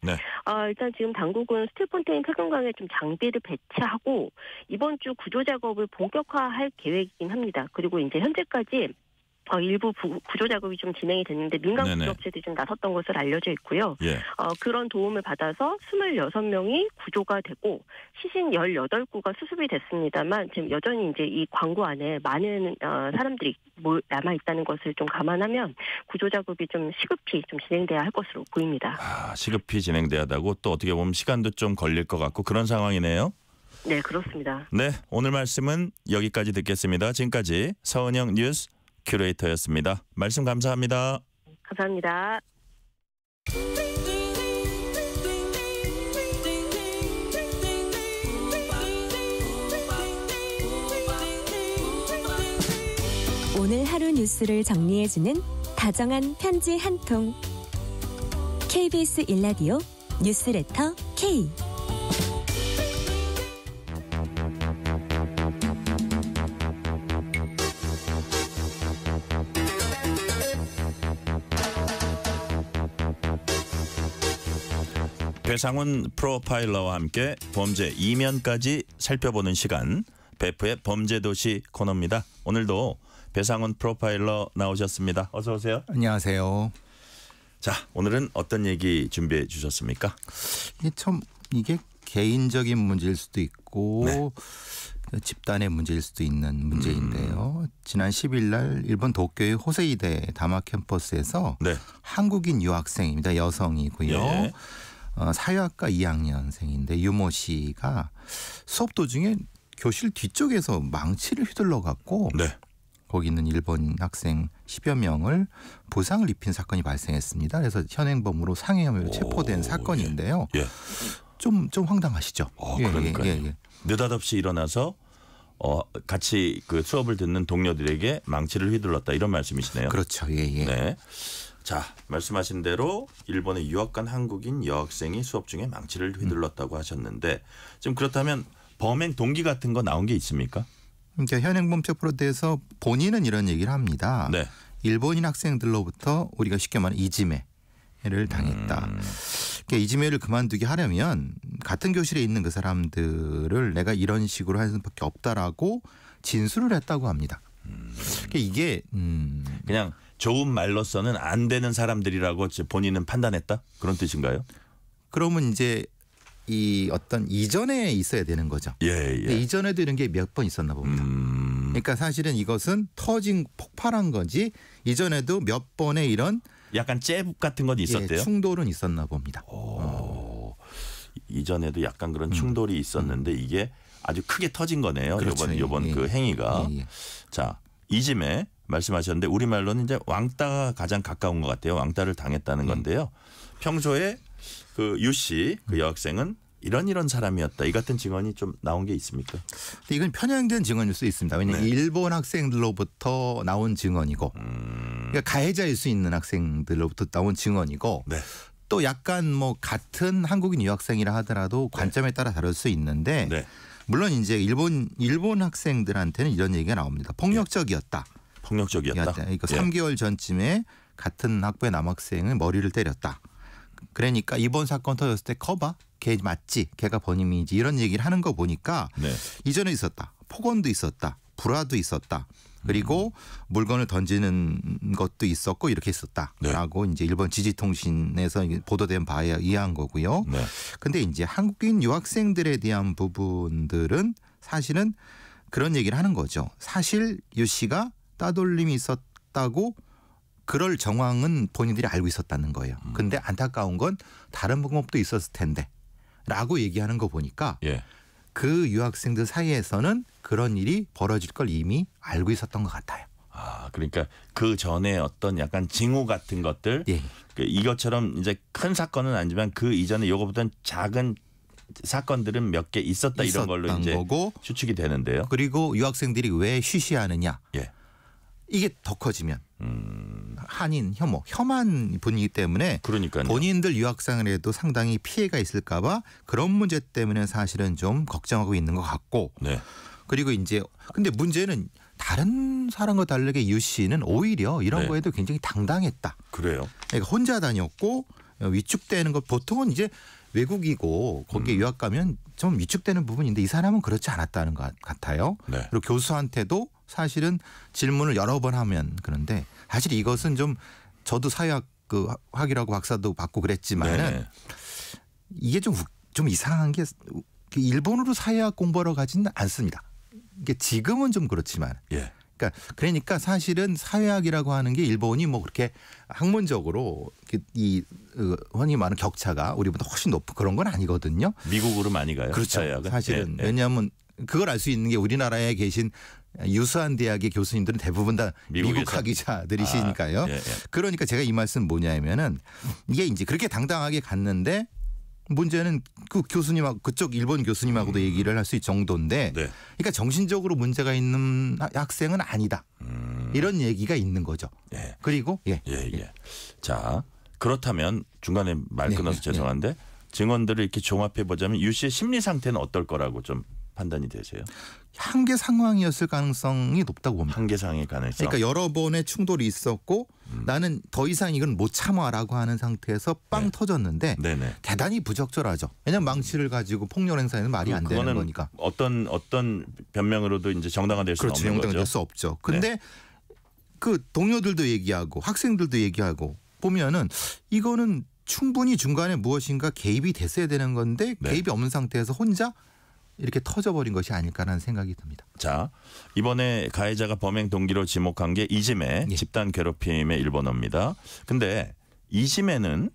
일단 지금 당국은 스틸 폰테인 폐금광에 좀 장비를 배치하고 이번 주 구조 작업을 본격화할 계획이긴 합니다. 그리고 이제 현재까지 일부 구조 작업이 좀 진행이 됐는데 민간 구조업체들이 좀 나섰던 것으로 알려져 있고요. 그런 도움을 받아서 26명이 구조가 되고 시신 18구가 수습이 됐습니다만 지금 여전히 이제 이 광구 안에 많은 사람들이 남아 있다는 것을 좀 감안하면 구조 작업이 좀 시급히 좀 진행돼야 할 것으로 보입니다. 시급히 진행돼야 하고 또 어떻게 보면 시간도 좀 걸릴 것 같고 그런 상황이네요. 네, 그렇습니다. 네, 오늘 말씀은 여기까지 듣겠습니다. 지금까지 서은영 뉴스 큐레이터였습니다. 말씀 감사합니다. 감사합니다. 오늘 하루 뉴스를 정리해주는 다정한 편지 한 통. KBS 1라디오 뉴스레터 K. 배상훈 프로파일러와 함께 범죄 이면까지 살펴보는 시간 베프의 범죄도시 코너입니다. 오늘도 배상훈 프로파일러 나오셨습니다. 어서 오세요. 안녕하세요. 자, 오늘은 어떤 얘기 준비해 주셨습니까? 이게 개인적인 문제일 수도 있고 집단의 문제일 수도 있는 문제인데요. 지난 10일 날 일본 도쿄의 호세이대 다마 캠퍼스에서 한국인 유학생입니다. 여성이고요. 사회학과 2학년생인데 유모 씨가 수업 도중에 교실 뒤쪽에서 망치를 휘둘러 갖고 거기 있는 일본 학생 10여 명을 부상을 입힌 사건이 발생했습니다. 그래서 현행범으로 상해 혐의로 체포된 사건인데요. 좀 황당하시죠? 그러니까요. 느닷없이 일어나서 같이 그 수업을 듣는 동료들에게 망치를 휘둘렀다 이런 말씀이시네요. 그렇죠. 예. 자, 말씀하신 대로 일본에 유학 간 한국인 여학생이 수업 중에 망치를 휘둘렀다고 하셨는데 지금 그렇다면 범행 동기 같은 거 나온 게 있습니까? 그러니까 현행범 체포로 돼서 본인은 이런 얘기를 합니다. 일본인 학생들로부터 우리가 쉽게 말하는 이지매를 당했다. 그러니까 이지매를 그만두게 하려면 같은 교실에 있는 그 사람들을 내가 이런 식으로 할 수밖에 없다라고 진술을 했다고 합니다. 그러니까 이게 그냥 좋은 말로서는 안 되는 사람들이라고 본인은 판단했다? 그런 뜻인가요? 그러면 이제 이 어떤 이전에 있어야 되는 거죠. 이전에도 이런 게 몇 번 있었나 봅니다. 그러니까 사실은 이것은 폭발한 거지 이전에도 몇 번의 이런 약간 잽 같은 건 있었대요. 충돌은 있었나 봅니다. 이전에도 약간 그런 충돌이 있었는데 이게 아주 크게 터진 거네요. 그렇죠. 이번 그 행위가. 자, 이지매 말씀하셨는데 우리말로는 이제 왕따가 가장 가까운 것 같아요. 왕따를 당했다는 건데요. 평소에 그 유 씨, 그 여학생은 이런 사람이었다. 이 같은 증언이 좀 나온 게 있습니까? 이건 편향된 증언일 수 있습니다. 왜냐하면 일본 학생들로부터 나온 증언이고 그러니까 가해자일 수 있는 학생들로부터 나온 증언이고 또 약간 뭐 같은 한국인 유학생이라 하더라도 관점에 따라 다를 수 있는데 물론 이제 일본 학생들한테는 이런 얘기가 나옵니다. 폭력적이었다. 그러니까 3개월 전쯤에 같은 학부의 남학생은 머리를 때렸다. 그러니까 이번 사건 터졌을 때 커봐. 걔 맞지. 걔가 번임이지. 이런 얘기를 하는 거 보니까 이전에 있었다. 폭언도 있었다. 불화도 있었다. 그리고 물건을 던지는 것도 있었고 이렇게 있었다라고 이제 일본 지지통신에서 보도된 바에 의한 거고요. 근데 이제 한국인 유학생들에 대한 부분들은 사실은 그런 얘기를 하는 거죠. 사실 유 씨가 따돌림이 있었다고 그럴 정황은 본인들이 알고 있었다는 거예요. 근데 안타까운 건 다른 방법도 있었을 텐데 라고 얘기하는 거 보니까 그 유학생들 사이에서는 그런 일이 벌어질 걸 이미 알고 있었던 것 같아요. 그러니까 그 전에 어떤 약간 징후 같은 것들 이것처럼 이제 큰 사건은 아니지만 그 이전에 요거보다는 작은 사건들은 몇 개 있었다 이런 걸로 이제 거고 추측이 되는데요. 그리고 유학생들이 왜 쉬쉬하느냐. 이게 더 커지면 한인 혐한 분이기 때문에 본인들 유학생을 해도 상당히 피해가 있을까 봐 그런 문제 때문에 사실은 좀 걱정하고 있는 것 같고 그리고 이제 근데 문제는 다른 사람과 다르게 유 씨는 오히려 이런 거에도 굉장히 당당했다. 그래요. 그러니까 혼자 다녔고 위축되는 것 보통은 이제 외국이고 거기에 유학 가면 좀 위축되는 부분인데 이 사람은 그렇지 않았다는 것 같아요. 그리고 교수한테도 사실은 질문을 여러 번 하면 그런데 사실 이것은 좀 저도 사회학 학이라고 박사도 받고 그랬지만은 이게 좀 이상한 게 일본으로 사회학 공부하러 가지는 않습니다. 이게 지금은 좀 그렇지만 그러니까 사실은 사회학이라고 하는 게 일본이 뭐 그렇게 학문적으로 이 흔히 말하는 격차가 우리보다 훨씬 높은 그런 건 아니거든요. 미국으로 많이 가요. 그렇죠. 사회학은. 사실은 왜냐하면 그걸 알 수 있는 게 우리나라에 계신 유수한 대학의 교수님들은 대부분 다 미국 학위자들이시니까요. 그러니까 제가 이 말씀 뭐냐면은 이게 이제 그렇게 당당하게 갔는데 문제는 그 교수님하고 그쪽 일본 교수님하고도 얘기를 할 수 있을 정도인데 그러니까 정신적으로 문제가 있는 학생은 아니다. 이런 얘기가 있는 거죠. 그리고 자, 그렇다면 중간에 말 끊어서 죄송한데 증언들을 이렇게 종합해 보자면 유 씨의 심리 상태는 어떨 거라고 좀 판단이 되세요? 한계 상황이었을 가능성이 높다고 봅니다. 한계 상황의 가능성. 그러니까 여러 번의 충돌이 있었고 나는 더 이상 이건 못 참아라고 하는 상태에서 빵 터졌는데 네네. 대단히 부적절하죠. 왜냐하면 망치를 가지고 폭력 행사에는 말이 안 되는 거니까. 어떤 변명으로도 이제 정당화될 수는 그렇죠. 없는 거죠. 정당화될 수 없죠. 근데 그 동료들도 얘기하고 학생들도 얘기하고 보면은 이거는 충분히 중간에 무엇인가 개입이 됐어야 되는 건데 개입이 없는 상태에서 혼자 이렇게 터져버린 것이 아닐까라는 생각이 듭니다. 자, 이번에 가해자가 범행 동기로 지목한 게 이지메 집단 괴롭힘의 일본어입니다. 근데 이지메는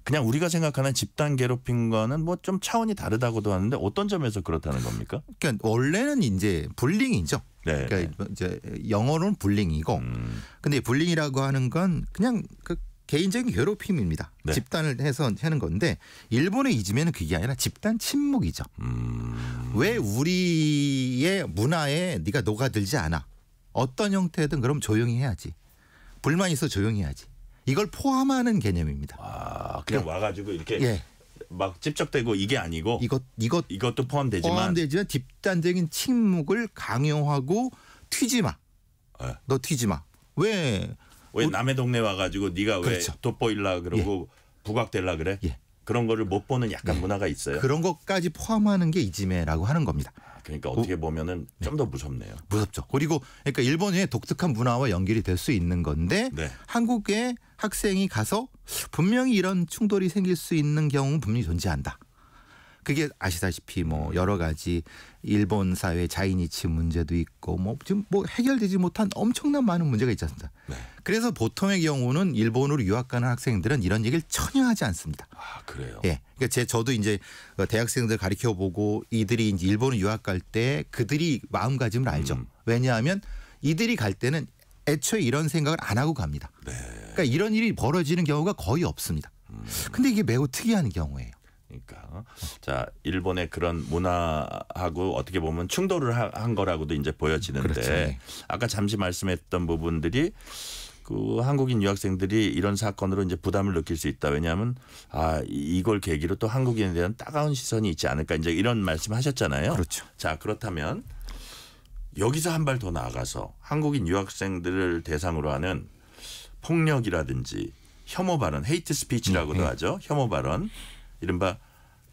그냥 우리가 생각하는 집단 괴롭힘과는 뭐 좀 차원이 다르다고도 하는데 어떤 점에서 그렇다는 겁니까? 그러니까 원래는 이제 불링이죠. 네. 그러니까 이제 영어로는 불링이고, 근데 불링이라고 하는 건 그냥 그 개인적인 괴롭힘입니다. 네. 집단을 해서 하는 건데 일본의 이지메는 그게 아니라 집단 침묵이죠. 왜 우리의 문화에 네가 녹아들지 않아? 어떤 형태든 그럼 조용히 해야지. 불만 있어 조용히 해야지. 이걸 포함하는 개념입니다. 아, 그냥 와가지고 이렇게 막 찝쩍대고 이게 아니고 이것도 포함되지만 집단적인 침묵을 강요하고 튀지 마. 너 튀지 마. 왜 남의 동네 와가지고 네가 그렇죠. 왜 돋보일라 그러고 부각될라 그래? 그런 거를 못 보는 약간 문화가 있어요. 그런 것까지 포함하는 게 이지메라고 하는 겁니다. 그러니까 어떻게 보면은 좀 더 무섭네요. 무섭죠. 그리고 그러니까 일본의 독특한 문화와 연결이 될 수 있는 건데 한국의 학생이 가서 분명히 이런 충돌이 생길 수 있는 경우는 분명히 존재한다. 그게 아시다시피 뭐 여러 가지 일본 사회 자이니치 문제도 있고 뭐 지금 뭐 해결되지 못한 엄청난 많은 문제가 있지 않습니까? 그래서 보통의 경우는 일본으로 유학 가는 학생들은 이런 얘기를 전혀 하지 않습니다. 아, 그래요? 예. 그러니까 저도 이제 대학생들 가르쳐 보고 이들이 이제 일본으로 유학 갈 때 그들이 마음가짐을 알죠. 왜냐하면 이들이 갈 때는 애초에 이런 생각을 안 하고 갑니다. 그러니까 이런 일이 벌어지는 경우가 거의 없습니다. 근데 이게 매우 특이한 경우예요. 그러니까 자, 일본의 그런 문화하고 어떻게 보면 충돌을 한 거라고도 이제 보여지는데 그렇죠. 아까 잠시 말씀했던 부분들이 그 한국인 유학생들이 이런 사건으로 이제 부담을 느낄 수 있다. 왜냐하면 이걸 계기로 또 한국인에 대한 따가운 시선이 있지 않을까 이제 이런 말씀하셨잖아요. 그렇죠. 자, 그렇다면 여기서 한 발 더 나아가서 한국인 유학생들을 대상으로 하는 폭력이라든지 혐오 발언, 헤이트 스피치라고도 하죠. 혐오 발언. 이른바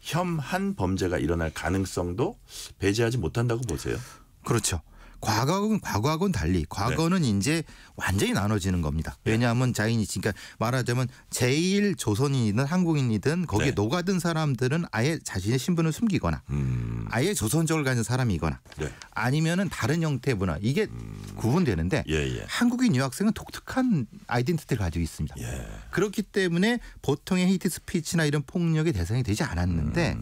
혐한 범죄가 일어날 가능성도 배제하지 못한다고 보세요. 그렇죠. 과거하고는 달리 과거는 이제 완전히 나눠지는 겁니다. 왜냐하면 자이니치 그러니까 말하자면 제일 조선인이든 한국인이든 거기에 녹아든 사람들은 아예 자신의 신분을 숨기거나 아예 조선족을 가진 사람이거나 아니면은 다른 형태의 문화 이게 구분되는데 한국인 유학생은 독특한 아이덴티티를 가지고 있습니다. 그렇기 때문에 보통의 헤이트 스피치나 이런 폭력의 대상이 되지 않았는데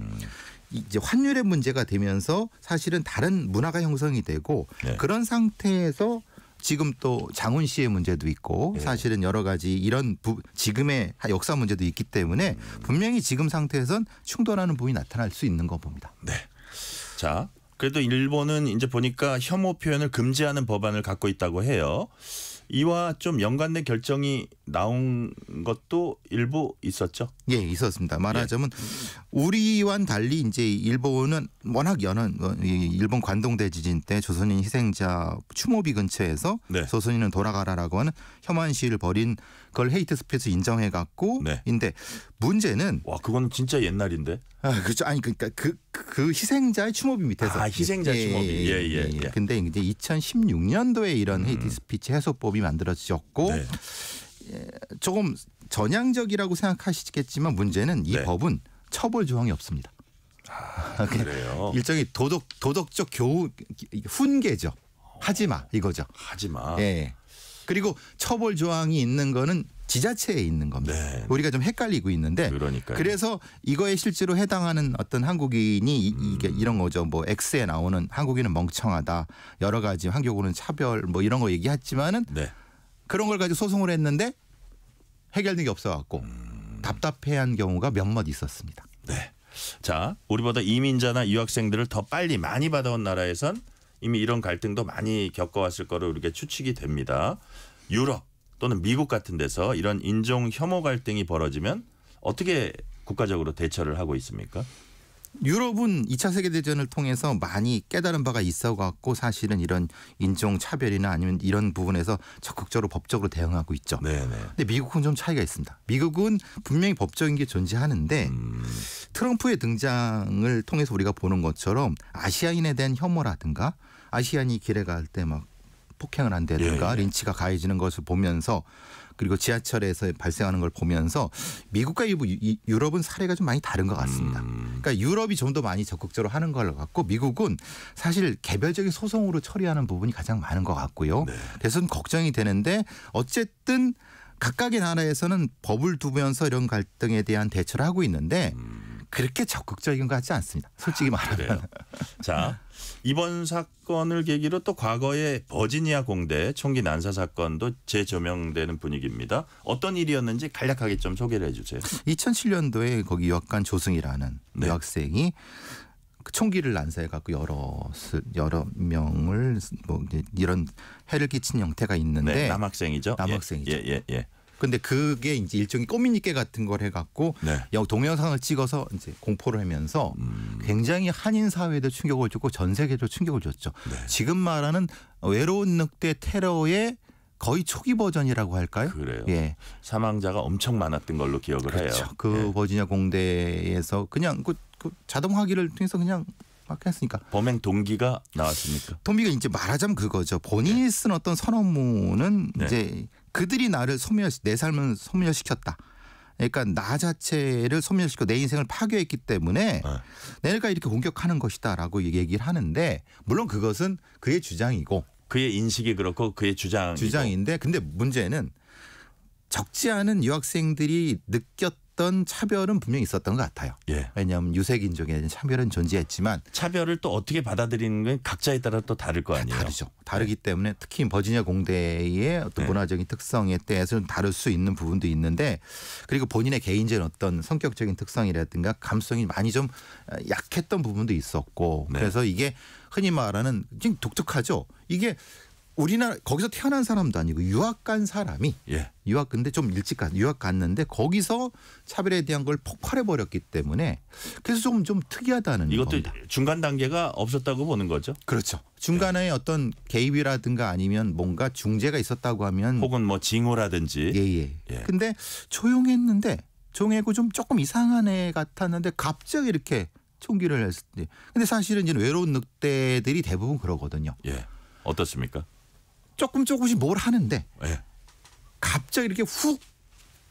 이제 환율의 문제가 되면서 사실은 다른 문화가 형성이 되고 그런 상태에서 지금 또 장훈 씨의 문제도 있고 사실은 여러 가지 이런 지금의 역사 문제도 있기 때문에 분명히 지금 상태에선 충돌하는 부분이 나타날 수 있는 거 봅니다. 네. 자, 그래도 일본은 이제 보니까 혐오 표현을 금지하는 법안을 갖고 있다고 해요. 이와 좀 연관된 결정이 나온 것도 일부 있었죠? 예, 있었습니다. 말하자면 우리와는 달리 이제 일본은 워낙 일본 관동대 지진 때 조선인 희생자 추모비 근처에서 조선인은 돌아가라라고 하는 혐한 시위를 벌인 그걸 헤이트 스피치 인정해 갖고 인데 문제는 그건 진짜 옛날인데. 그렇죠. 아니 그러니까 그 희생자의 추모비 밑에서 희생자 추모비. 근데 이제 2016년도에 이런 헤이트 스피치 해소법이 만들어졌고 조금 전향적이라고 생각하시겠지만 문제는 이 법은 처벌 조항이 없습니다. 그래요. 일종의 도덕적 훈계죠. 하지 마 이거죠. 하지 마. 예. 그리고 처벌 조항이 있는 거는 지자체에 있는 겁니다. 우리가 좀 헷갈리고 있는데 그래서 이거에 실제로 해당하는 어떤 한국인이 이게 이런 거죠. 뭐 X에 나오는 한국인은 멍청하다. 여러 가지 한국어는 차별 뭐 이런 거 얘기했지만은 그런 걸 가지고 소송을 했는데 해결된 게 없어갖고 답답해한 경우가 몇몇 있었습니다. 네. 자, 우리보다 이민자나 유학생들을 더 빨리 많이 받아온 나라에선 이미 이런 갈등도 많이 겪어왔을 거로 이렇게 추측이 됩니다. 유럽 또는 미국 같은 데서 이런 인종 혐오 갈등이 벌어지면 어떻게 국가적으로 대처를 하고 있습니까? 유럽은 2차 세계대전을 통해서 많이 깨달은 바가 있어 갖고 사실은 이런 인종차별이나 아니면 이런 부분에서 적극적으로 법적으로 대응하고 있죠. 근데 미국은 좀 차이가 있습니다. 미국은 분명히 법적인 게 존재하는데 트럼프의 등장을 통해서 우리가 보는 것처럼 아시아인에 대한 혐오라든가 아시안이 길에 갈 때 막 폭행을 한다든가 린치가 가해지는 것을 보면서 그리고 지하철에서 발생하는 걸 보면서 미국과 유럽은 사례가 좀 많이 다른 것 같습니다. 그러니까 유럽이 좀 더 많이 적극적으로 하는 걸 같고 미국은 사실 개별적인 소송으로 처리하는 부분이 가장 많은 것 같고요. 그래서 좀 걱정이 되는데 어쨌든 각각의 나라에서는 법을 두면서 이런 갈등에 대한 대처를 하고 있는데 그렇게 적극적인 것 같지 않습니다. 솔직히 말하면. 자, 이번 사건을 계기로 또 과거의 버지니아 공대 총기 난사 사건도 재조명되는 분위기입니다. 어떤 일이었는지 간략하게 좀 소개를 해 주세요. 2007년도에 거기 유학간 조승이라는 유학생이 총기를 난사해 갖고 여러 명을 뭐 이런 해를 끼친 형태가 있는데 남학생이죠. 남학생이죠. 예. 근데 그게 이제 일종의 꼬미니께 같은 걸 해갖고 동영상을 찍어서 이제 공포를 하면서 굉장히 한인 사회에도 충격을 줬고 전 세계도 충격을 줬죠. 지금 말하는 외로운 늑대 테러의 거의 초기 버전이라고 할까요? 그래요. 예. 사망자가 엄청 많았던 걸로 기억을 해요. 그 버지니아 공대에서 그냥 그 자동화기를 통해서 그냥 막 했으니까. 범행 동기가 나왔습니까? 동기가 이제 말하자면 그거죠. 본인이 쓴 어떤 선언문은 이제 그들이 나를 내 삶을 소멸시켰다. 그러니까 나 자체를 소멸시키고 내 인생을 파괴했기 때문에 내가 이렇게 공격하는 것이다라고 얘기를 하는데 물론 그것은 그의 주장이고 그의 인식이 그렇고 그의 주장인데 근데 문제는 적지 않은 유학생들이 느꼈던 차별은 분명히 있었던 것 같아요. 왜냐하면 유색인종에 대한 차별은 존재했지만 차별을 또 어떻게 받아들이는 건 각자에 따라 또 다를 거 아니에요. 다르죠. 다르기 때문에 특히 버지니아 공대의 어떤 문화적인 특성에 대해서는 다를 수 있는 부분도 있는데 그리고 본인의 개인적인 어떤 성격적인 특성이라든가 감성이 많이 좀 약했던 부분도 있었고 그래서 이게 흔히 말하는 좀 독특하죠. 이게 우리나라 거기서 태어난 사람도 아니고 유학 간 사람이 유학 근데 좀 일찍 유학 갔는데 거기서 차별에 대한 걸 폭발해 버렸기 때문에 그래서 좀 특이하다는 이것도 겁니다. 중간 단계가 없었다고 보는 거죠. 그렇죠. 중간에 어떤 개입이라든가 아니면 뭔가 중재가 있었다고 하면 혹은 뭐 징후라든지. 근데 조용했는데 조용하고 좀 조금 이상한 애 같았는데 갑자기 이렇게 총기를 했을 때 근데 사실은 이제 외로운 늑대들이 대부분 그러거든요. 어떻습니까? 조금씩 뭘 하는데 갑자기 이렇게 훅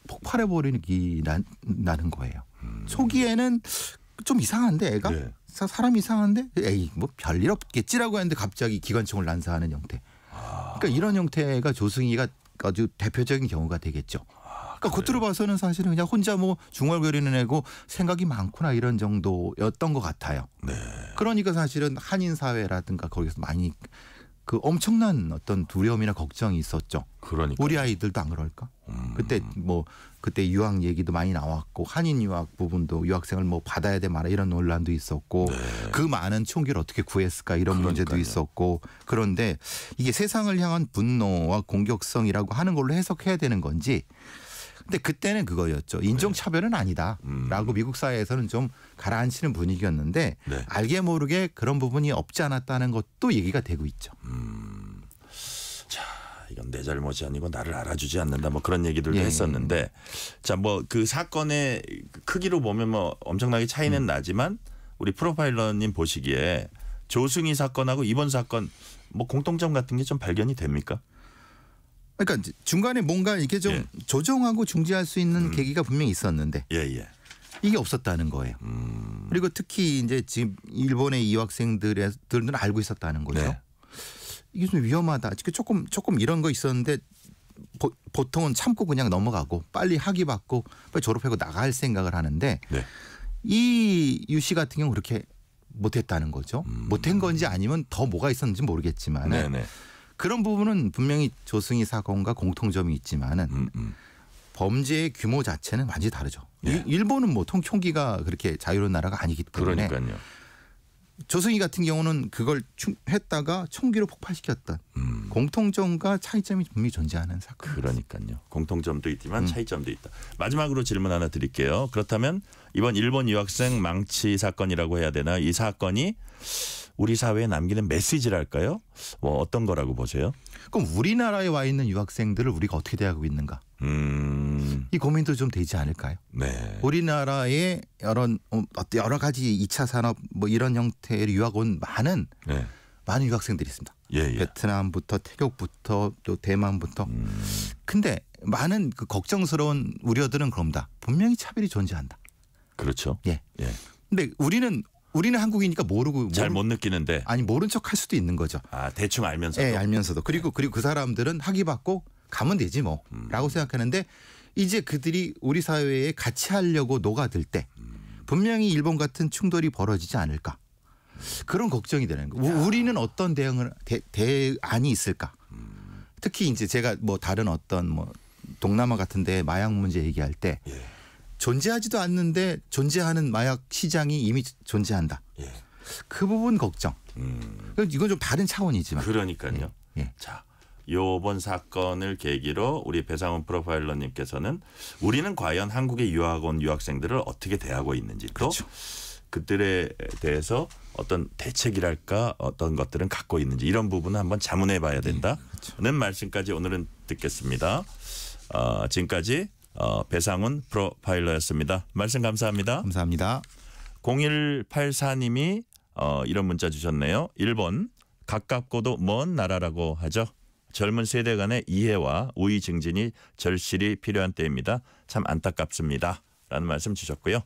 폭발해버리는 게 나는 거예요. 초기에는 좀 이상한데 애가 사람이 이상한데 에이 뭐 별일 없겠지라고 했는데 갑자기 기관총을 난사하는 형태. 그러니까 이런 형태가 조승희가 아주 대표적인 경우가 되겠죠. 그러니까 겉으로 봐서는 사실은 그냥 혼자 뭐 중얼거리는 애고 생각이 많구나 이런 정도였던 것 같아요. 그러니까 사실은 한인 사회라든가 거기서 많이 그 엄청난 어떤 두려움이나 걱정이 있었죠. 그러니까 우리 아이들도 안 그럴까? 그때 유학 얘기도 많이 나왔고 한인 유학 부분도 유학생을 뭐 받아야 돼 말아 이런 논란도 있었고 그 많은 총기를 어떻게 구했을까 이런 문제도 있었고 그런데 이게 세상을 향한 분노와 공격성이라고 하는 걸로 해석해야 되는 건지 근데 그때는 그거였죠. 인종차별은 아니다라고 미국 사회에서는 좀 가라앉히는 분위기였는데 알게 모르게 그런 부분이 없지 않았다는 것도 얘기가 되고 있죠. 자, 이건 내 잘못이 아니고 나를 알아주지 않는다 뭐 그런 얘기들도 했었는데 자, 뭐 그 사건의 크기로 보면 뭐 엄청나게 차이는 나지만 우리 프로파일러님 보시기에 조승희 사건하고 이번 사건 뭐 공통점 같은 게 좀 발견이 됩니까? 그러니까 중간에 뭔가 이렇게 좀 조정하고 중재할 수 있는 계기가 분명히 있었는데 이게 없었다는 거예요. 그리고 특히 이제 지금 일본의 이 학생들은 알고 있었다는 거죠. 이게 좀 위험하다. 조금 이런 거 있었는데 보통은 참고 그냥 넘어가고 빨리 학위 받고 빨리 졸업하고 나갈 생각을 하는데 이 유 씨 같은 경우는 그렇게 못했다는 거죠. 못한 건지 아니면 더 뭐가 있었는지 모르겠지만 그런 부분은 분명히 조승희 사건과 공통점이 있지만은 범죄의 규모 자체는 완전히 다르죠. 일본은 뭐 총기가 그렇게 자유로운 나라가 아니기 때문에 그러니까요. 조승희 같은 경우는 그걸 했다가 총기로 폭발시켰던 공통점과 차이점이 분명히 존재하는 사건. 그러니까요. 공통점도 있지만 차이점도 있다. 마지막으로 질문 하나 드릴게요. 그렇다면 이번 일본 유학생 망치 사건이라고 해야 되나? 이 사건이 우리 사회에 남기는 메시지랄까요? 뭐 어떤 거라고 보세요? 그럼 우리나라에 와 있는 유학생들을 우리가 어떻게 대하고 있는가? 이 고민도 좀 되지 않을까요? 네. 우리나라의 여러 가지 2차 산업 뭐 이런 형태의 유학 온 많은 유학생들이 있습니다. 베트남부터 태국부터 또 대만부터. 근데 많은 그 걱정스러운 우려들은 그럽니다. 분명히 차별이 존재한다. 그렇죠. 예. 근데 우리는 한국이니까 잘 못 느끼는데. 아니 모른 척 할 수도 있는 거죠. 아 대충 알면서도. 예, 알면서도. 그리고 그 사람들은 학위 받고 가면 되지 뭐라고 생각하는데 이제 그들이 우리 사회에 같이 하려고 녹아들 때 분명히 일본 같은 충돌이 벌어지지 않을까. 그런 걱정이 되는 거예요. 우리는 어떤 대안이 있을까. 특히 이제 제가 뭐 다른 어떤 뭐 동남아 같은 데 마약 문제 얘기할 때 존재하지도 않는데 존재하는 마약 시장이 이미 존재한다. 그 부분 걱정. 이건 좀 다른 차원이지만. 그러니까요. 자, 요번 사건을 계기로 우리 배상훈 프로파일러님께서는 우리는 과연 한국의 유학 온 유학생들을 어떻게 대하고 있는지 또 그들에 대해서 어떤 대책이랄까 어떤 것들은 갖고 있는지 이런 부분은 한번 자문해 봐야 된다는 말씀까지 오늘은 듣겠습니다. 지금까지 배상훈 프로파일러였습니다. 말씀 감사합니다. 감사합니다. 0184님이 이런 문자 주셨네요. 일본 가깝고도 먼 나라라고 하죠. 젊은 세대 간의 이해와 우위 증진이 절실히 필요한 때입니다. 참 안타깝습니다. 라는 말씀 주셨고요.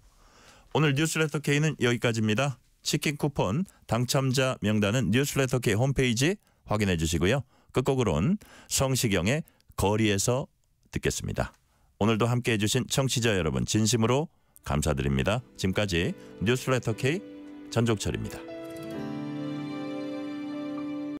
오늘 뉴스레터 K는 여기까지입니다. 치킨 쿠폰 당첨자 명단은 뉴스레터 K 홈페이지 확인해 주시고요. 끝곡으로는 성시경의 거리에서 듣겠습니다. 오늘도 함께해 주신 청취자 여러분 진심으로 감사드립니다. 지금까지 뉴스레터 K 전종철입니다.